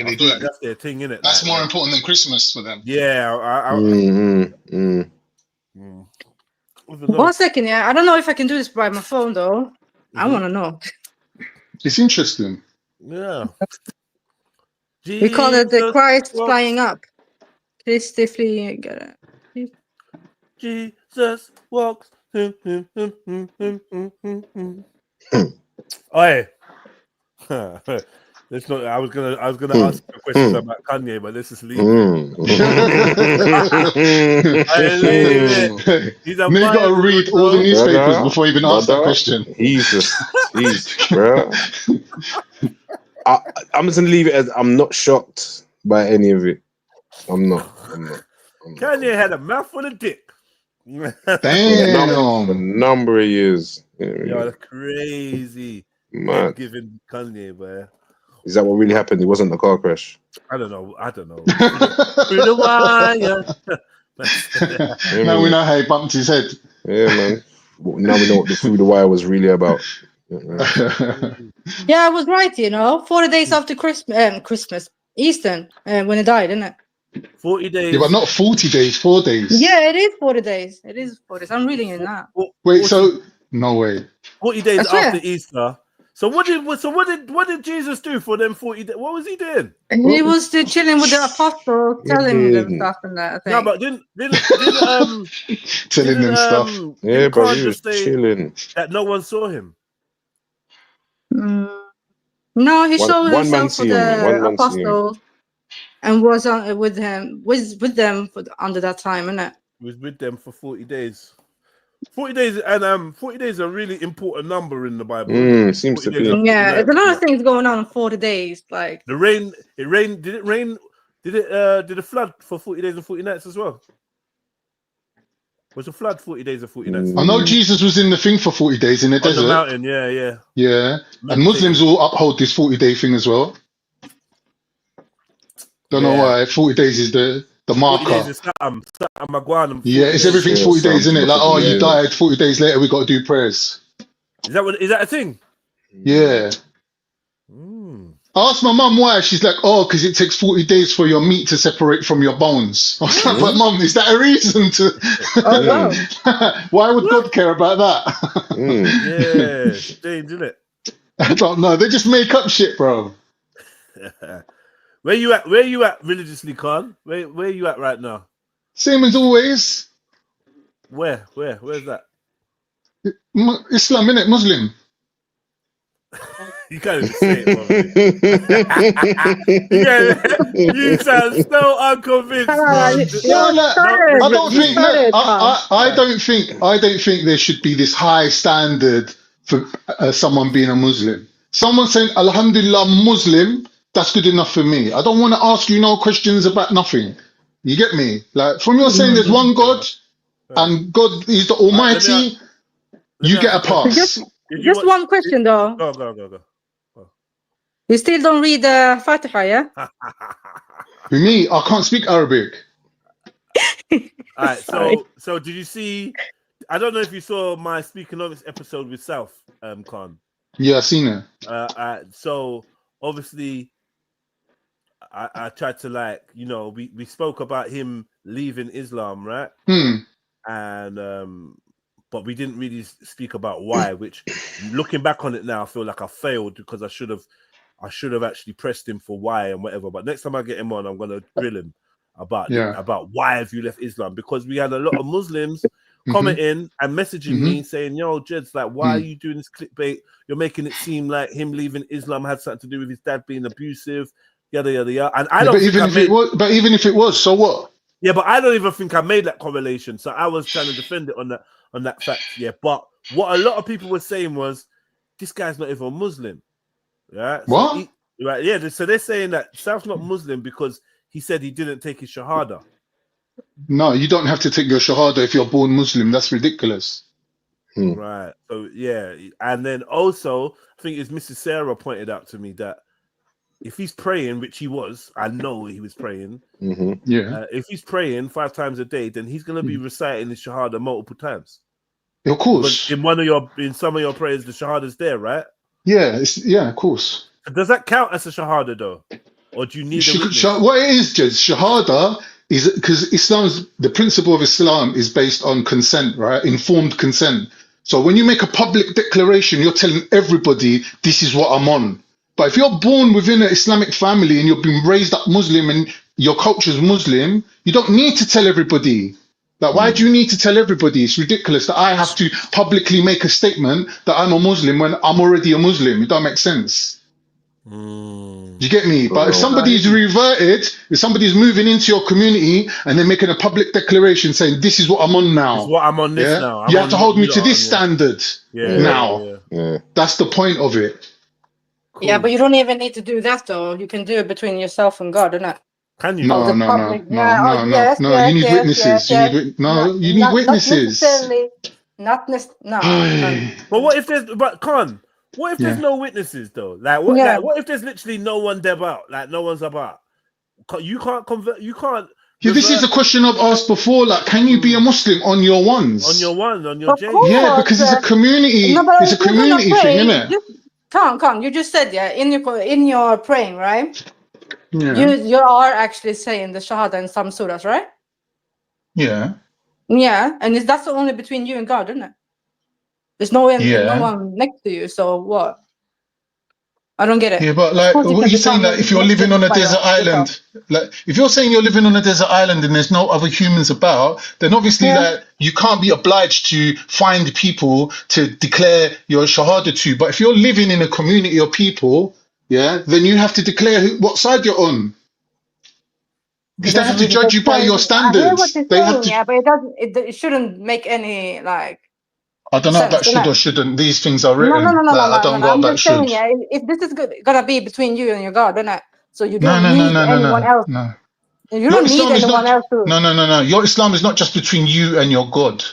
I they feel do. like that's their thing, innit? That's like, more important than Christmas for them. Yeah. One second, yeah. I don't know if I can do this by my phone though. I want to know. It's interesting. Yeah. We call it the Christ flying up. Christy flying. Jesus walks. Oi. It's not. I was gonna ask a question about Kanye, but this is leaving. He's a you got to read all the newspapers before you even ask that question. Jesus, bro. I'm just gonna leave it as I'm not shocked by any of it. I'm not. Kanye had a mouthful of dick. Damn. A number of years. You're crazy. Man. Giving Kanye, man. Is that what really happened? It wasn't a car crash. I don't know. Through the wire. Now we know how he bumped his head. Yeah, man. Now we know what the Through the Wire was really about. Yeah, I was right. 40 days after Christmas, Easter, when he died, isn't it? 40 days. Yeah, but not 40 days. 4 days. Yeah, it is 40 days. It is 40 days. I'm reading it now. Wait, so no way. 40 days after Easter. So what did Jesus do for them 40 days? What was he doing? He was chilling with the apostles, telling them stuff and that. I think. No, but didn't telling them stuff. Yeah, but he was just say chilling. That no one saw him. No, he showed himself for the apostles and was with them under that time, innit? He was with them for 40 days. 40 days and 40 days is a really important number in the Bible. Seems to be. Yeah, there's a lot of things going on in 40 days. Like the rain. Did it rain? Did it flood for 40 days and 40 nights as well? Was a flood 40 days and 40 nights? I know Jesus was in the thing for 40 days in the desert. On the mountain, yeah. Yeah. And Muslims all uphold this 40-day thing as well. Don't know why. 40 days is the marker. 40 days is yeah, it's everything's 40 days, isn't it? Like, you died 40 days later, we got to do prayers. Is that a thing? Yeah. I asked my mum why. She's like, because it takes 40 days for your meat to separate from your bones. I was like, but Mum, is that a reason to... Why would God care about that? Yeah, strange, isn't it? I don't know. They just make up shit, bro. Where you at religiously, Khan? Where you at right now? Same as always. Where's that? Islam, innit? Muslim. You can't even say it. You sound so unconvinced. I don't think there should be this high standard for someone being a Muslim. Someone saying Alhamdulillah Muslim, that's good enough for me. I don't want to ask you no questions about nothing. You get me? Like from your saying there's one God and God is the Almighty, you get a pass. Just one question though. Go. You still don't read the Fatiha, yeah? For me, I can't speak Arabic. All right, so did you see? I don't know if you saw my Speakonomics episode with South Khan. Yeah, I've seen it. So obviously, I tried to we spoke about him leaving Islam, right? And but we didn't really speak about why. Which, looking back on it now, I feel like I failed because I should have actually pressed him for why and whatever. But next time I get him on, I'm gonna grill him about why have you left Islam, because we had a lot of Muslims commenting and messaging me saying, "Yo, Jed's like, why are you doing this clickbait? You're making it seem like him leaving Islam had something to do with his dad being abusive, yada yada yada." And I don't. But even if it was, so what? Yeah, but I don't even think I made that correlation. So I was trying to defend it on that fact. Yeah, but what a lot of people were saying was, this guy's not even Muslim. Yeah. What? Right. Yeah. So they're saying that South's not Muslim because he said he didn't take his shahada. No, you don't have to take your shahada if you're born Muslim. That's ridiculous. Right. So yeah, and then also I think it's Mrs. Sarah pointed out to me that if he's praying, which he was, I know he was praying. Yeah. If he's praying 5 times a day, then he's going to be reciting the Shahada multiple times. Of course. Because in some of your prayers, the Shahada's there, right? Yeah, of course. Does that count as a Shahada though, or do you need a witness? What it is, Jez, Shahada is because the principle of Islam is based on consent, right? Informed consent. So when you make a public declaration, you're telling everybody this is what I'm on. But if you're born within an Islamic family and you've been raised up Muslim and your culture is Muslim, you don't need to tell everybody. Like, why do you need to tell everybody? It's ridiculous that I have to publicly make a statement that I'm a Muslim when I'm already a Muslim. It don't make sense. Do you get me? But if somebody's reverted, if somebody's moving into your community and they're making a public declaration saying this is what I'm on now, this is what I'm on this now. You have to hold me to this standard now. Yeah. That's the point of it. Cool. Yeah, but you don't even need to do that though. You can do it between yourself and God, isn't it? Can you? No. You need witnesses. You need witnesses. Not necessarily. But what if there's? But Con, what if there's no witnesses though? Like what if there's literally no one there about? Like no one's about. You can't convert. You can't. Yeah, this is a question I've asked before. Like, can you be a Muslim on your ones? On your J? Yeah, because it's a community. It's a community thing, isn't it? Come. You just said in your praying, right? Yeah. You are actually saying the Shahada in some surahs, right? Yeah. Yeah, and that's only between you and God, isn't it? There's no one next to you. So what? I don't get it. Yeah, but like, what are you saying? That if you're living on a desert island, like if you're saying you're living on a desert island and there's no other humans about, then obviously like you can't be obliged to find people to declare your Shahada to. But if you're living in a community of people, then you have to declare what side you're on. Because they have to judge you by your standards. They have to. But it shouldn't make any like. I don't know about should or shouldn't. These things are written. No. I don't go about should. If this is gonna be between you and your God, then so you don't need anyone else. No. You don't need anyone else to. No. Your Islam is not just between you and your God.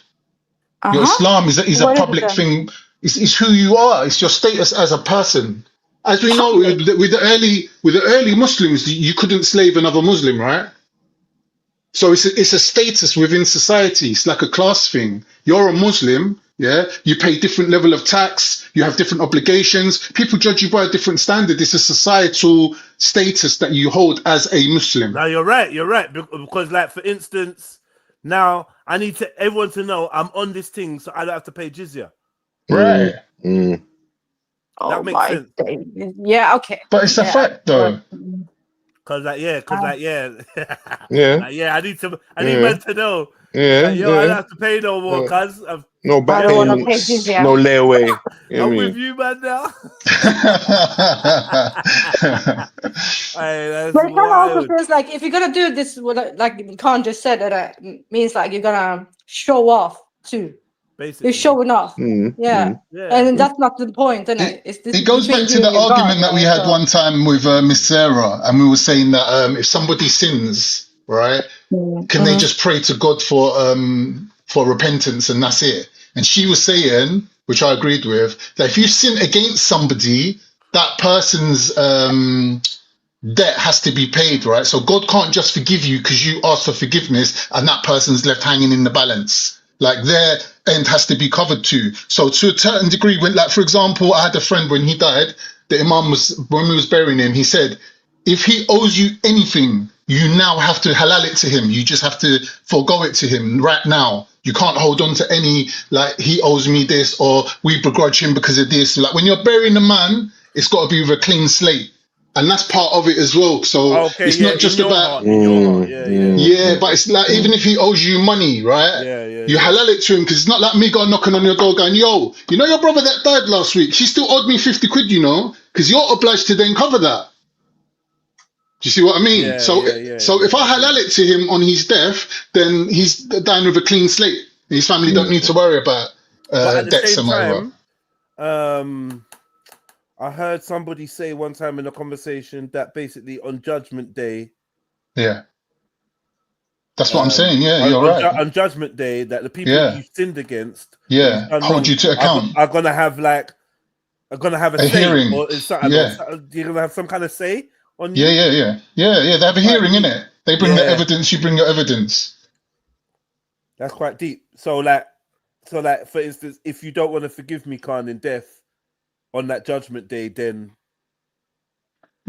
Your Islam is a public thing. It's who you are. It's your status as a person. As we know, with the early Muslims, you couldn't slave another Muslim, right? So it's a status within society. It's like a class thing. You're a Muslim, you pay different level of tax, you have different obligations. People judge you by a different standard. It's a societal status that you hold as a Muslim. Now you're right, because like for instance, now I need everyone to know I'm on this thing, so I don't have to pay jizya. Right. That makes sense. Yeah, okay. But it's a fact though. I need men to know. Yeah, I don't have to pay no more, cuz. No back payments, no layaway. I'm with you, man, now. But it kind of also feels like if you're gonna do this, like Khan just said, that means like you're gonna show off too. Basically. You're showing off. And that's not the point, isn't it? It goes back to the argument that we had one time with Miss Sarah, and we were saying that if somebody sins, right, can they just pray to God for repentance and that's it? And she was saying, which I agreed with, that if you sin against somebody, that person's debt has to be paid, right? So God can't just forgive you because you asked for forgiveness and that person's left hanging in the balance. Like their end has to be covered too. So to a certain degree, when, like for example, I had a friend when he died, the Imam when we was burying him, he said, if he owes you anything, you now have to halal it to him. You just have to forego it to him right now. You can't hold on to any, like, he owes me this or we begrudge him because of this. Like when you're burying a man, it's got to be with a clean slate. And that's part of it as well. So it's not just about but it's like even if he owes you money, right? You halal it to him because it's not like me going knocking on your door going, yo, you know your brother that died last week? She still owed me 50 quid, you know, because you're obliged to then cover that. Do you see what I mean? So if I halal it to him on his death, then he's dying with a clean slate. His family don't need to worry about debts and whatever. I heard somebody say one time in a conversation that basically on Judgment Day. Yeah. That's what I'm saying. Yeah, you're right. On Judgment Day, that the people you sinned against hold you to account. Are going to have a say, hearing. Or something. You're going to have some kind of say on Yeah, you? yeah. They have a hearing, innit? They bring the evidence, you bring your evidence. That's quite deep. So like, for instance, if you don't want to forgive me, Khan, in death on that judgment day, then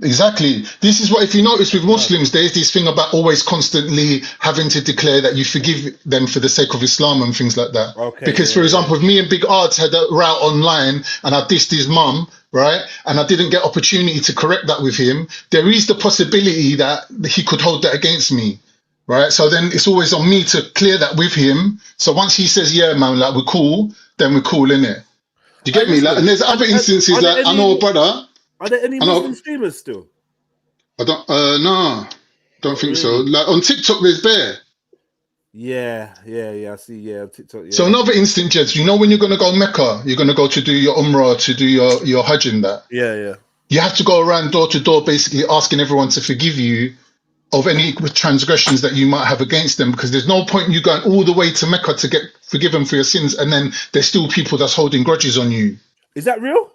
Exactly. This is what, if you notice with Muslims, there's this thing about always constantly having to declare that you forgive them for the sake of Islam and things like that. Okay. Because, for example, if me and Big Arts had a route online and I dissed his mum, right, and I didn't get opportunity to correct that with him, there is the possibility that he could hold that against me, right? So then it's always on me to clear that with him. So once he says, yeah, man, like we're cool, then we're cool, innit? Do you get me? Like, and there's other instances, like I know a brother. Are there any Muslim streamers still? I don't think so. Like on TikTok, there's bear. Yeah. I see. On TikTok. Yeah. So another instant, Jeds. You know when you're gonna go Mecca, you're gonna go to do your Umrah, to do your Hajj and that. Yeah. You have to go around door to door, basically asking everyone to forgive you of any transgressions that you might have against them, because there's no point in you going all the way to Mecca to get forgiven for your sins, and then there's still people that's holding grudges on you. Is that real?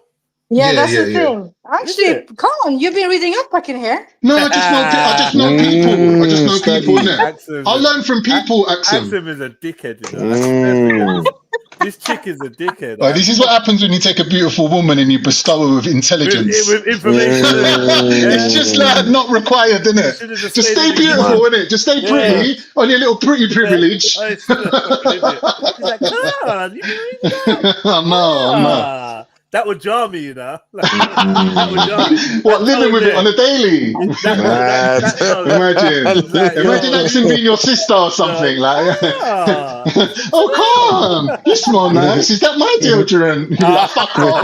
Yeah, that's the thing. Actually, come on, you've been reading up back in here. No, I just know people. I just know people, innit? I learn from people, Axum. Axum is a dickhead, you know. This chick is a dickhead. This is what happens when you take a beautiful woman and you bestow her with intelligence. With information. It's just like not required, isn't it? Just stay beautiful, innit? Just stay pretty on your little pretty privilege. She's like, No. That would jar me, you know. That would jar me. What, living with it on a daily? Imagine Axum being your sister or something. Oh, come on. You smell nice. Is that my deodorant? You're like, fuck off.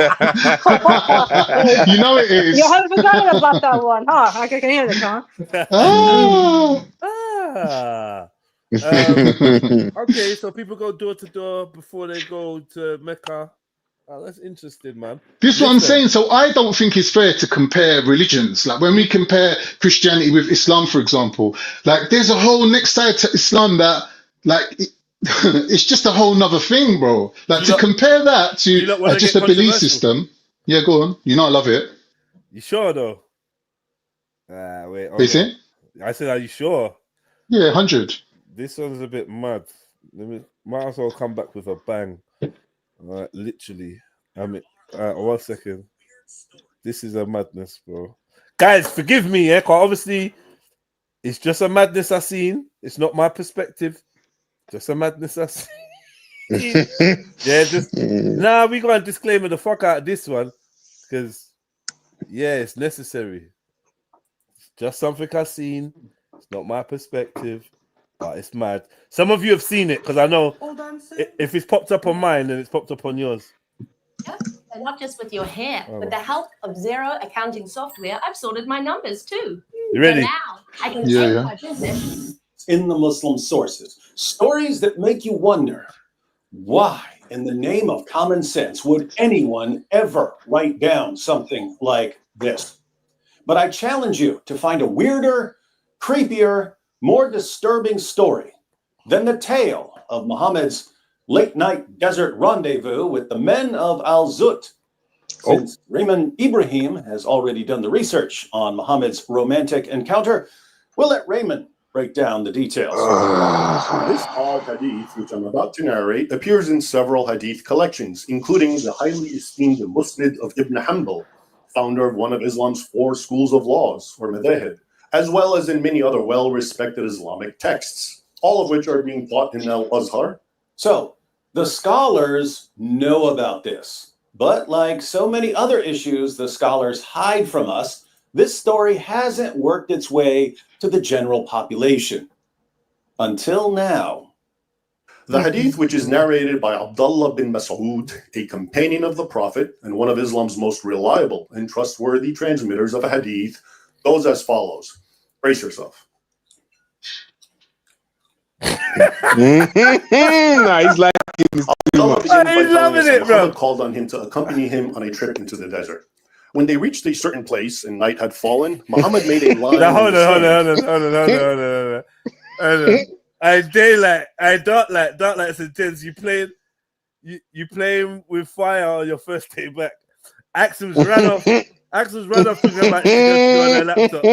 You know it is. You haven't forgotten about that one, huh? I can hear it, huh? Okay, so people go door to door before they go to Mecca. Oh, that's interesting, man. This is what I'm saying. So I don't think it's fair to compare religions. Like when we compare Christianity with Islam, for example, like there's a whole next side to Islam that, like, it's just a whole nother thing, bro. Like to compare that to just a belief system. Yeah, go on. You know I love it. You sure though? Wait. Okay. Is it? I said, are you sure? Yeah, 100. This one's a bit mad. Might as well come back with a bang. Literally. I mean, 1 second. This is a madness, bro. Guys, forgive me, yeah? Because obviously, it's just a madness I've seen. It's not my perspective. Just a madness I've seen. Yeah, we got to disclaimer the fuck out of this one. Because, yeah, it's necessary. It's just something I've seen. It's not my perspective. But it's mad. Some of you have seen it because I know if it's popped up on mine, then it's popped up on yours. Yep. And not just with your hair. With the help of Zero accounting software, I've sorted my numbers too. You ready? So now I can take my business. In the Muslim sources, stories that make you wonder, why in the name of common sense would anyone ever write down something like this? But I challenge you to find a weirder, creepier, more disturbing story than the tale of Muhammad's late-night desert rendezvous with the men of Al-Zut. Since Raymond Ibrahim has already done the research on Muhammad's romantic encounter, we'll let Raymond break down the details. This al-Hadith, which I'm about to narrate, appears in several Hadith collections, including the highly esteemed Musnad of Ibn Hanbal, founder of one of Islam's 4 schools of laws, or madhahib, as well as in many other well-respected Islamic texts, all of which are being taught in Al-Azhar. So, the scholars know about this, but like so many other issues the scholars hide from us, this story hasn't worked its way to the general population. Until now. The hadith, which is narrated by Abdullah bin Mas'ud, a companion of the Prophet and one of Islam's most reliable and trustworthy transmitters of a hadith, goes as follows. Brace yourself. He's like he's loving it, bro. Muhammad called on him to accompany him on a trip into the desert. When they reached a certain place and night had fallen, Muhammad made a line. Hold on. I daylight, I dark light sentence. You playing with fire on your first day back. Axum's ran off. Axel's run off talking about she just do on her laptop.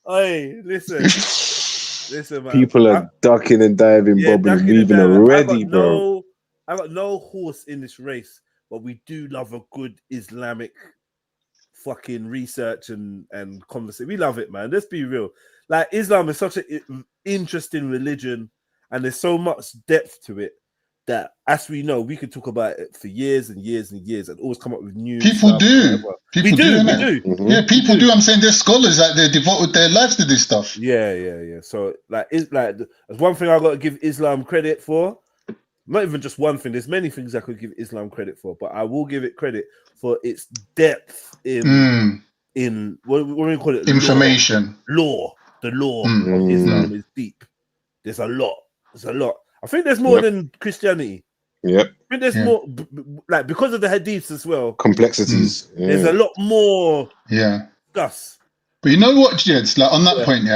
Hey, listen, man. People are ducking and diving, bobbing, and weaving already, bro. I got no horse in this race, but we do love a good Islamic fucking research and conversation. We love it, man. Let's be real. Like, Islam is such an interesting religion, and there's so much depth to it that, as we know, we could talk about it for years and years and years and always come up with new people stuff. Do. People do. Mm-hmm. Yeah, people do. I'm saying there's scholars out there devoted their lives to this stuff. Yeah. So, like, there's one thing I got to give Islam credit for. Not even just one thing. There's many things I could give Islam credit for, but I will give it credit for its depth in what do we call it? Information. Law. The law of Islam is deep. There's a lot. I think there's more than Christianity. Yep. I think there's more, like, because of the hadiths as well. Complexities. There's a lot more. Yeah. Stuff. But you know what, Jeds? Like, on that point,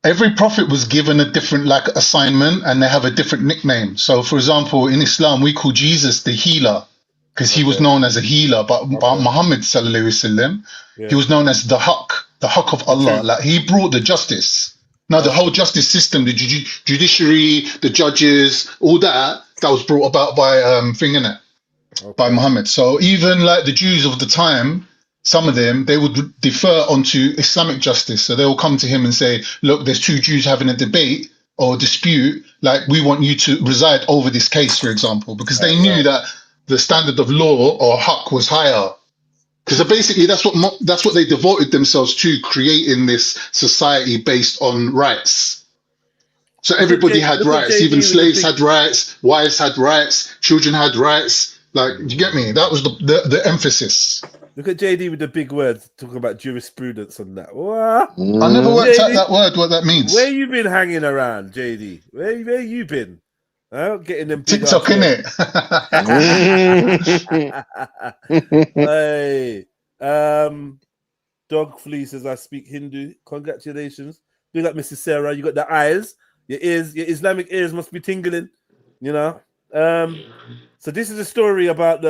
every prophet was given a different assignment, and they have a different nickname. So, for example, in Islam, we call Jesus the healer because he was known as a healer. But Muhammad sallallahu alaihi wasallam, he was known as the haq of Allah. Like, he brought the justice. Now, the whole justice system, the judiciary, the judges, all that was brought about by by Muhammad. So even like the Jews of the time, some of them, they would defer onto Islamic justice. So they will come to him and say, look, there's two Jews having a debate or dispute. Like, we want you to preside over this case, for example, because they knew that the standard of law or haq was higher. Because basically that's what they devoted themselves to, creating this society based on rights. So everybody had rights, even slaves had rights, wives had rights, children had rights. Like, you get me? That was the emphasis. Look at JD with the big words, talking about jurisprudence and that. What? I never worked out that word, what that means. Where you been hanging around, JD? Where you been? Getting them big TikTok, innit? Hey, Dog Flea says I speak Hindu. Congratulations. Big up, Mrs. Sarah. You got the eyes. Your ears, your Islamic ears must be tingling. You know. So this is a story about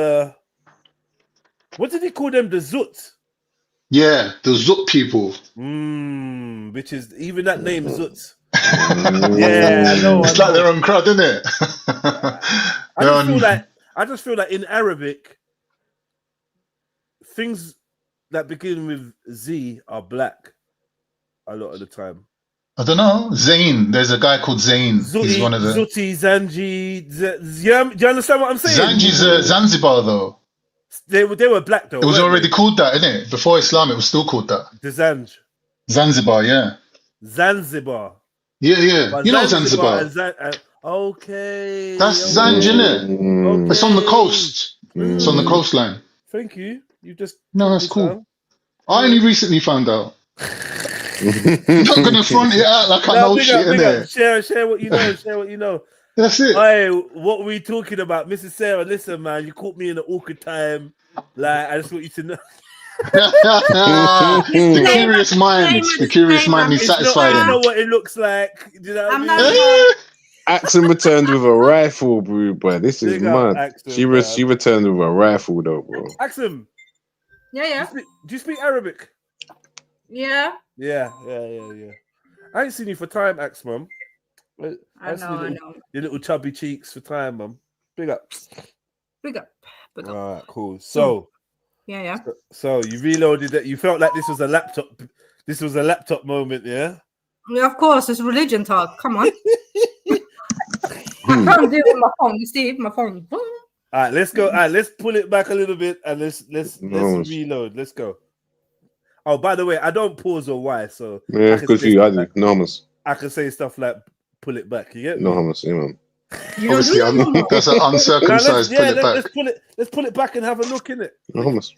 what did he call them? The Zut. Yeah, the Zut people. Which is even that name Zut. Yeah, I know. It's like their own crowd, isn't it? I just feel like in Arabic, things that begin with Z are black a lot of the time. I don't know. Zayn. There's a guy called Zayn. He's one of the Zuti, Zanji. Do you understand what I'm saying? Zanji's Zanzibar, though. They were black, though. It was already called that, isn't it? Before Islam, it was still called that. The Zanj. Zanzibar, yeah. Zanzibar. Yeah. But you know Zanzibar. Okay. That's Zanj, innit? Okay. It's on the coast. It's on the coastline. Thank you. You just... No, that's cool. I only recently found out. I'm not going to front it out like I know shit, innit? Share what you know. Share what you know. That's it. Hey, what were we talking about? Mrs. Sarah, listen, man, you caught me in an awkward time. Like, I just want you to know. The curious mind is satisfied. I know what it looks like. Do you know what I mean? Axon returned with a rifle, bro. This is mad. Axon, she returned with a rifle, though, bro. Axon. Yeah. Do you speak Arabic? Yeah. Yeah. I ain't seen you for time, Ax, mum. I know. Your little chubby cheeks for time, mum. Big up. All right, cool. So, yeah. So you reloaded that. You felt like this was a laptop. This was a laptop moment, yeah. Yeah, of course. It's religion talk. Come on. I can't do it with my phone. You see, my phone. All right, let's go. All right, let's pull it back a little bit and let's reload. Let's go. Oh, by the way, I don't pause or why, so yeah, good for you. I do. No, I can say stuff like pull it back. You get me? No, hummus, yeah, man. Obviously, that's an uncircumcised pull it back. Let's pull it back and have a look in it. No hummus.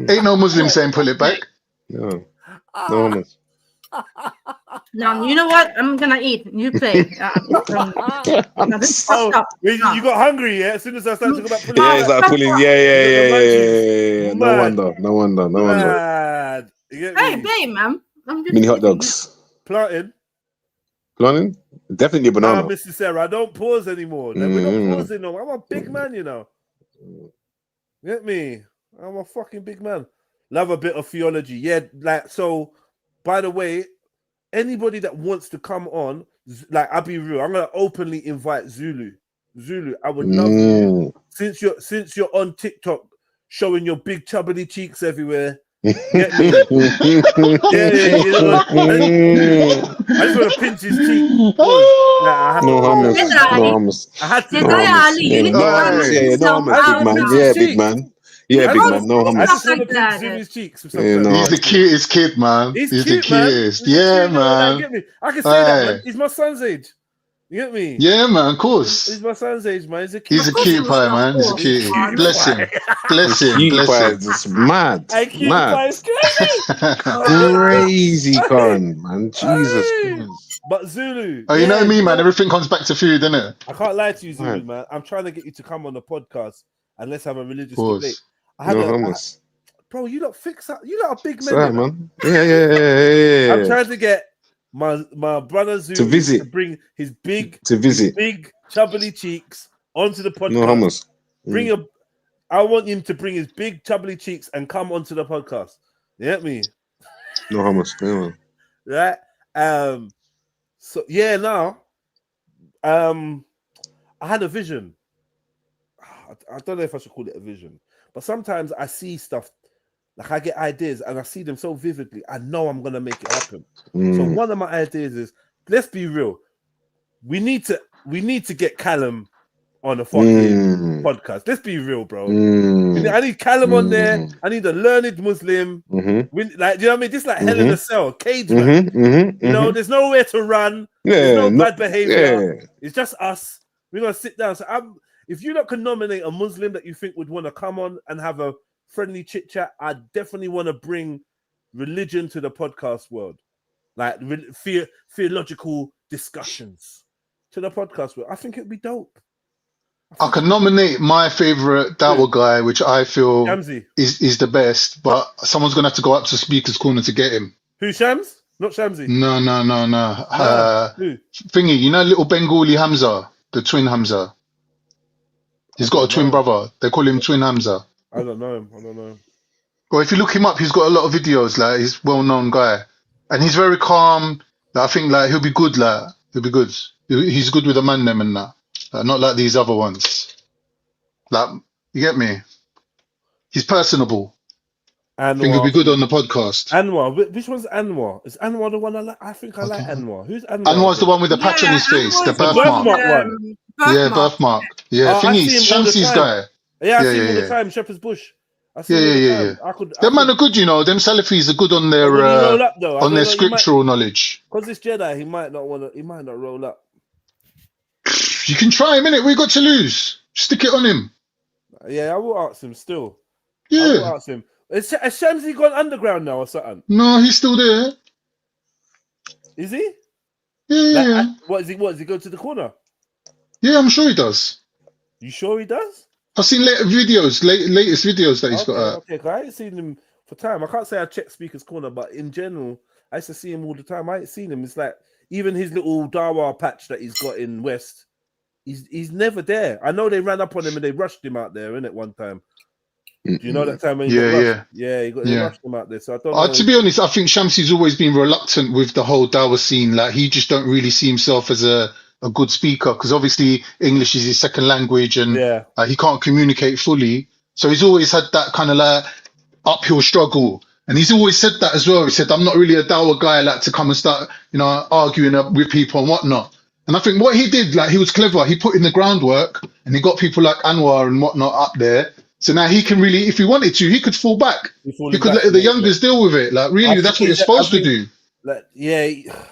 Ain't no Muslim saying pull it back. No, no hummus. Now you know what? I'm gonna eat. You play. You got hungry, yeah? As soon as I started talking about pulling, yeah, it's like pulling. Yeah. No wonder. Hey, babe, man. Mini hot dogs. Planting. Definitely a banana. Mrs. Sarah, I don't pause anymore. We're not pausing. No, I'm a big man, you know. Get me? I'm a fucking big man. Love a bit of theology. Yeah, like, so, by the way, anybody that wants to come on, like, I'll be real, I'm going to openly invite Zulu. Zulu, I would love you. Since you're on TikTok showing your big chubbly cheeks everywhere. Get me? Yeah, you know, I just want to pinch his cheek. Nah, No hummus. I had to. Yeah, no hummus. Yeah, big man. Yeah, big man. No hummus. I just want to pinch Zulu's cheeks. He's the cutest kid, man. He's cute, the cutest. Man. Yeah, cute, man. Get me? I can say that, man. He's my son's age. You get me? Yeah, man, of course. He's my son's age, man. He's a cute pie, man. He's a cutie. Bless him. Bless him. It's mad. Mad. Crazy con, man. Jesus Christ. But Zulu. Oh, you know me, man. Everything comes back to food, innit? I can't lie to you, Zulu, man. I'm trying to get you to come on the podcast and let's have a religious debate. Bro, you lot fix up. You lot are big men, man. Yeah. I'm trying to get my brother Zulu to bring his big chubbly cheeks onto the podcast. No hummus. I want him to bring his big chubbly cheeks and come onto the podcast. You get me? No hummus. Yeah, man. Right? So yeah, now I had a vision. I don't know if I should call it a vision, but sometimes I see stuff. Like I get ideas and I see them so vividly. I know I'm gonna make it happen. So one of my ideas is, let's be real. We need to get Callum on a fucking podcast. Let's be real, bro. I need Callum on there. I need a learned Muslim. Like, do you know what I mean? Just like hell in a cell, cage man. You know, there's nowhere to run. There's no bad behavior. It's just us. We're gonna sit down. So if you can nominate a Muslim that you think would want to come on and have a friendly chit chat, I definitely want to bring religion to the podcast world, like theological discussions to the podcast world. I think it'd be dope. I can nominate my favorite Dawa guy, which I feel is the best, but someone's gonna have to go up to Speaker's Corner to get him. Who, Shams? Not Shamsi. No. Who? Thingy, you know, little Bengali Hamza, the twin Hamza. He's got a twin brother. They call him Twin Hamza. I don't know him. Well, if you look him up, he's got a lot of videos. Like, he's a well-known guy, and he's very calm. Like, I think like he'll be good. Like, he'll be good. He's good with the man them and that. Not like these other ones. Like, you get me? He's personable. I think he'll be good on the podcast. Anwar, which one's Anwar? Is Anwar the one I like? I think I like Anwar. Who's Anwar? Anwar's the one with the patch on his face, the birthmark one. Yeah, birthmark. Yeah, thingy, Shamsi's guy. Yeah, I see him all the time. Shepherd's Bush. Yeah. Them man are good, you know. Them Salafis are good on their scriptural knowledge. Because this Jedi, he might not roll up. You can try him, innit? We got to lose. Stick it on him. Yeah, I will ask him still. Yeah. I will ask him. Has Shamsi gone underground now or something? No, he's still there. Is he? Yeah. What is he? What does he go to the corner? Yeah, I'm sure he does. You sure he does? I've seen latest videos that he's got out. Okay, I ain't seen him for time. I can't say I checked Speaker's Corner, but in general, I used to see him all the time. I ain't seen him. It's like even his little Dawa patch that he's got in West, he's never there. I know they ran up on him and they rushed him out there, innit, one time. Do you know that time when he got they rushed him out there. So I don't know. To be honest, I think Shamsi's always been reluctant with the whole Dawa scene. Like, he just don't really see himself as a good speaker, because obviously English is his second language and he can't communicate fully. So he's always had that kind of like uphill struggle. And he's always said that as well. He said, I'm not really a Dawa guy, like to come and start, arguing with people and whatnot. And I think what he did, like, he was clever. He put in the groundwork and he got people like Anwar and whatnot up there. So now he can really, if he wanted to, he could fall back. He could let the youngers deal with it. Like, really, that's what you're supposed to do. Like,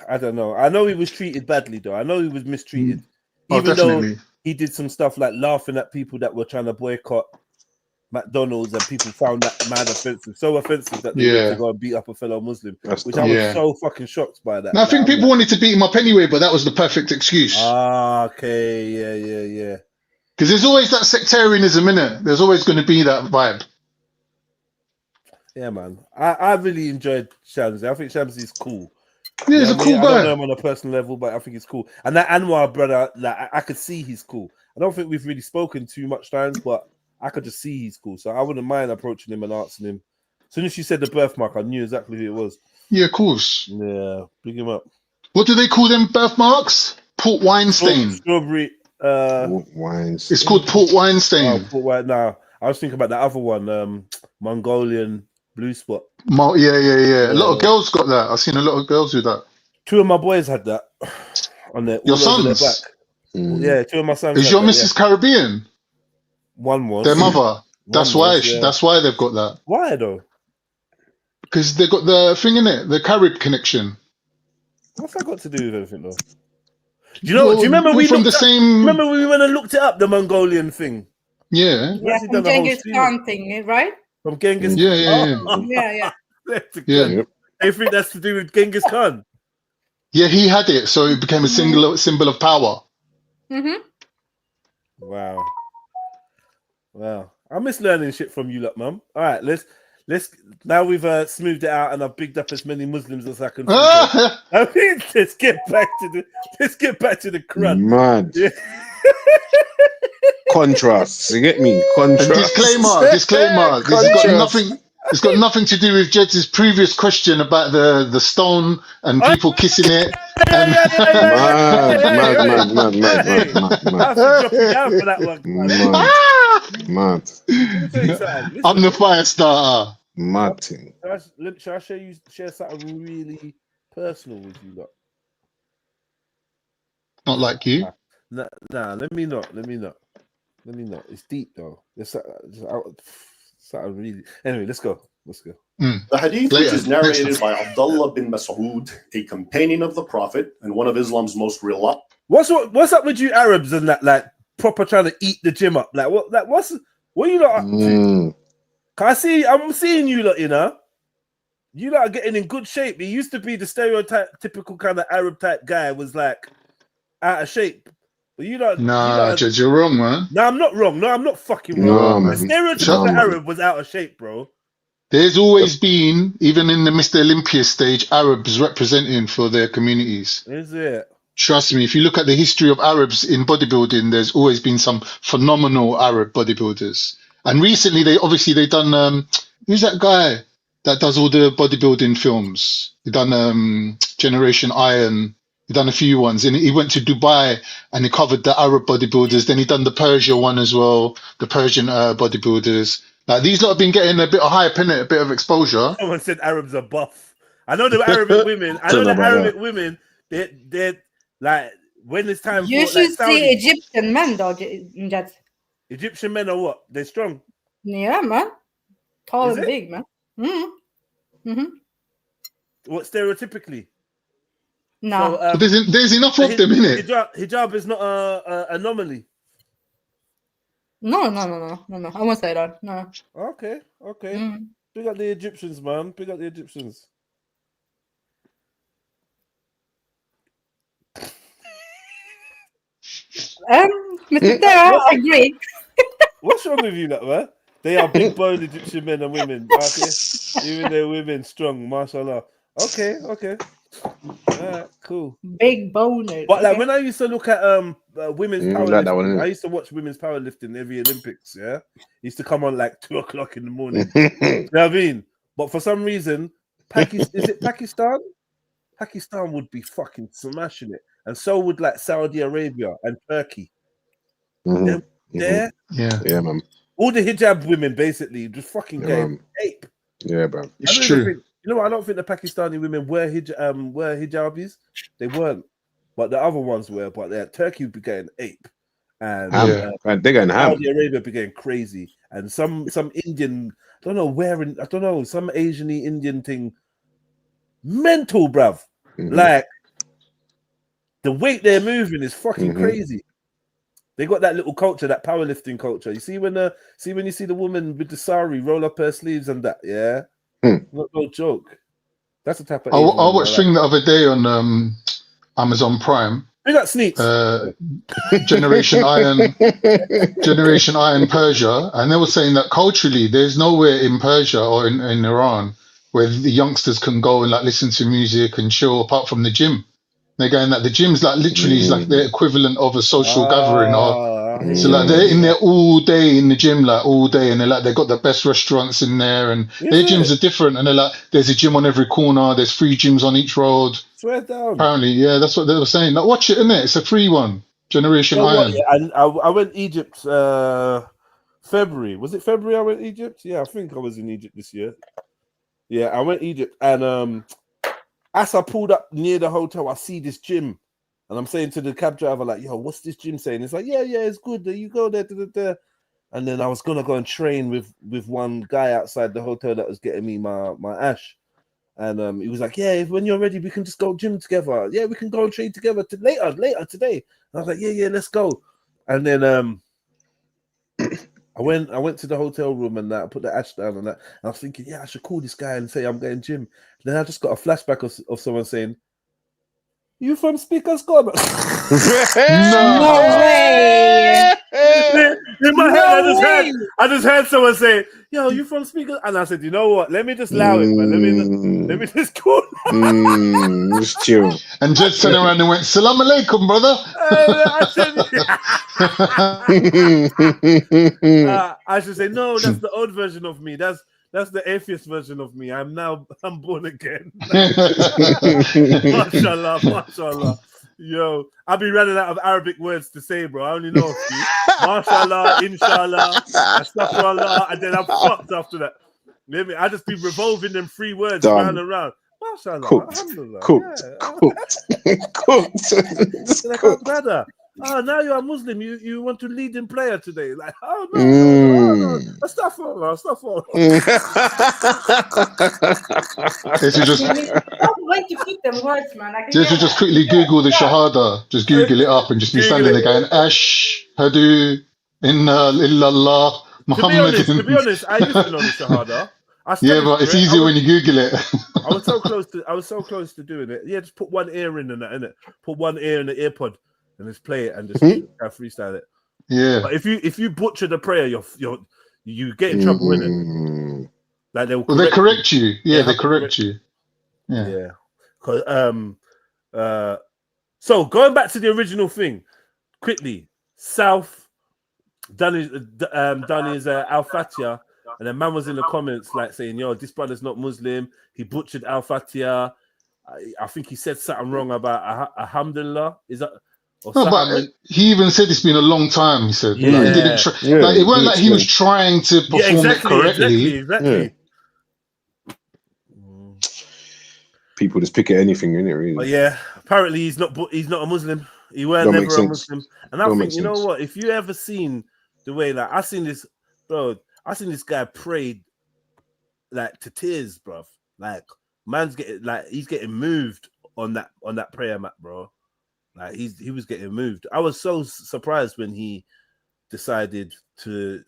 I don't know. I know he was treated badly, though. I know he was mistreated. Even though he did some stuff like laughing at people that were trying to boycott McDonald's, and people found that mad offensive, so offensive that they went to go and beat up a fellow Muslim, I was so fucking shocked by that. No, I think people wanted to beat him up anyway, but that was the perfect excuse. Okay, yeah. Because there's always that sectarianism in it. There's always going to be that vibe. Yeah, man. I really enjoyed Shamsi. I think Shamsi's cool. Yeah, he's a cool guy. I don't know him on a personal level, but I think he's cool. And that Anwar brother, like, I could see he's cool. I don't think we've really spoken too much times, but I could just see he's cool. So I wouldn't mind approaching him and asking him. As soon as you said the birthmark, I knew exactly who it was. Yeah, of course. Yeah, big him up. What do they call them birthmarks? Port wine stain. Strawberry. Wines. It's called port wine stain. Port wine. No, I was thinking about the other one, Mongolian blue spot. Yeah. A lot of girls got that. I've seen a lot of girls with that. 2 of my boys had that on their Your all over their sons? back. Yeah, 2 of my sons. Is your missus Caribbean? One was Their mother. That's why. yeah. That's why they've got that. Why though? Because they got the thing in it, the Carib connection. What's that got to do with anything though? Do you know? Do you remember we're from the same? Remember we went and looked it up, the Mongolian thing. Yeah. Yeah, from Genghis Khan thing, right? From Genghis. Yeah. Yeah. They think that's to do with Genghis Khan. Yeah, he had it, so it became a symbol of power. Mm-hmm. Wow. I miss learning shit from you, lot, mum. All right, let's now we've smoothed it out and I've bigged up as many Muslims as I can. I mean, let's get back to the Quran. Mad. Yeah. Contrasts. You get me? Contrasts. Disclaimer. It's got nothing to do with Jed's previous question about the stone and people kissing it. Mad. I have to drop you down for that one. Mad. I'm the fire starter. Mad thing. Shall I share something really personal with you lot? Not like you. Nah, let me not. It's deep though. It's something really. Anyway, let's go. The hadith, which is narrated by Abdullah bin Mas'ud, a companion of the Prophet and one of Islam's most reliable. What's up with you Arabs and that, like, proper trying to eat the gym up? Like, what are you lot up to? I'm seeing you lot, you know. You lot are getting in good shape. It used to be the stereotypical kind of Arab type guy was like out of shape. But you lot, Judge, you're wrong, man. No, I'm not wrong. No, I'm not fucking wrong. No, the stereotypical Arab was out of shape, bro. There's always been, even in the Mr. Olympia stage, Arabs representing for their communities. Is it? Trust me, if you look at the history of Arabs in bodybuilding, there's always been some phenomenal Arab bodybuilders. And recently, they done, who's that guy that does all the bodybuilding films? He done Generation Iron. He done a few ones. And he went to Dubai and he covered the Arab bodybuilders. Then he done the Persia one as well, the Persian bodybuilders. Like, these lot have been getting a bit of hype, innit? A bit of exposure. Someone said Arabs are buff. I know the Arabic women. They're like, when it's time you for, should like, see Egyptian men though. Egyptian men are what? They're strong. Yeah, man. Tall Is and it? big, man. Mm-hmm. What, stereotypically? No. So, there's enough of them, innit? Hijab is not an anomaly. No. I won't say that. No. Okay. Big up the Egyptians, man. Big up the Egyptians. Mr. Terra, I agree. What's wrong with you, man? They are big boned Egyptian men and women. Okay, even though women strong, mashallah. Okay. Alright, cool. Big boners. But like when I used to look at women's powerlifting, I I used to watch women's powerlifting every Olympics. Yeah, used to come on like 2:00 in the morning. You know what I mean? But for some reason, is it Pakistan? Pakistan would be fucking smashing it, and so would like Saudi Arabia and Turkey. Mm-hmm. There, yeah, man. All the hijab women basically just fucking game ape. Yeah, bro. It's true. You know what? I don't think the Pakistani women were hijabis. They weren't, but the other ones were. But Turkey would be getting ape, and they're going ham. Saudi Arabia be getting crazy, and some Indian, I don't know, some Asian-y Indian thing, mental, bruv. Mm-hmm. Like the weight they're moving is fucking crazy. They got that little culture, that powerlifting culture. You see when you see the woman with the sari roll up her sleeves and that, yeah. No joke. That's the type of. I watched thing the other day on Amazon Prime. They got sneaks. Generation Iron Persia, and they were saying that culturally, there's nowhere in Persia or in Iran where the youngsters can go and like listen to music and chill apart from the gym. They're going that the gym's like literally is like the equivalent of a social gathering or So like they're in there all day in the gym, like all day, and they're like they got the best restaurants in there, and their gyms are different. And they're like, there's a gym on every corner. There's 3 gyms on each road. Swear down. Apparently, yeah, that's what they were saying. Like, watch it, innit? It's a free one. Generation Iron. I went Egypt. February, was it February? I went Egypt. Yeah, I think I was in Egypt this year. Yeah, I went Egypt, and as I pulled up near the hotel, I see this gym. And I'm saying to the cab driver, like, yo, what's this gym saying? It's like, yeah, it's good. You go there, And then I was going to go and train with one guy outside the hotel that was getting me my ash. And he was like, yeah, when you're ready, we can just go gym together. Yeah, we can go and train together later today. And I was like, yeah, let's go. And then I went to the hotel room and I put the ash down and that. And I was thinking, yeah, I should call this guy and say I'm going gym. And then I just got a flashback of someone saying, you from Speaker's Corner? No way! In my head, I just heard someone say, yo, you from Speaker? And I said, you know what? Let me just allow it, man. Let me just call. Just chill. And just turned around and went, Salam alaikum, brother. I should say, no, that's the old version of me. That's the atheist version of me. I'm born again. Mashallah. Yo, I'll be running out of Arabic words to say, bro. I only know a few. Mashallah, inshallah, astaghfirullah, and then I'm fucked after that. I just be revolving them 3 words round and round. Mashallah, cooked. Like, brother. Oh, now you're a Muslim. You want to lead in prayer today? Like, oh no. Astaghfirullah. They should just quickly Google the Shahada. Just Google it up and just be standing there going, Ashhadu inna illallah Muhammadin. To be honest, I used to know the Shahada. Yeah, but it's easier when you Google it. I was so close to doing it. Yeah, just put one ear in it. Put one ear in the earpod. And just play it and just freestyle it. Yeah. But if you butcher the prayer, you get in trouble with it. Like they correct you. Yeah, they correct you. Yeah. So going back to the original thing, quickly, South done his Al-Fatiha, and then man was in the comments like saying, yo, this brother's not Muslim. He butchered Al-Fatiha. I think he said something wrong about Alhamdulillah. Is that? No, but he even said it's been a long time. He said, he didn't it wasn't like he was trying to perform it correctly. Exactly. People just pick at anything, innit? Really. But yeah, apparently he's not a Muslim. He weren't never a Muslim. And I think, you know what? If you ever seen the way, like, I seen this guy prayed like to tears, bro. Like, he's getting moved on that prayer mat, bro. Like he was getting moved. I was so surprised when he decided to,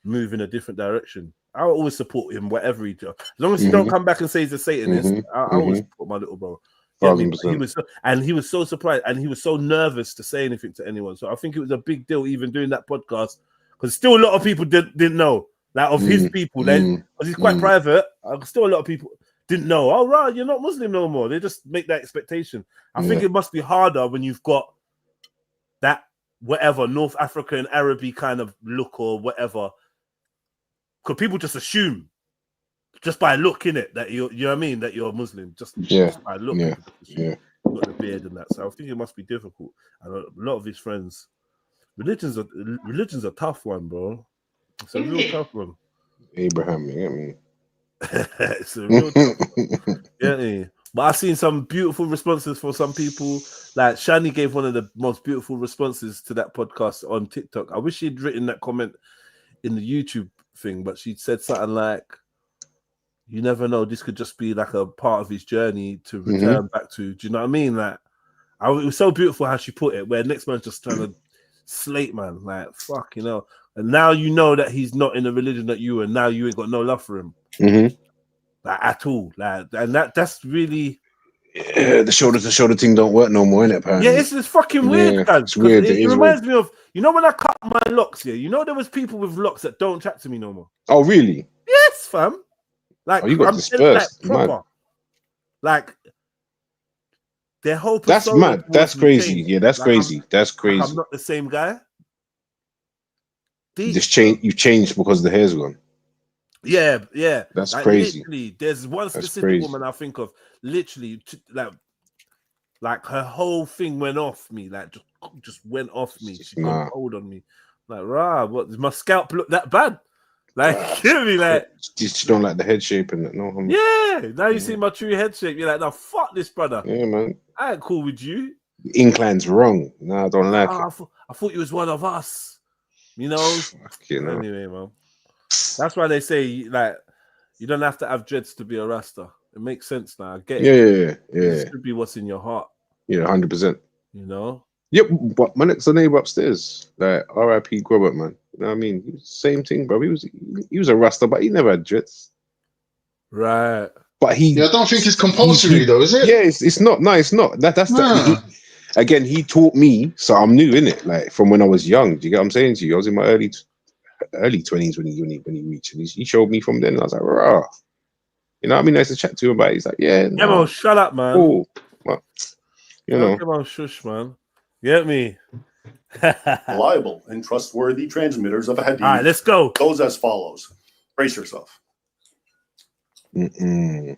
move in a different direction. I always support him, whatever he does. As long as he don't come back and say he's a Satanist, I always support my little bro. He was so surprised, and he was so nervous to say anything to anyone. So I think it was a big deal even doing that podcast, because still a lot of people didn't know, like, of his people. Because he's quite private. Still a lot of people didn't know. Oh, right, you're not Muslim no more. They just make that expectation. I think it must be harder when you've got that whatever North African Arabic kind of look or whatever, because people just assume just by look in it that you know what I mean, that you're a Muslim just by look. You got the beard and that. So I think it must be difficult. And a lot of his friends, religion's a tough one, bro. It's a real tough one. Abraham, you get me? It's a real tough one. Yeah. But I've seen some beautiful responses for some people. Like Shani gave one of the most beautiful responses to that podcast on TikTok. I wish she'd written that comment in the YouTube thing, but she said something like, you never know, this could just be like a part of his journey to return back to. Do you know what I mean? Like, it was so beautiful how she put it, where next man's just trying to slate, man. Like, fuck, you know. And now you know that he's not in the religion that you are, and now you ain't got no love for him. Like, at all. Like, and that's really... Yeah, the shoulder thing don't work no more, innit, apparently. Yeah, it's fucking weird, man. It's weird. It reminds me of, you know, when I cut my locks, there was people with locks that don't chat to me no more. Oh, really? Yes, fam. Like, you got dispersed. Like, proper. Like, their whole persona. That's mad. That's crazy. Yeah, that's crazy. That's crazy. I'm not the same guy. deep. You've changed because the hair's gone. Yeah. That's like, crazy. Literally, there's one That's specific crazy. woman I think of. Literally, like her whole thing went off me. Like just went off me. She got hold on me. Like, rah, what? Does my scalp look that bad? Like, give me like. You don't like the head shape and that. No, yeah. Now you see my true head shape. You're like, no, fuck this, brother. Yeah, man. I ain't cool with you. The incline's wrong. No, I don't like it. I thought you was one of us. You know. Anyway, man. That's why they say like you don't have to have dreads to be a Rasta. It makes sense now. I get it. Yeah. It should be what's in your heart. Yeah, 100%. You know. Yep, but my next door neighbor upstairs, like R.I.P. Grobert, man. You know what I mean? Same thing, bro. He was a Rasta, but he never had dreads. Right. But I don't think it's compulsory though, is it? Yeah, it's not. No, it's not. Again, he taught me, so I'm new in it. Like from when I was young. Do you get what I'm saying to you? I was in my early 20s when he reached, and he showed me from then. And I was like, rah. You know what I mean? I used to chat to him about it. He's like, yeah, no. Come on, shut up, man. Oh, well, you know. Come on, shush, man. Get me. Reliable and trustworthy transmitters of a hadith. All right, let's go. Goes as follows. Brace yourself. You're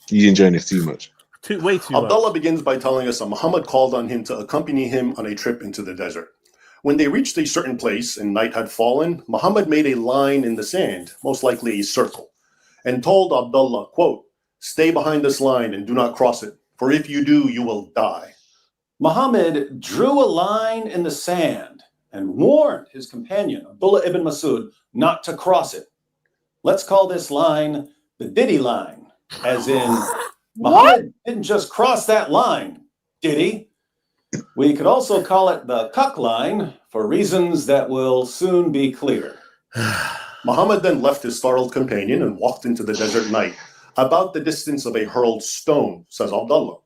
enjoying this too much. Way too Abdullah much. begins by telling us that Muhammad called on him to accompany him on a trip into the desert. When they reached a certain place and night had fallen, Muhammad made a line in the sand, most likely a circle, and told Abdullah, quote, "Stay behind this line and do not cross it, for if you do, you will die." Muhammad drew a line in the sand and warned his companion, Abdullah ibn Masud, not to cross it. Let's call this line the Diddy line, as in Muhammad didn't just cross that line, did he? We could also call it the cuck line for reasons that will soon be clear. Muhammad then left his startled companion and walked into the desert night, about the distance of a hurled stone, says Abdullah.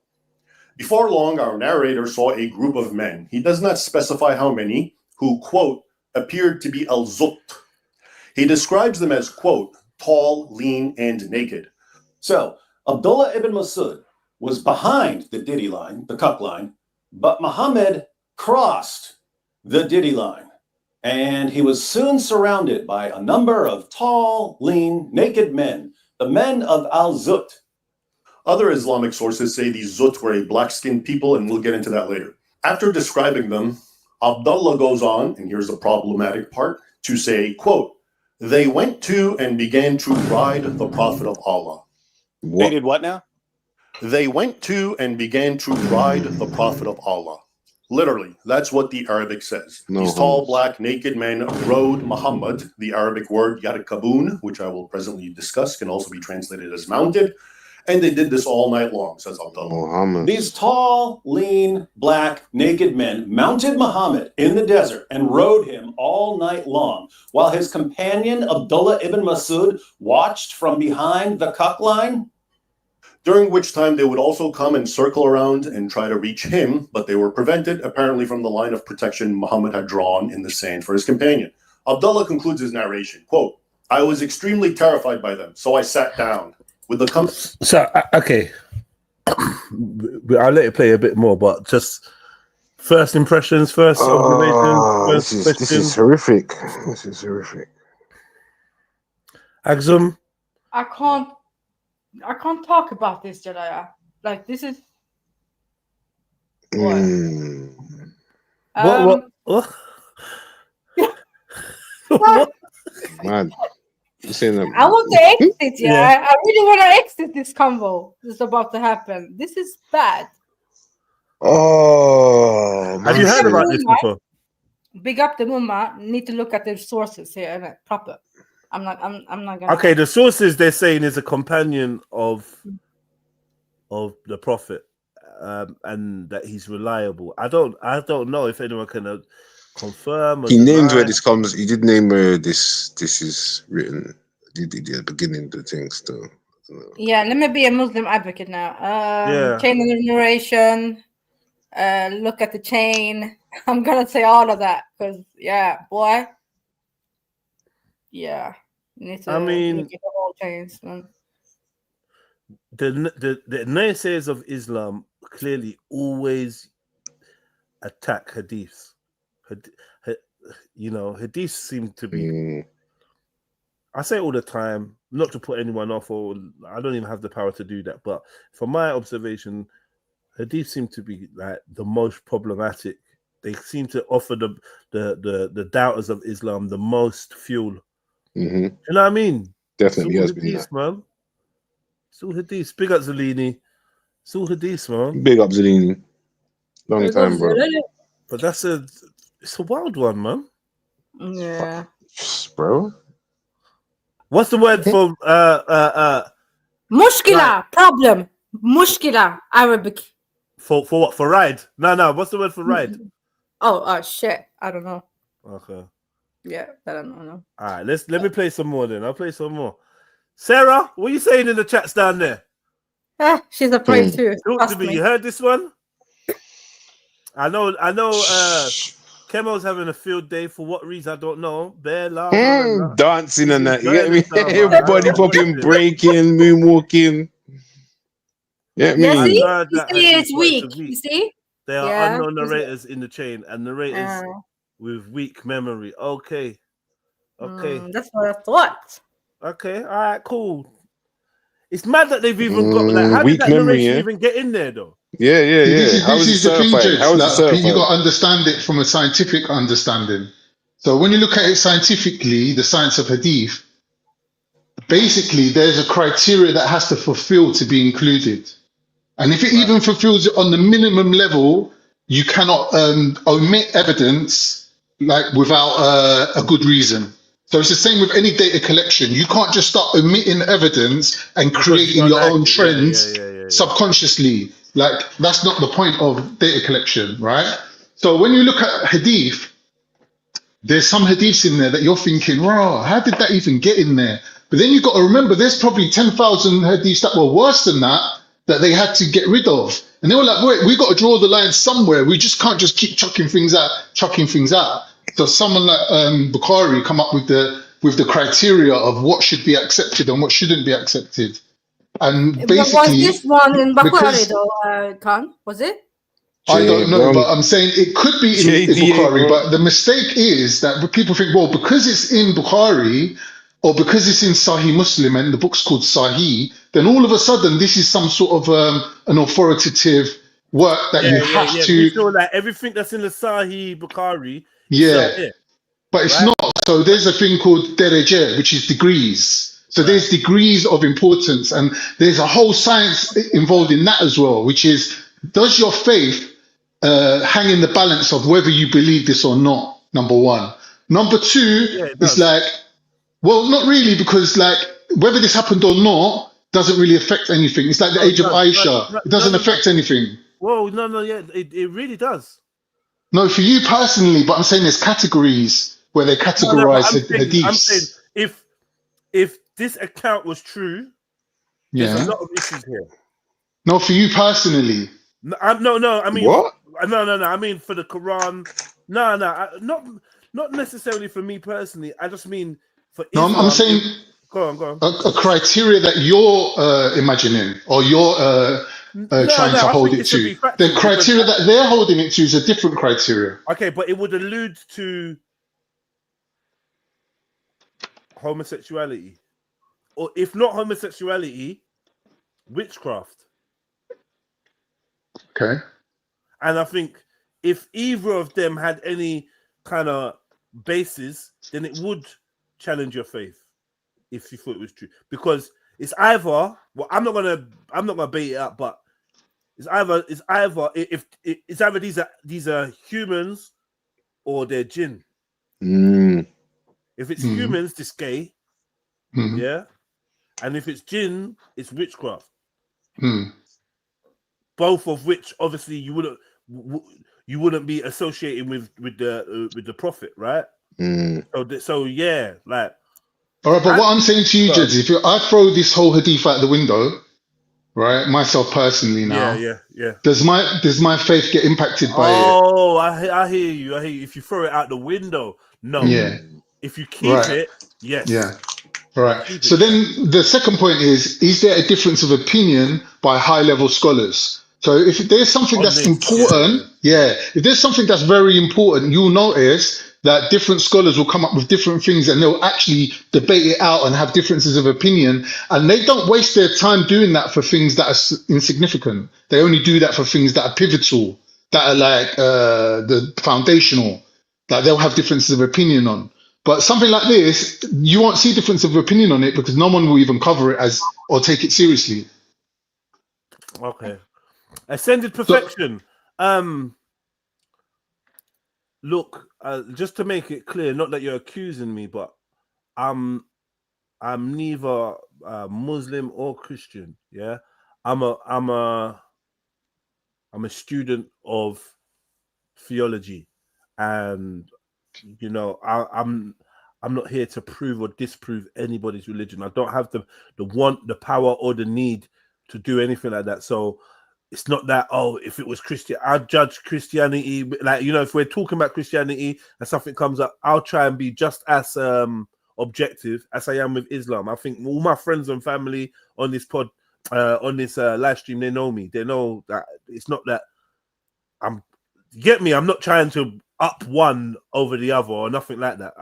Before long, our narrator saw a group of men, he does not specify how many, who, quote, appeared to be al-Zut. He describes them as, quote, tall, lean, and naked. So, Abdullah ibn Masud was behind the Diddy line, the cuck line, but Muhammad crossed the Diddy line. And he was soon surrounded by a number of tall, lean, naked men, the men of al-Zut. Other Islamic sources say these Zut were a black-skinned people, and we'll get into that later. After describing them, Abdullah goes on, and here's the problematic part, to say, quote, they went to and began to ride the Prophet of Allah. They did what now? They went to and began to ride the Prophet of Allah. Literally, that's what the Arabic says. These tall, black, naked men rode Muhammad. The Arabic word yarkabun, which I will presently discuss, can also be translated as mounted. And they did this all night long, says Abdullah. These tall, lean, black, naked men mounted Muhammad in the desert and rode him all night long, while his companion Abdullah ibn Masud watched from behind the cuck line. During which time they would also come and circle around and try to reach him, but they were prevented, apparently from the line of protection Muhammad had drawn in the sand for his companion. Abdullah concludes his narration, quote, I was extremely terrified by them, so I sat down. With the So, okay. I'll let you play a bit more, but just first impressions, first observations, this is horrific. This is horrific. Axum? I can't talk about this, Jedediah. Like, this is what? What? What? Man. I want to exit, yeah. I really want to exit this convo that's about to happen. This is bad. Oh, have you heard about this before? Big up the Mumma. Need to look at the sources here and proper. I'm not gonna. Okay, the sources they're saying is a companion of the Prophet, and that he's reliable. I don't know if anyone can confirm. He named where this comes. He did name where this is written. Did at the beginning of the thing still. Yeah, let me be a Muslim advocate now. Chain of narration. Look at the chain. I'm gonna say all of that because boy. Yeah, you need to look at the whole chains. The naysayers of Islam clearly always attack hadiths. you know, hadiths seem to be. I say all the time, not to put anyone off, or I don't even have the power to do that. But from my observation, hadiths seem to be like the most problematic. They seem to offer the doubters of Islam the most fuel. Mm-hmm. You know what I mean? Definitely has hadiths, been that. man. It's all hadiths. Big up Zalini. It's all hadiths, man. Big up Zalini. Long time, bro. But it's a wild one, man. Yeah. Bro. What's the word for Mushkila, problem. Mushkila, Arabic. For what? For ride? No. What's the word for ride? Oh shit. I don't know. Okay. Yeah, I don't know. All right, let me play some more then. I'll play some more. Sarah, what are you saying in the chats down there? She's afraid too. Talk to me. You heard this one? I know. Kemo's having a field day for what reason I don't know. Dancing and that. You get me? Everybody popping, breaking, moonwalking. Yeah, see? It's weak. You see? There are unknown narrators in the chain and narrators with weak memory. Okay. That's what I thought. Okay. All right. Cool. It's mad that they've even got like. How did that narration even get in there, though? Yeah. This is the thing, Judge. You got to understand it from a scientific understanding. So when you look at it scientifically, the science of hadith, basically there's a criteria that has to fulfill to be included. And if it even fulfills it on the minimum level, you cannot omit evidence like without a good reason. So it's the same with any data collection. You can't just start omitting evidence and creating your own trends subconsciously. Like, that's not the point of data collection, right? So when you look at hadith, there's some hadiths in there that you're thinking, wow, how did that even get in there? But then you've got to remember, there's probably 10,000 hadiths that were worse than that they had to get rid of. And they were like, wait, we got to draw the line somewhere. We just can't just keep chucking things out. So someone like Bukhari come up with the criteria of what should be accepted and what shouldn't be accepted. And basically, was this one in Bukhari though, Khan? Was it? I don't know, but I'm saying it could be in Bukhari. But the mistake is that people think, well, because it's in Bukhari or because it's in Sahih Muslim and the book's called Sahih, then all of a sudden this is some sort of an authoritative work that you have to. We feel like everything that's in the Sahih Bukhari. But it's not. So there's a thing called derajah, which is degrees. So there's degrees of importance, and there's a whole science involved in that as well, which is, does your faith hang in the balance of whether you believe this or not? Number one. Number two is like, well, not really, because like whether this happened or not doesn't really affect anything. It's like the age of Aisha. It doesn't affect anything. Whoa, no, it really does. No, for you personally, but I'm saying there's categories where they categorize hadiths. I'm saying if this account was true, there's a lot of issues here. No, for you personally. No. I mean what? No. I mean for the Quran. Not necessarily for me personally. I just mean for Islam. No, I'm saying. Go on. A criteria that you're imagining or you're trying to hold it to. The criteria that they're holding it to is a different criteria. Okay, but it would allude to homosexuality, or if not homosexuality, witchcraft. Okay. And I think if either of them had any kind of basis, then it would challenge your faith if you thought it was true. Because it's either, well, I'm not gonna bait it up, but it's either these are humans or they're jinn. If it's humans, it's gay. Yeah. And if it's jinn, it's witchcraft. Both of which obviously you wouldn't be associating with the prophet, right? So yeah, like. All right, but what I'm saying to you, Jed, if I throw this whole hadith out the window, right, myself personally now, yeah. Does my faith get impacted by it? Oh, I hear you. If you throw it out the window, no. Yeah. If you keep it, yes. Yeah. Right. So then the second point is there a difference of opinion by high-level scholars? So if there's something that's important, if there's something that's very important, you'll notice that different scholars will come up with different things and they'll actually debate it out and have differences of opinion. And they don't waste their time doing that for things that are insignificant. They only do that for things that are pivotal, that are like the foundational, that they'll have differences of opinion on. But something like this, you won't see difference of opinion on it because no one will even cover it as or take it seriously. Okay. Ascended perfection. Look, just to make it clear, not that you're accusing me, but I'm neither Muslim or Christian. Yeah, I'm a student of theology, and you know, I'm not here to prove or disprove anybody's religion. I don't have the want, the power, or the need to do anything like that. So it's not that, oh, if it was Christian, I'd judge Christianity. Like, you know, if we're talking about Christianity and something comes up, I'll try and be just as objective as I am with Islam. I think all my friends and family on this pod, on this live stream, they know me. They know that it's not that you get me? I'm not trying to up one over the other or nothing like that.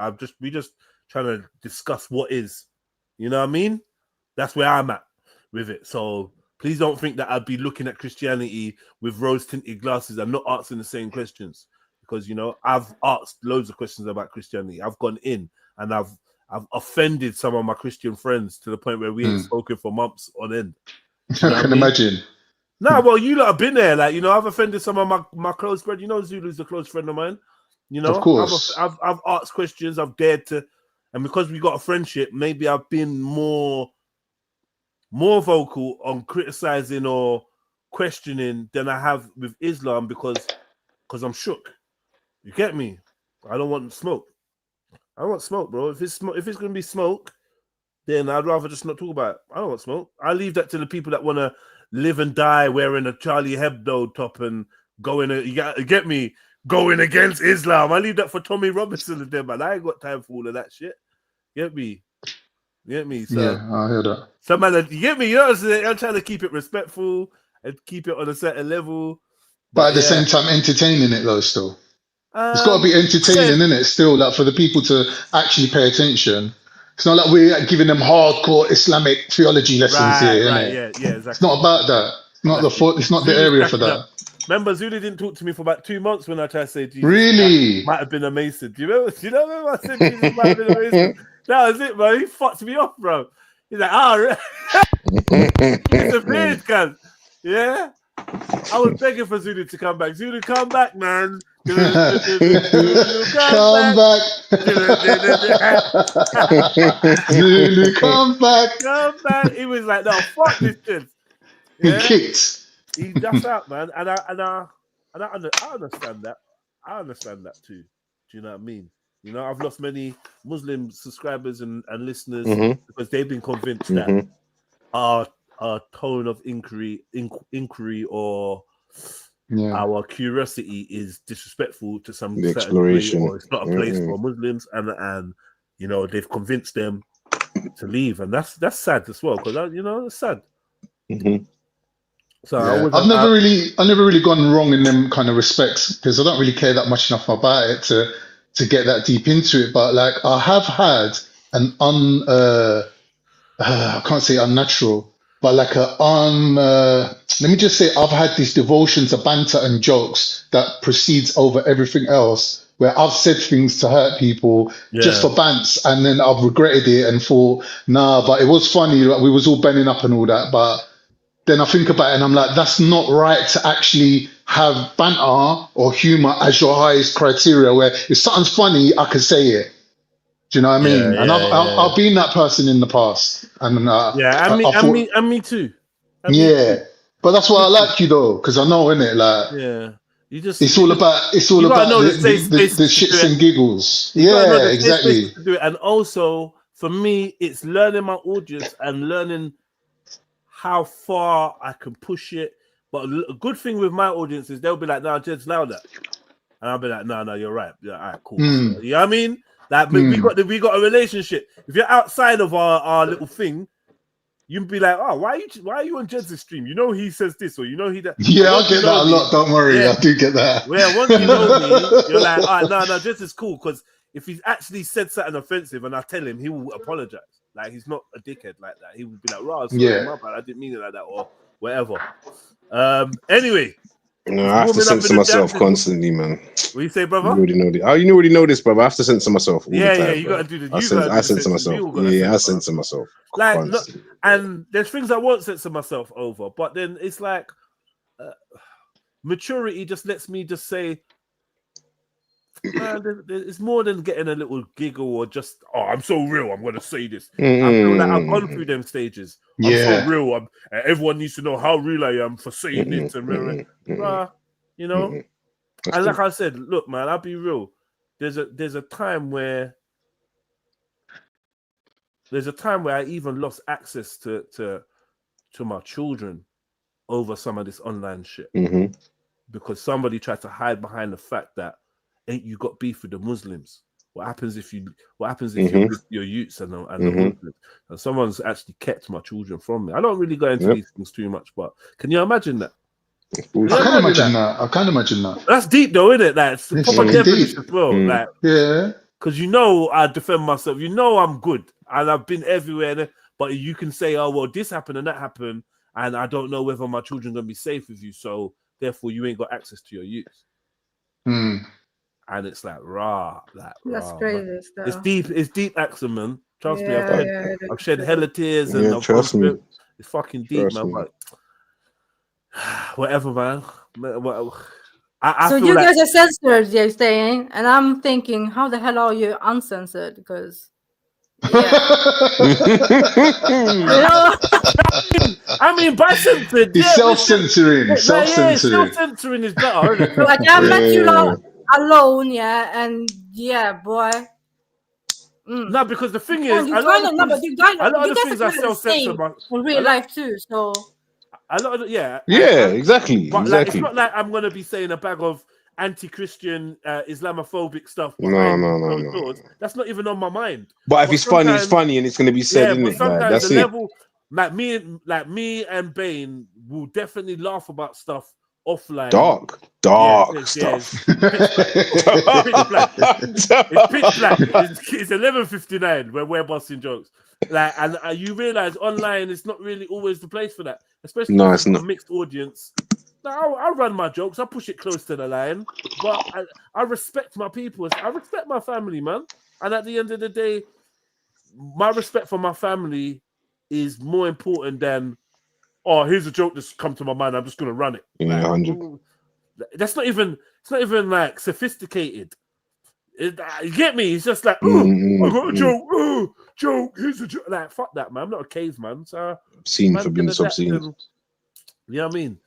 We just trying to discuss what is. You know what I mean? That's where I'm at with it. So please don't think that I'd be looking at Christianity with rose-tinted glasses. I'm not asking the same questions because, you know, I've asked loads of questions about Christianity. I've gone in and I've offended some of my Christian friends to the point where we ain't spoken for months on end. You know I can imagine. No, well, you lot have been there. Like, you know, I've offended some of my close friends. You know, Zulu's a close friend of mine. You know, of course. I've asked questions. I've dared to, and because we got a friendship, maybe I've been more vocal on criticizing or questioning than I have with Islam because I'm shook. You get me? I don't want smoke. I don't want smoke, bro. If it's gonna be smoke, then I'd rather just not talk about it. I don't want smoke. I leave that to the people that want to live and die wearing a Charlie Hebdo top and going. You get me? Going against Islam. I leave that for Tommy Robinson and them, man. I ain't got time for all of that shit. Get me? Get me? So, yeah, I hear that. So, man, you get me? You know what I'm saying? I'm trying to keep it respectful and keep it on a certain level. But at the same time, entertaining it, though, still. It's got to be entertaining, innit? Still, like, for the people to actually pay attention. It's not like we're giving them hardcore Islamic theology lessons here, innit? Yeah, exactly. It's not about that. It's not it's not the area for that. Remember, Zulu didn't talk to me for about 2 months when I tried to say Jesus really might have been a Mason. Do you remember? I said Jesus might have been a Mason. That was it, bro. He fucked me off, bro. He's like, he's a beard, cuz. Yeah. I was begging for Zulu to come back. Zulu, come back, man. Zulu, come back. Zulu, come back. Come back. He was like, no, fuck this shit. Yeah? He kicked. He's just out, man. And I understand that. I understand that too. Do you know what I mean? You know, I've lost many Muslim subscribers and listeners because they've been convinced that our tone of inquiry or our curiosity is disrespectful to some the exploration, or it's not a place for Muslims, and you know they've convinced them to leave, and that's sad as well because you know it's sad. So I've never really gone wrong in them kind of respects because I don't really care that much enough about it to get that deep into it. But like I have had an I can't say unnatural, but like let me just say I've had this devotion to banter and jokes that precedes over everything else, where I've said things to hurt people just for bants, and then I've regretted it and thought, nah, but it was funny, like we was all bending up and all that, but then I think about it and I'm like, that's not right to actually have banter or humor as your highest criteria, where if something's funny, I can say it. Do you know what I mean? And I've been that person in the past. And me too. But that's why I like you though, because I know, innit, like it's all about the shits and giggles. Yeah, exactly. To do it. And also for me, it's learning my audience and learning how far I can push it. But a good thing with my audience is they'll be like, no, Jed's louder. And I'll be like, no, you're right. Yeah, all right, cool. You know what I mean? Like we got a relationship. If you're outside of our little thing, you'd be like, oh, why are you on Jed's stream? You know he says this, or you know he that. Yeah, I get that a lot. Don't worry, I do get that. Well, once you know me, you're like, all right, no, Jed is cool, because if he's actually said something offensive and I tell him, he will apologize. Like, he's not a dickhead like that. He would be like, "Right, sorry, my bad. I didn't mean it like that," or whatever. Anyway. No, I have to censor myself constantly, man. What you say, brother? You already know this. Oh, you already know this, brother. I have to censor myself. All the time, you got to do this. I censor myself. Yeah, I censor myself. Like, and there's things I won't censor myself over, but then it's like maturity just lets me just say, man, it's more than getting a little giggle or just, oh, I'm so real, I'm going to say this. I feel like I've gone through them stages. I'm so real. Everyone needs to know how real I am for saying it. And you know? And like I said, look, man, I'll be real. There's a time where I even lost access to my children over some of this online shit. Because somebody tried to hide behind the fact that ain't you got beef with the Muslims? What happens if you're with your youths and the Muslims? And someone's actually kept my children from me. I don't really go into these things too much, but can you imagine that? I can't imagine that. I can't imagine that. That's deep, though, isn't it? That's proper devilish as well. Like, yeah, because you know I defend myself. You know I'm good, and I've been everywhere. But you can say, "Oh, well, this happened and that happened," and I don't know whether my children are gonna be safe with you. So therefore, you ain't got access to your youth. And it's like that's crazy stuff. It's deep action, man. Trust me, I've shed hella tears and trust me. It's fucking deep, man. But whatever, man. I so feel you like... guys are censored, you're saying, and I'm thinking, how the hell are you uncensored? Because I mean, by censored, it's self-censoring. Self-censoring is better, isn't it? Like I met you alone, and boy. No, because the thing is, you guys are self-censor in real life too. So a lot of exactly. But like, it's not like I'm gonna be saying a bag of anti-Christian, Islamophobic stuff. No. That's not even on my mind. But if it's funny, it's funny, and it's gonna be said, isn't it? Sometimes that's the it. level, like me and Bane will definitely laugh about stuff offline. Dark stuff. It's pitch black. It's 11:59 when we're busting jokes. Like, and you realize online it's not really always the place for that, especially if it's a mixed audience. Now, I'll run my jokes. I'll push it close to the line, but I respect my people. I respect my family, man. And at the end of the day, my respect for my family is more important than, oh, here's a joke that's come to my mind, I'm just gonna run it. Yeah, like, 100. That's not even. It's not even like sophisticated. You get me? It's just like, I got a joke. Joke. Here's a joke. Like, fuck that, man. I'm not a caveman. So obscene for being obscene. You know what I mean?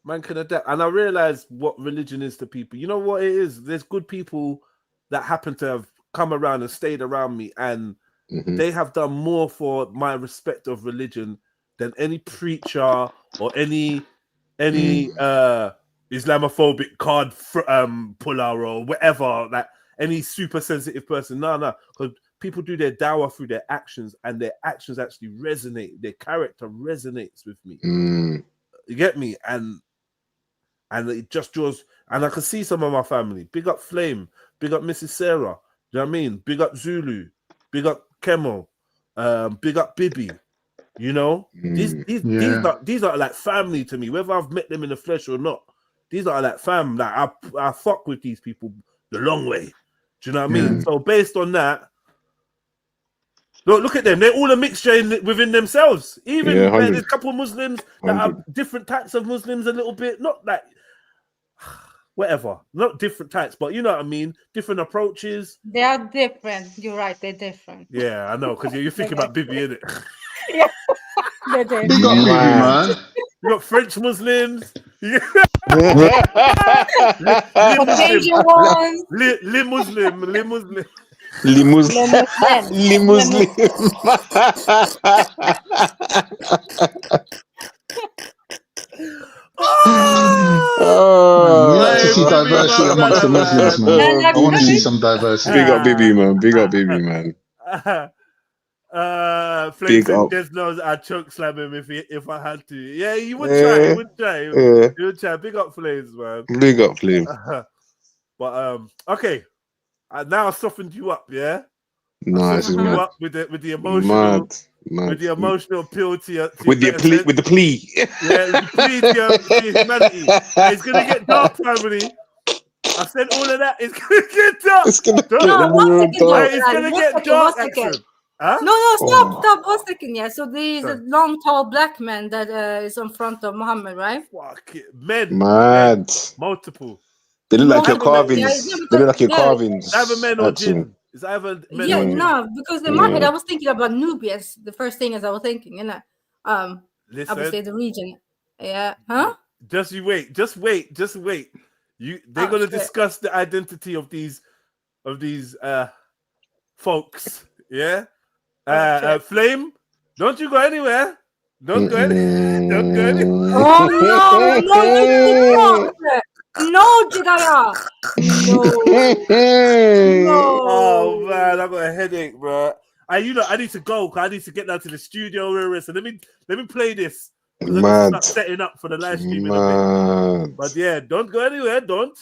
Man can adapt. And I realize what religion is to people. You know what it is? There's good people that happen to have come around and stayed around me, and they have done more for my respect of religion than any preacher or any Islamophobic card puller or whatever, like any super sensitive person. No, because people do their dawah through their actions, and their actions actually resonate. Their character resonates with me. You get me? And it just draws. And I can see some of my family. Big up Flame. Big up Mrs. Sarah. Do you know what I mean? Big up Zulu. Big up Kemo. Big up Bibi. You know, these are like family to me, whether I've met them in the flesh or not. These are like fam. Like I fuck with these people the long way. Do you know what I mean? So based on that, look at them. They're all a mixture within themselves. Even there's a couple of Muslims that are different types of Muslims, a little bit, not like whatever, not different types, but you know what I mean. Different approaches. They are different. You're right. They're different. Yeah, I know, because you're thinking about Bibi, innit? Yeah. They're different. Big up Bibi, man. You got French Muslims. Asian ones. Les Muslims. We like to see diversity amongst the Muslims, man. I want to see some diversity. Big up Bibi, man. Big up Bibi, man. Flame said Des knows I'd choke slam him if I had to. Yeah, he would try. He would try. He would try. Big up Flames, man. Big up Flame. But okay. Now I softened you up, yeah. Nice, you man. up with the emotional, with the emotional appeal to your with the plea. Yeah, the plea to humanity. It's gonna get dark, family. I said all of that. It's gonna get dark. It's gonna get dark. Huh? No, stop. 1 second, yeah. So there's a long, tall black man that is in front of Muhammad, right? Fuck it, men. Mad. Multiple. They look like your carvings. They look like your carvings. It's either men or jinn. It's either men or jinn. No, because in my head I was thinking about Nubians. The first thing as I was thinking, you know, obviously the region. Yeah, huh? Just wait. They're gonna discuss the identity of these folks. Yeah. Flame, don't you go anywhere. Don't go anywhere. Oh no, Jigara. No. Oh man, I got a headache, bro. I need to go because I need to get down to the studio. So let me play this. Mad. Start setting up for the live stream in a bit. But yeah, don't go anywhere. Don't.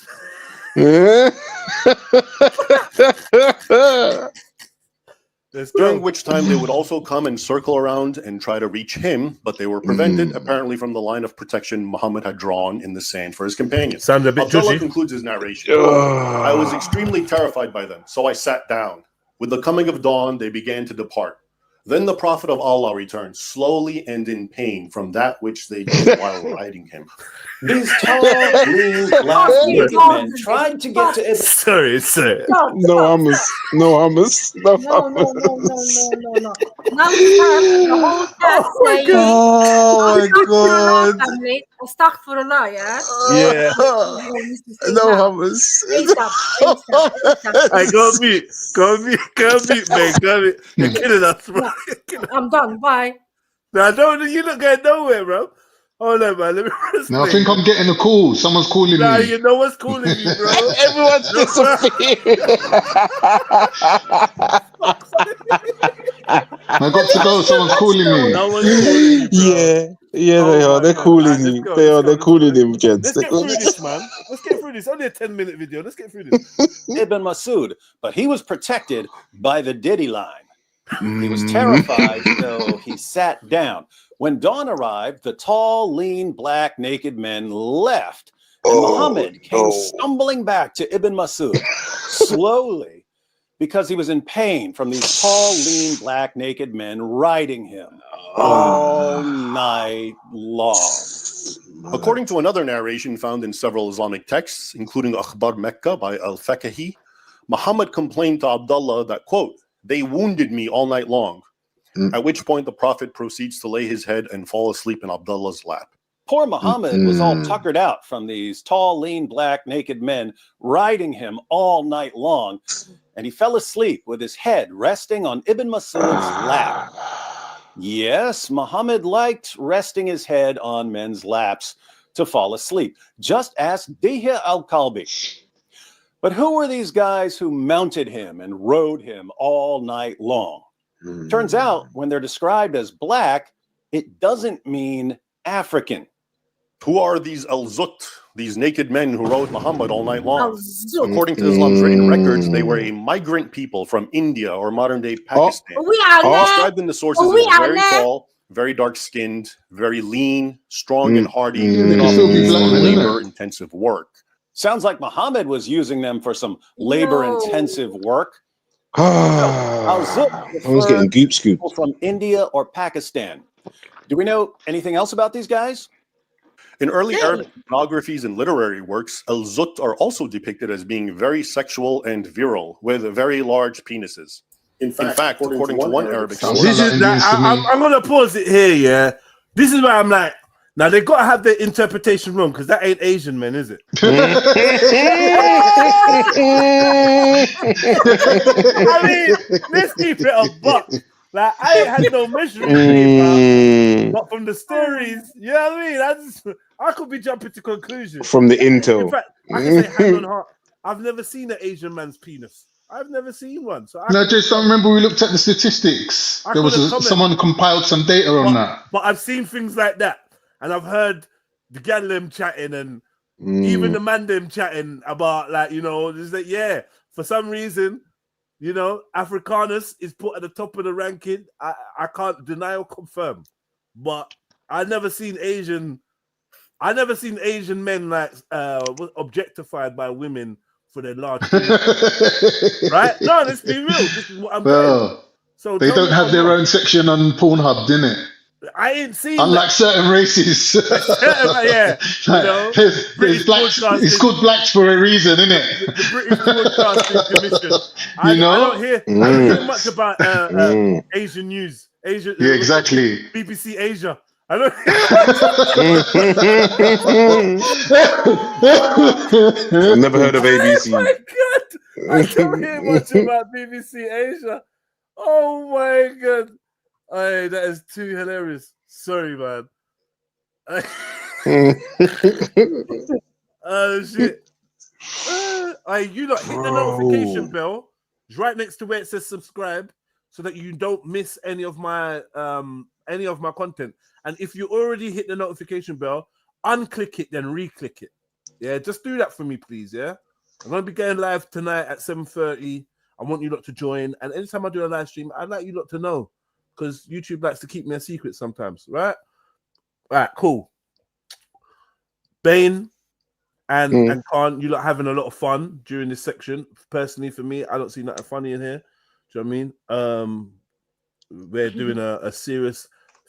During which time they would also come and circle around and try to reach him, but they were prevented apparently from the line of protection Muhammad had drawn in the sand for his companion. Sounds a bit Abdullah concludes his narration. I was extremely terrified by them, so I sat down. With the coming of dawn, they began to depart. Then the Prophet of Allah returned, slowly and in pain from that which they did while riding him. These tall, lean, black naked men tried to get to Ibn. Sorry. No hummus. No. Now we have the whole text saying, oh my God. Astaghfirullah, yeah? Yeah. No hummus. I go mute, man. You're kidding us, bro. I'm done. Bye. No, you not going nowhere, bro. Hold on, man. Let me No, I think I'm getting a call. Someone's calling me. You know what's calling you, bro. Everyone's disappeared. I got to go. Someone's calling me. No one's calling you, Yeah, they are. They're calling you. They're calling him, gents. Let's get through this, man. Let's get through this. Only a 10-minute video. Let's get through this. Ibn Masud, but he was protected by the Diddy line. He was terrified, so he sat down. When dawn arrived, the tall, lean, black, naked men left, and Muhammad came stumbling back to Ibn Masud, slowly, because he was in pain from these tall, lean, black, naked men riding him all night long. According to another narration found in several Islamic texts, including Akhbar Mecca by Al-Fakahi, Muhammad complained to Abdullah that, quote, they wounded me all night long. At which point the Prophet proceeds to lay his head and fall asleep in Abdullah's lap. Poor Muhammad was all tuckered out from these tall, lean, black, naked men riding him all night long, and he fell asleep with his head resting on Ibn Masud's lap. Yes, Muhammad liked resting his head on men's laps to fall asleep. Just ask Dihya al-Kalbi. But who were these guys who mounted him and rode him all night long? Turns out, when they're described as black, it doesn't mean African. Who are these al-Zut, these naked men who rode Muhammad all night long? According to Islam's written records, they were a migrant people from India or modern-day Pakistan. Described in the sources as very tall, very dark-skinned, very lean, strong and hardy, and labor-intensive work. Sounds like Muhammad was using them for some labor-intensive work. I was getting goop scoop from India or Pakistan. Do we know anything else about these guys? In early Arabic biographies and literary works, al-Zut are also depicted as being very sexual and virile, with very large penises. In fact, according to one Arabic source, I'm gonna pause it here. Yeah, this is where I'm like, now they gotta have their interpretation wrong because that ain't Asian men, is it? I mean, let's keep it a buck. Like, I ain't had no measuring, but from the stories, you know what I mean? I could be jumping to conclusions from the intel. In fact, I can say hand on heart, I've never seen an Asian man's penis. I've never seen one. So No, just I remember we looked at the statistics. There was someone compiled some data on that. But I've seen things like that, and I've heard the gal them chatting, and even the man them chatting about like just that. For some reason, Africanus is put at the top of the ranking. I can't deny or confirm, but I've never seen Asian men like objectified by women for their large right? No, let's be real. This is what I'm saying. So they don't have their own section on Pornhub, didn't it? I ain't seen unlike certain races. It's called blacks for a reason, isn't it? The British Broadcasting Commission. I don't hear much about Asian news. Asia, exactly. BBC Asia. I don't. I've never heard of ABC. Oh my God, I don't hear much about BBC Asia. Oh my God. Hey, that is too hilarious. Sorry, man. Oh shit. You hit the notification bell. It's right next to where it says subscribe, so that you don't miss any of my content. And if you already hit the notification bell, unclick it, then re-click it. Yeah, just do that for me, please. Yeah, I'm gonna be going live tonight at 7:30. I want you lot to join. And anytime I do a live stream, I'd like you lot to know, because YouTube likes to keep me a secret sometimes, right? All right, cool. Bane and Khan, you lot having a lot of fun during this section. Personally, for me, I don't see nothing funny in here. Do you know what I mean? We're doing a serious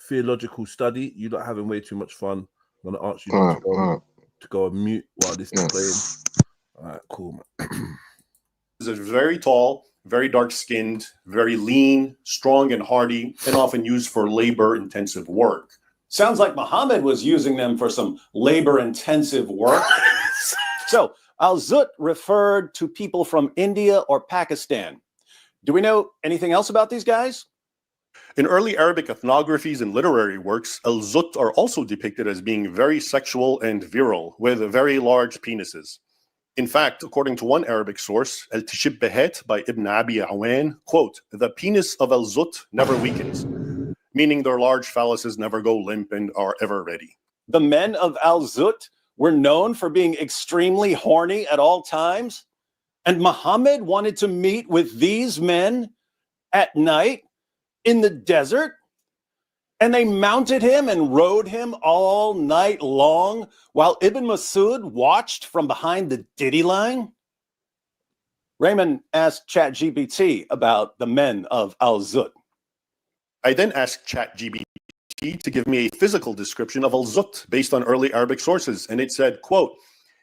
theological study. You lot having way too much fun. I'm gonna ask you to go on mute while this is playing. All right, cool, man. Is very tall, very dark-skinned, very lean, strong and hardy, and often used for labor-intensive work. Sounds like Muhammad was using them for some labor-intensive work. So, Al-Zut referred to people from India or Pakistan. Do we know anything else about these guys? In early Arabic ethnographies and literary works, Al-Zut are also depicted as being very sexual and virile, with very large penises. In fact, according to one Arabic source, Al-Tishibbahat by Ibn Abi Awan, quote, "The penis of Al-Zut never weakens," meaning their large phalluses never go limp and are ever ready. The men of Al-Zut were known for being extremely horny at all times, and Muhammad wanted to meet with these men at night in the desert, and they mounted him and rode him all night long while Ibn Masud watched from behind the Diddy line. Raymond asked ChatGPT about the men of Al-Zut. I then asked ChatGPT to give me a physical description of Al-Zut based on early Arabic sources, and it said, quote,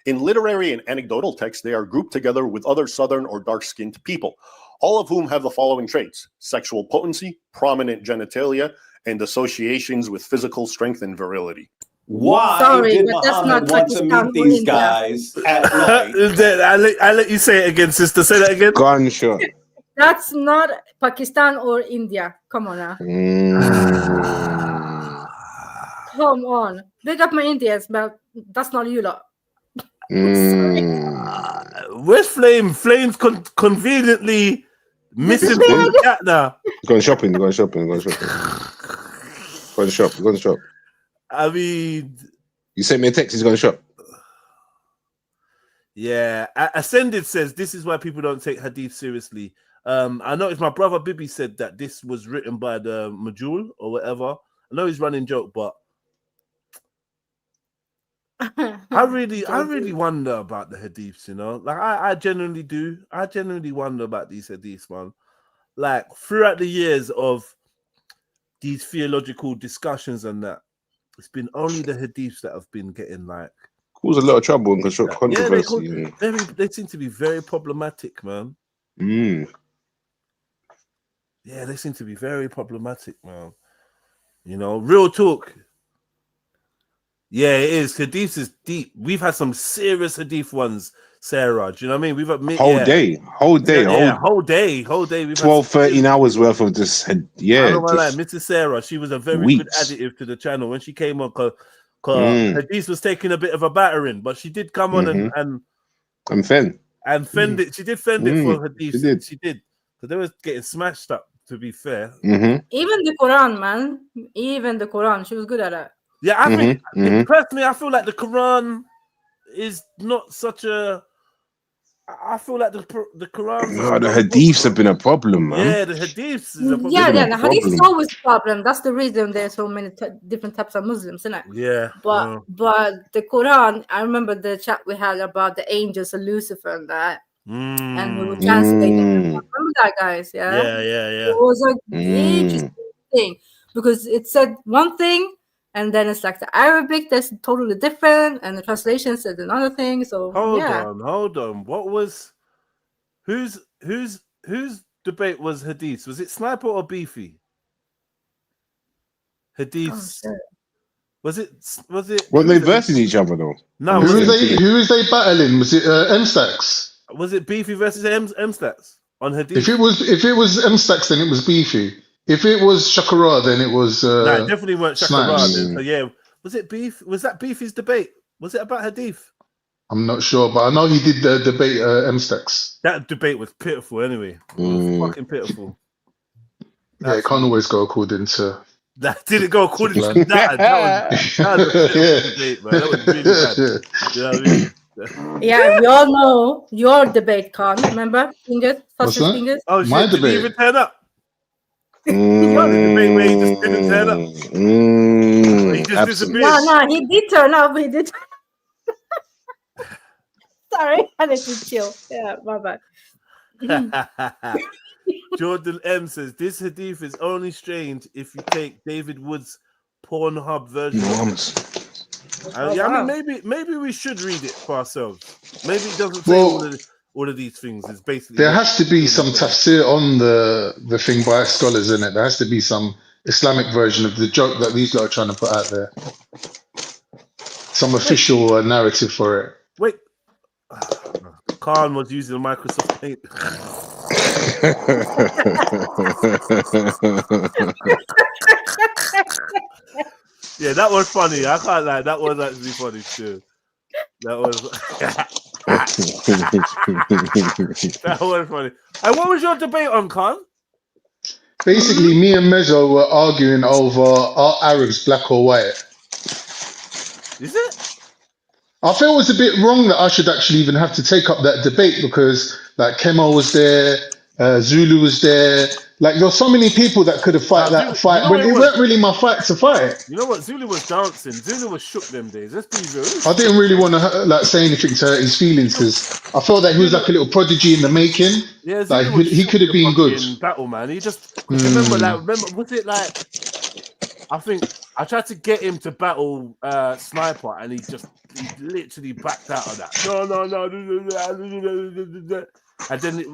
"In literary and anecdotal texts, they are grouped together with other southern or dark-skinned people, all of whom have the following traits: sexual potency, prominent genitalia, and associations with physical strength and virility." Why did Muhammad want to meet these guys at night? I let you say it again, sister. Say that again. Gunshot. That's not Pakistan or India. Come on now. Come on. Big up my Indians, but that's not you lot. Where's Flame? Flame's conveniently missing the cat now. Going shopping. Go to shop. I mean, you sent me a text. He's going to shop. Yeah, Ascended says this is why people don't take hadith seriously. I noticed my brother Bibi said that this was written by the Majul or whatever. I know he's running joke, but I really wonder about the hadiths, you know. Like I genuinely do. I genuinely wonder about these hadiths, man. Like throughout the years of these theological discussions and that, it's been only the hadiths that have been getting like cause a lot of trouble and controversy. Yeah, they seem to be very problematic, man. Yeah, they seem to be very problematic, man. You know, real talk. Yeah, it is. Hadith is deep. We've had some serious hadith ones, Sarah. Do you know what I mean? We've had whole day. Whole day. We've 12, 13 hours worth of this. Yeah, I don't know, like Mrs. Sarah. She was a very good additive to the channel when she came on. Cause hadith was taking a bit of a battering, but she did come on and and fend it. She did fend it for hadiths. She did. Because they was getting smashed up. To be fair, even the Quran, man, even the Quran, she was good at it. Yeah, I think personally, I feel like the Quran is not such a. I feel like the Quran. No, the hadiths have been a problem, man. Yeah, the hadiths is a problem. Yeah, the hadith is always a problem. That's the reason there's so many different types of Muslims, isn't it? Yeah. But the Quran, I remember the chat we had about the angels of Lucifer and that. And we were translating. Remember that, guys? Yeah. It was an interesting thing because it said one thing, and then it's like the Arabic that's totally different, and the translation said another thing. So hold on. What was whose debate was hadith? Was it Sniper or Beefy? Hadiths. Oh, was it? Weren't they versing each other though? No. Who is they battling? Was it M-Stacks? Was it Beefy versus M-Stacks on hadith? If it was M-Stacks, then it was Beefy. If it was Shakara, then it was. No, it definitely weren't Shakara. So yeah, was it Beef? Was that Beefy's debate? Was it about hadith? I'm not sure, but I know he did the debate M-Stacks. That debate was pitiful. Anyway, it was fucking pitiful. Yeah, it can't always go according to. That didn't go according to that. That was a pitiful debate, man. That was really bad. You know what I mean? Yeah, we all know your debate, Khan. Remember? Fingers, fastest fingers. Oh, shit. My Did debate. he even turn up? Your debate where he just didn't turn up. He just disappeared. No, he did turn up. He did. Sorry, I need to chill. Yeah, my bad. Jordan M says this hadith is only strange if you take David Wood's Pornhub version. I mean, maybe we should read it for ourselves. Maybe it doesn't say all of these things. It's basically there has to be some tafsir on the thing by scholars, in it. There has to be some Islamic version of the joke that these guys are trying to put out there. Some official narrative for it. Wait, Khan was using Microsoft Paint. Yeah, that was funny. I can't lie. That was actually funny too. That was that was funny. And what was your debate on, Khan? Basically, me and Mezzo were arguing over are Arabs black or white. Is it? I feel it was a bit wrong that I should actually even have to take up that debate because, like, Kemo was there, Zulu was there. Like, there's so many people that could have fight that fight, but it weren't really my fight to fight. You know what? Zulu was dancing. Zulu was shook them days. Let's be real. I didn't really want to say anything to hurt his feelings because I felt that he was like a little prodigy in the making. Yeah, like he could have been good. Battle, man. He just remember, was it like? I think I tried to get him to battle Sniper, and he literally backed out of that. No. And then he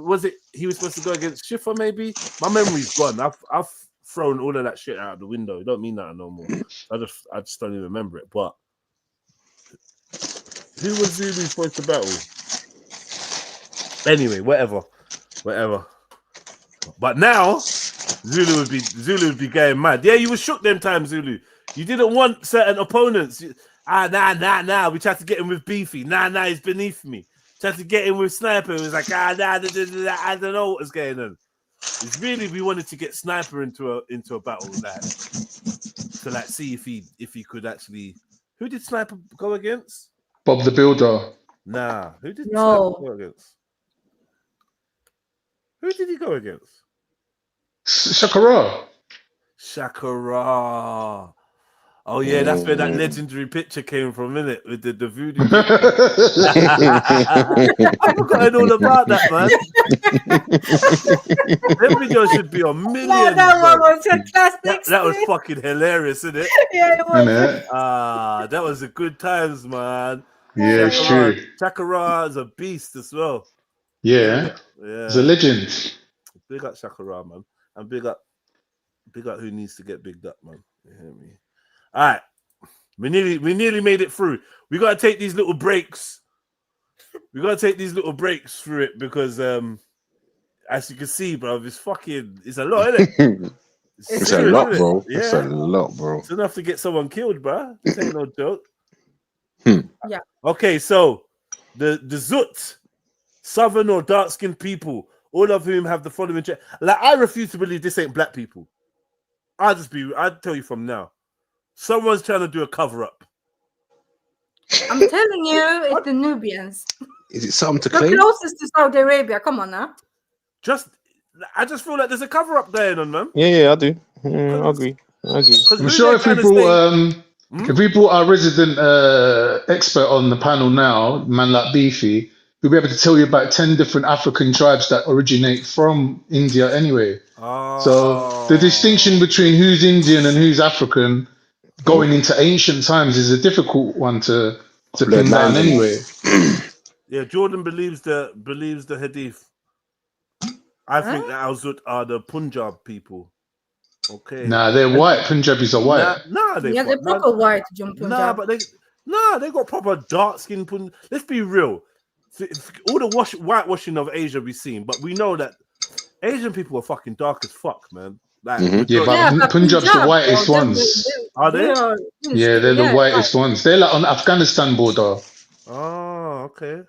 was supposed to go against Schiffer, maybe? My memory's gone. I've thrown all of that shit out of the window. It don't mean that no more. I just don't even remember it. But who was Zulu supposed to battle? Anyway, whatever. But now Zulu would be going mad. Yeah, you were shook them times, Zulu. You didn't want certain opponents. Nah. We tried to get him with Beefy. Nah, he's beneath me. Tried to get him with Sniper. It was like, I don't know what was going on. It's really we wanted to get Sniper into a battle like to like see if he could actually. Who did Sniper go against? Bob the Builder. Nah, who did Sniper go against? Who did he go against? Shakara. Oh yeah, that's where that legendary picture came from, innit? With the voodoo. I've forgotten all about that, man. That video should be on millions. That one was fantastic. That was fucking hilarious, isn't it? Yeah, it was. That was a good times, man. Yeah, it's true. Shakara is a beast as well. Yeah. He's a legend. Big up Shakara, man, and big up who needs to get bigged up, man. You hear me? All right, we nearly made it through. We gotta take these little breaks. Through it because as you can see, bro, it's a lot, isn't it? It's a lot, bro. Yeah. It's a lot, bro. It's enough to get someone killed, bro. This ain't no joke. Yeah. Okay, so the Zut southern or dark-skinned people, all of whom have the following. Like, I refuse to believe this ain't black people. I'll tell you from now. Someone's trying to do a cover-up. I'm telling you, it's the Nubians. Is it something to The claim? closest to Saudi Arabia. Come on now. I just feel like there's a cover-up going on, man. Yeah, I do. I agree. I'm sure if we brought our resident expert on the panel now, man like Beefy, we'll be able to tell you about 10 different African tribes that originate from India anyway. So the distinction between who's Indian and who's African going into ancient times is a difficult one to pin down anyway. Yeah, Jordan believes the hadith. I think that Al-Zut are the Punjab people. Okay. Nah, they're white. Punjabis are white. They're proper white. They got proper dark skin. Let's be real. All the whitewashing of Asia we've seen, but we know that Asian people are fucking dark as fuck, man. Like, but Punjab's the whitest ones. Are they? Yeah, they're the whitest ones. They're like on the Afghanistan border. Oh, okay.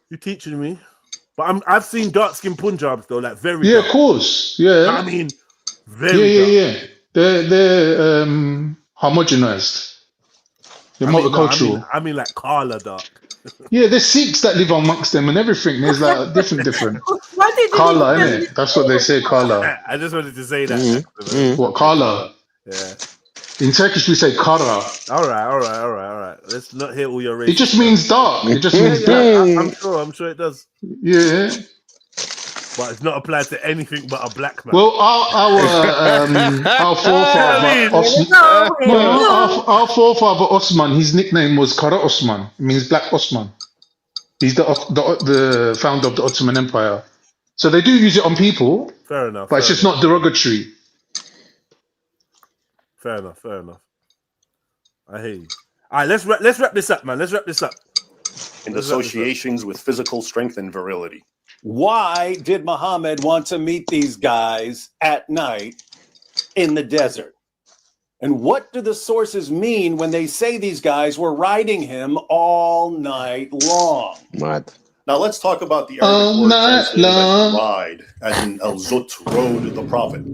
You're teaching me. But I've seen dark-skinned Punjabs though, like very dark. Of course. Yeah. I mean, very dark. They're homogenized. They're multicultural. I mean like Kala dark. Yeah, there's Sikhs that live amongst them and everything. There's like different. Kala, innit? That's what they say, Kala. I just wanted to say that. What, Kala? Yeah. In Turkish, we say Kara. All right. Let's not hear all your race. It just means dark. It just means black. I'm sure it does. Yeah. But it's not applied to anything but a black man. Well, our forefather Osman, his nickname was Kara Osman. It means Black Osman. He's the founder of the Ottoman Empire. So they do use it on people. Fair enough. But it's just not derogatory. Fair enough. I hear you. All right, let's wrap this up, man. And associations with physical strength and virility. Why did Muhammad want to meet these guys at night in the desert? And what do the sources mean when they say these guys were riding him all night long? Mad. Now let's talk about the Arabic word translated as ride, as in al-Zut, rode the Prophet.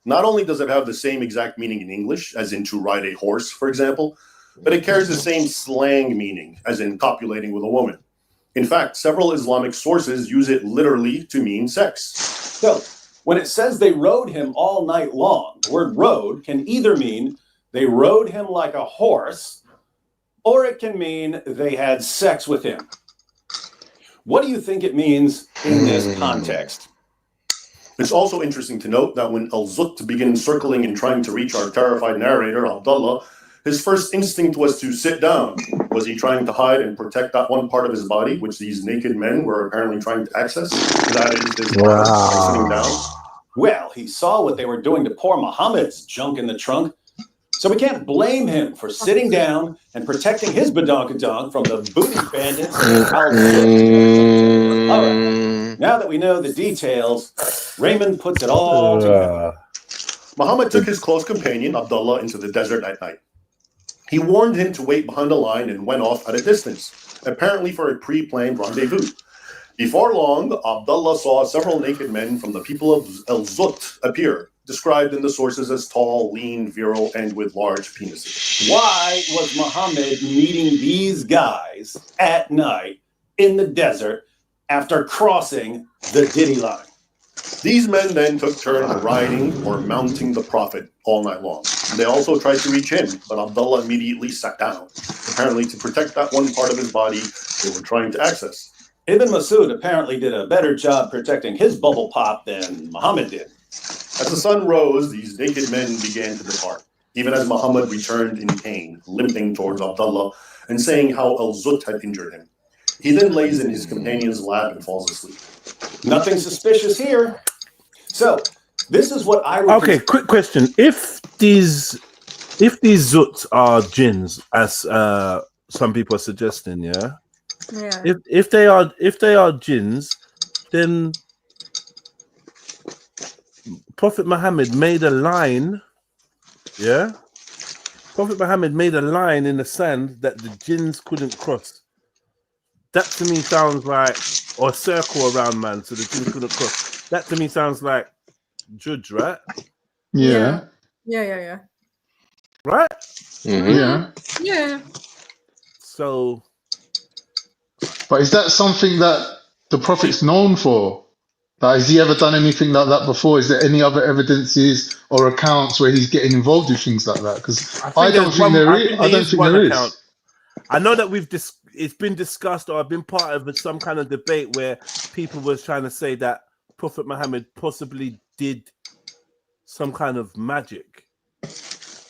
Not only does it have the same exact meaning in English, as in to ride a horse, for example, but it carries the same slang meaning, as in copulating with a woman. In fact, several Islamic sources use it literally to mean sex. So, when it says they rode him all night long, the word rode can either mean they rode him like a horse, or it can mean they had sex with him. What do you think it means in this context? It's also interesting to note that when al-Zut begins circling and trying to reach our terrified narrator, Abdullah, his first instinct was to sit down. Was he trying to hide and protect that one part of his body, which these naked men were apparently trying to access? That is his by sitting down. Well, he saw what they were doing to poor Muhammad's junk in the trunk. So we can't blame him for sitting down and protecting his badonkadonk from the booty bandits. All right. Now that we know the details, Raymond puts it all together. Muhammad took his close companion, Abdullah, into the desert at night. He warned him to wait behind a line and went off at a distance, apparently for a pre-planned rendezvous. Before long, Abdullah saw several naked men from the people of al-Zut appear, described in the sources as tall, lean, virile, and with large penises. Why was Muhammad meeting these guys at night in the desert after crossing the Diddy line? These men then took turns riding or mounting the Prophet all night long. They also tried to reach him, but Abdullah immediately sat down, apparently to protect that one part of his body they were trying to access. Ibn Masud apparently did a better job protecting his bubble pop than Muhammad did. As the sun rose, these naked men began to depart, even as Muhammad returned in pain, limping towards Abdullah and saying how al-Zut had injured him. He then lays in his companion's lap and falls asleep. Nothing suspicious here. So, this is what I would... Okay, quick question. If these Zuts are jinns, as some people are suggesting, yeah? If they are jinns, then Prophet Muhammad made a line, yeah? Prophet Muhammad made a line in the sand that the jinns couldn't cross. That to me sounds like, or circle around man, so the jinns couldn't cross. That to me sounds like judge, right? Yeah. Right? Yeah. Yeah. So, but is that something that the Prophet's known for? Like, has he ever done anything like that before? Is there any other evidences or accounts where he's getting involved with things like that? Because I don't think there is. I don't think there is. I know that it's been discussed, or I've been part of some kind of debate where people was trying to say that Prophet Muhammad possibly did some kind of magic.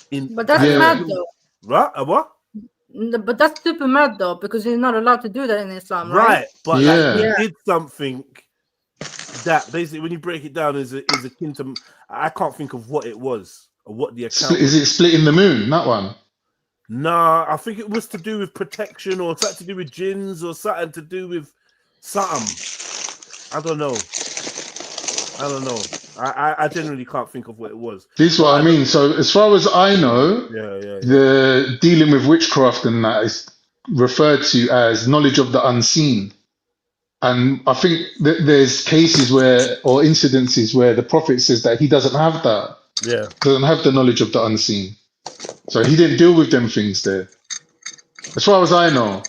But that's mad though. Right? What? But that's super mad though, because you're not allowed to do that in Islam, right? Right, but like he did something that basically, when you break it down, is akin to. I can't think of what it was or what the account. Is it splitting the moon? That one? Nah, I think it was to do with protection, or something to do with jinns, or something to do with something. I don't know. I generally can't think of what it was. This is what I mean. So as far as I know, the dealing with witchcraft and that is referred to as knowledge of the unseen. And I think that there's cases where, or incidences where the Prophet says that he doesn't have that. Yeah. Doesn't have the knowledge of the unseen. So he didn't deal with them things there. As far as I know.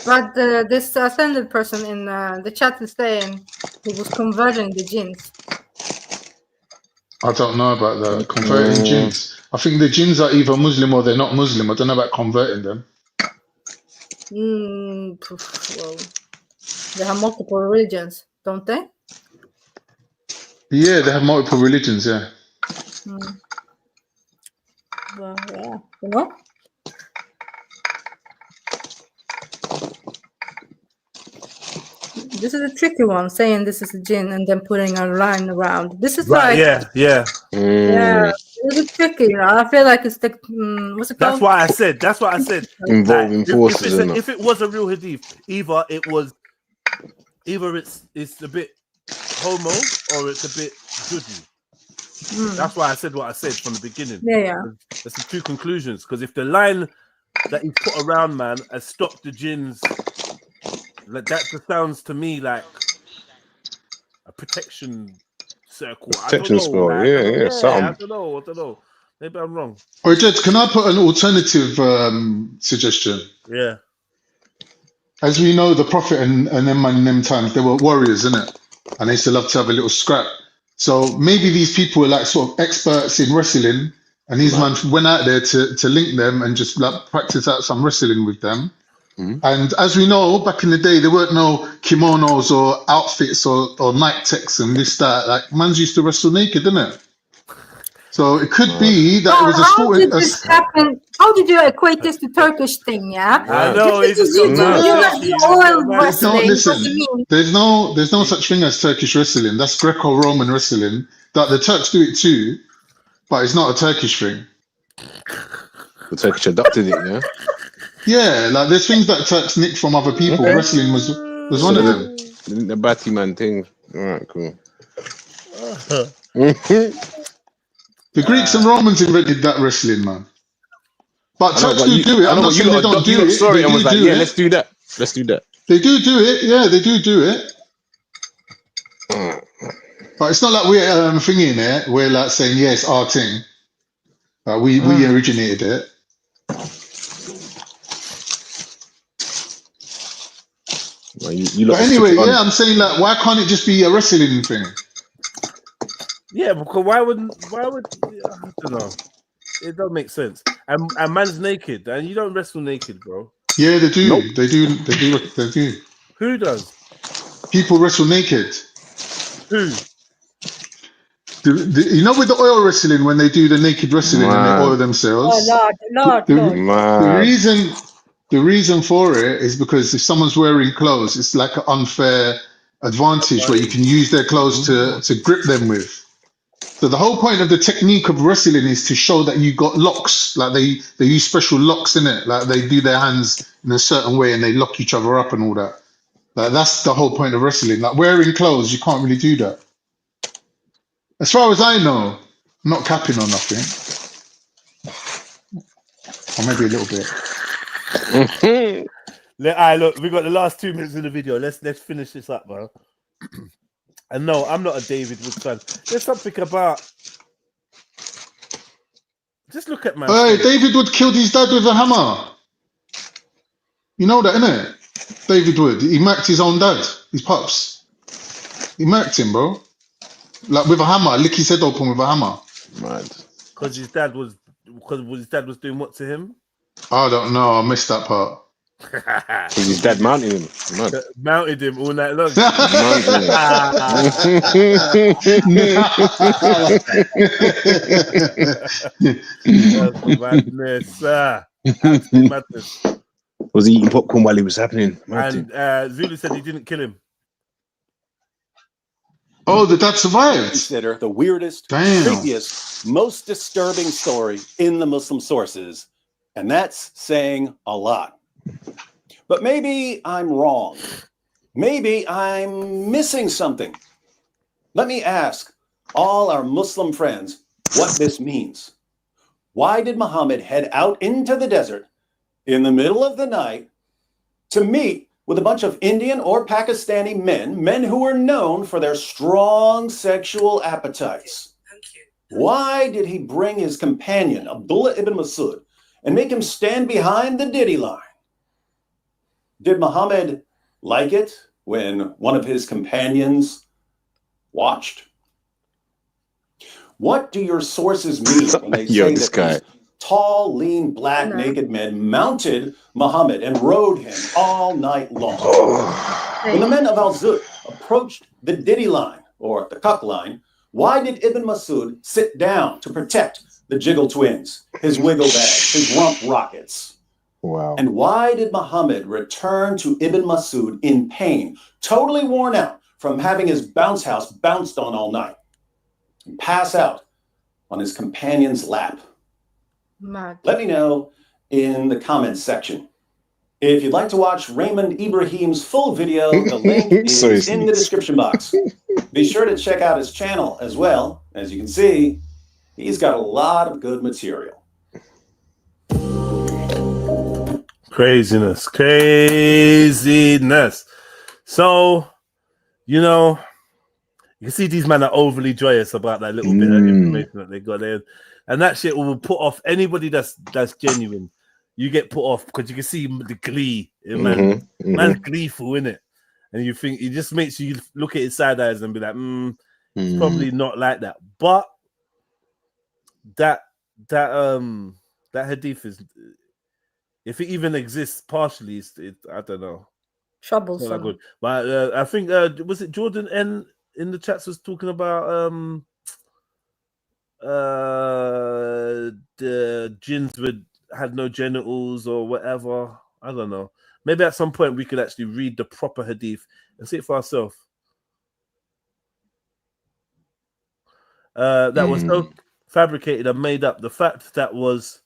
But this ascended person in the chat is saying he was converting the jinns. I don't know about that. Converting jinns. I think the jinns are either Muslim or they're not Muslim. I don't know about converting them. Well, they have multiple religions, don't they? Yeah, they have multiple religions, yeah. Well, yeah, you know? This is a tricky one, saying this is a jinn and then putting a line around. This is like... Yeah. It's a tricky, you know? I feel like it's the... what's it called? That's what I said. Involving forces. If it was a real hadith, either it's a bit homo or it's a bit judgy. That's why I said what I said from the beginning. Yeah. There's the two conclusions. Because if the line that he put around man has stopped the jinns, like that just sounds to me like a protection circle. Protection spell, yeah. I don't know. Maybe I'm wrong. Or Jed, can I put an alternative suggestion? Yeah. As we know, the Prophet and them man in them times, they were warriors, innit? And they used to love to have a little scrap. So maybe these people were like sort of experts in wrestling, and these man went out there to link them and just like practice out some wrestling with them. And as we know, back in the day, there weren't no kimonos or outfits or night techs and this, that. Like, mans used to wrestle naked, didn't it? So it could be that it was a sport. How did you equate this to Turkish thing, yeah? I know. There's no such thing as Turkish wrestling. That's Greco-Roman wrestling. That the Turks do it too, but it's not a Turkish thing. The Turkish adopted it, yeah? Yeah, like there's things that Turks nick from other people. Wrestling was one of them. The Batty Man thing. All right, cool. The Greeks and Romans invented that wrestling, man. But Turks do it. I'm not saying they don't do it. Sorry, I was like, yeah, let's do that. Let's do that. They do it. Yeah, they do it. But it's not like we're thinking it. We're like saying, yeah, it's our thing. We originated it. Well, but anyway, yeah, I'm saying like, why can't it just be a wrestling thing? Yeah, because why would I don't know. It don't make sense. And man's naked, and you don't wrestle naked, bro. Yeah, they do. Nope. They do. Who does? People wrestle naked. Who? You know, with the oil wrestling, when they do the naked wrestling and they oil themselves. Oh Lord. The reason for it is because if someone's wearing clothes, it's like an unfair advantage where you can use their clothes to grip them with. So the whole point of the technique of wrestling is to show that you got locks. Like they use special locks in it. Like they do their hands in a certain way and they lock each other up and all that. Like that's the whole point of wrestling. Like wearing clothes, you can't really do that. As far as I know, I'm not capping on nothing. Or maybe a little bit. Look, we got the last 2 minutes of the video. Let's finish this up, bro. And no, I'm not a David Wood fan. There's something about. Just look at man. Hey, David Wood killed his dad with a hammer. You know that, innit? David Wood. He murked his own dad, his pops. He murked him, bro. Like with a hammer, lick his head open with a hammer. Mad. Because his dad was doing what to him? I don't know. I missed that part. Because his dad mounted him. Mad. Mounted him all night long. Madness. Absolute madness. Was he eating popcorn while it was happening? And Zulu said he didn't kill him. Oh, the dad survived. Consider the weirdest, Damn. creepiest, most disturbing story in the Muslim sources. And that's saying a lot. But maybe I'm wrong. Maybe I'm missing something. Let me ask all our Muslim friends what this means. Why did Muhammad head out into the desert in the middle of the night to meet with a bunch of Indian or Pakistani men who were known for their strong sexual appetites? Why did he bring his companion, Abdullah ibn Masud, and make him stand behind the Diddy line? Did Muhammad like it when one of his companions watched? What do your sources mean when they say that these tall, lean, black, naked men mounted Muhammad and rode him all night long? When the men of Al-Zud approached the Diddy line, or the Cuck line, why did Ibn Masud sit down to protect the Jiggle twins, his wiggle bag, his rump rockets? Wow. And why did Muhammad return to Ibn Masud in pain, totally worn out from having his bounce house bounced on all night, and pass out on his companion's lap? Mad. Let me know in the comments section. If you'd like to watch Raymond Ibrahim's full video, the link is in the description box. Be sure to check out his channel as well. As you can see, he's got a lot of good material. Craziness. So, you know, you can see these men are overly joyous about that little bit of information that they got there. And that shit will put off anybody that's genuine. You get put off because you can see the glee. Man's gleeful, innit? And you think, it just makes you look at his side eyes and be like, it's probably not like that. But that hadith is, if it even exists partially, I don't know. Troublesome. Not that good. But I think was it Jordan N in the chats was talking about the jinns had no genitals or whatever. I don't know. Maybe at some point we could actually read the proper hadith and see it for ourselves. That was so fabricated and made up. The fact that was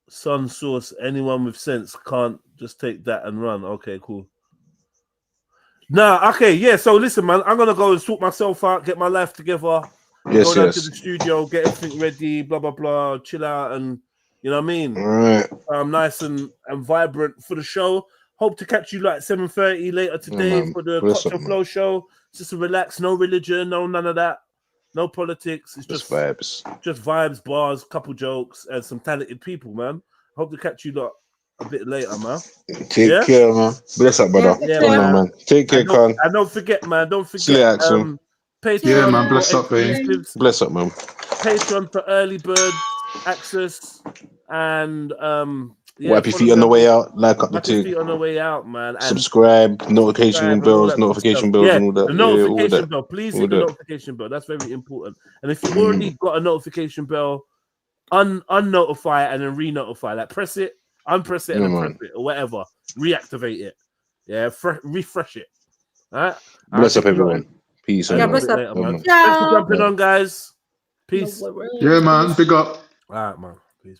Sun source, anyone with sense can't just take that and run. Okay, cool. Nah, okay, yeah. So listen, man, I'm gonna go and sort myself out, get my life together, go down to the studio, get everything ready, blah blah blah, chill out, and you know what I mean. All right. Nice and vibrant for the show. Hope to catch you like 7:30 later today for the Cocktail Flow show. Just to relax, no religion, no none of that. No politics. It's just vibes. Just vibes, bars, couple jokes, and some talented people, man. Hope to catch you lot a bit later, man. Take care, man. Bless up, brother. Yeah, man. Take care, Khan. And don't forget, man. Don't forget. Patreon. Yeah, man. Bless up, babe. Bless up, man. Patreon for early bird access and wipe your feet on the way out. Like up the thing. Feet on the way out, man. And subscribe, notification bells, and all that. The notification bell. Please hit the notification bell. That's very important. And if you've already got a notification bell, unnotify and then re-notify. Like press it, unpress it, and then press it, or whatever. Reactivate it. Yeah, refresh it. All right. Bless up, everyone. Peace. Yeah, bless up. Thanks for jumping on, guys. Peace. Yeah, man. Big up. All right, man. Peace.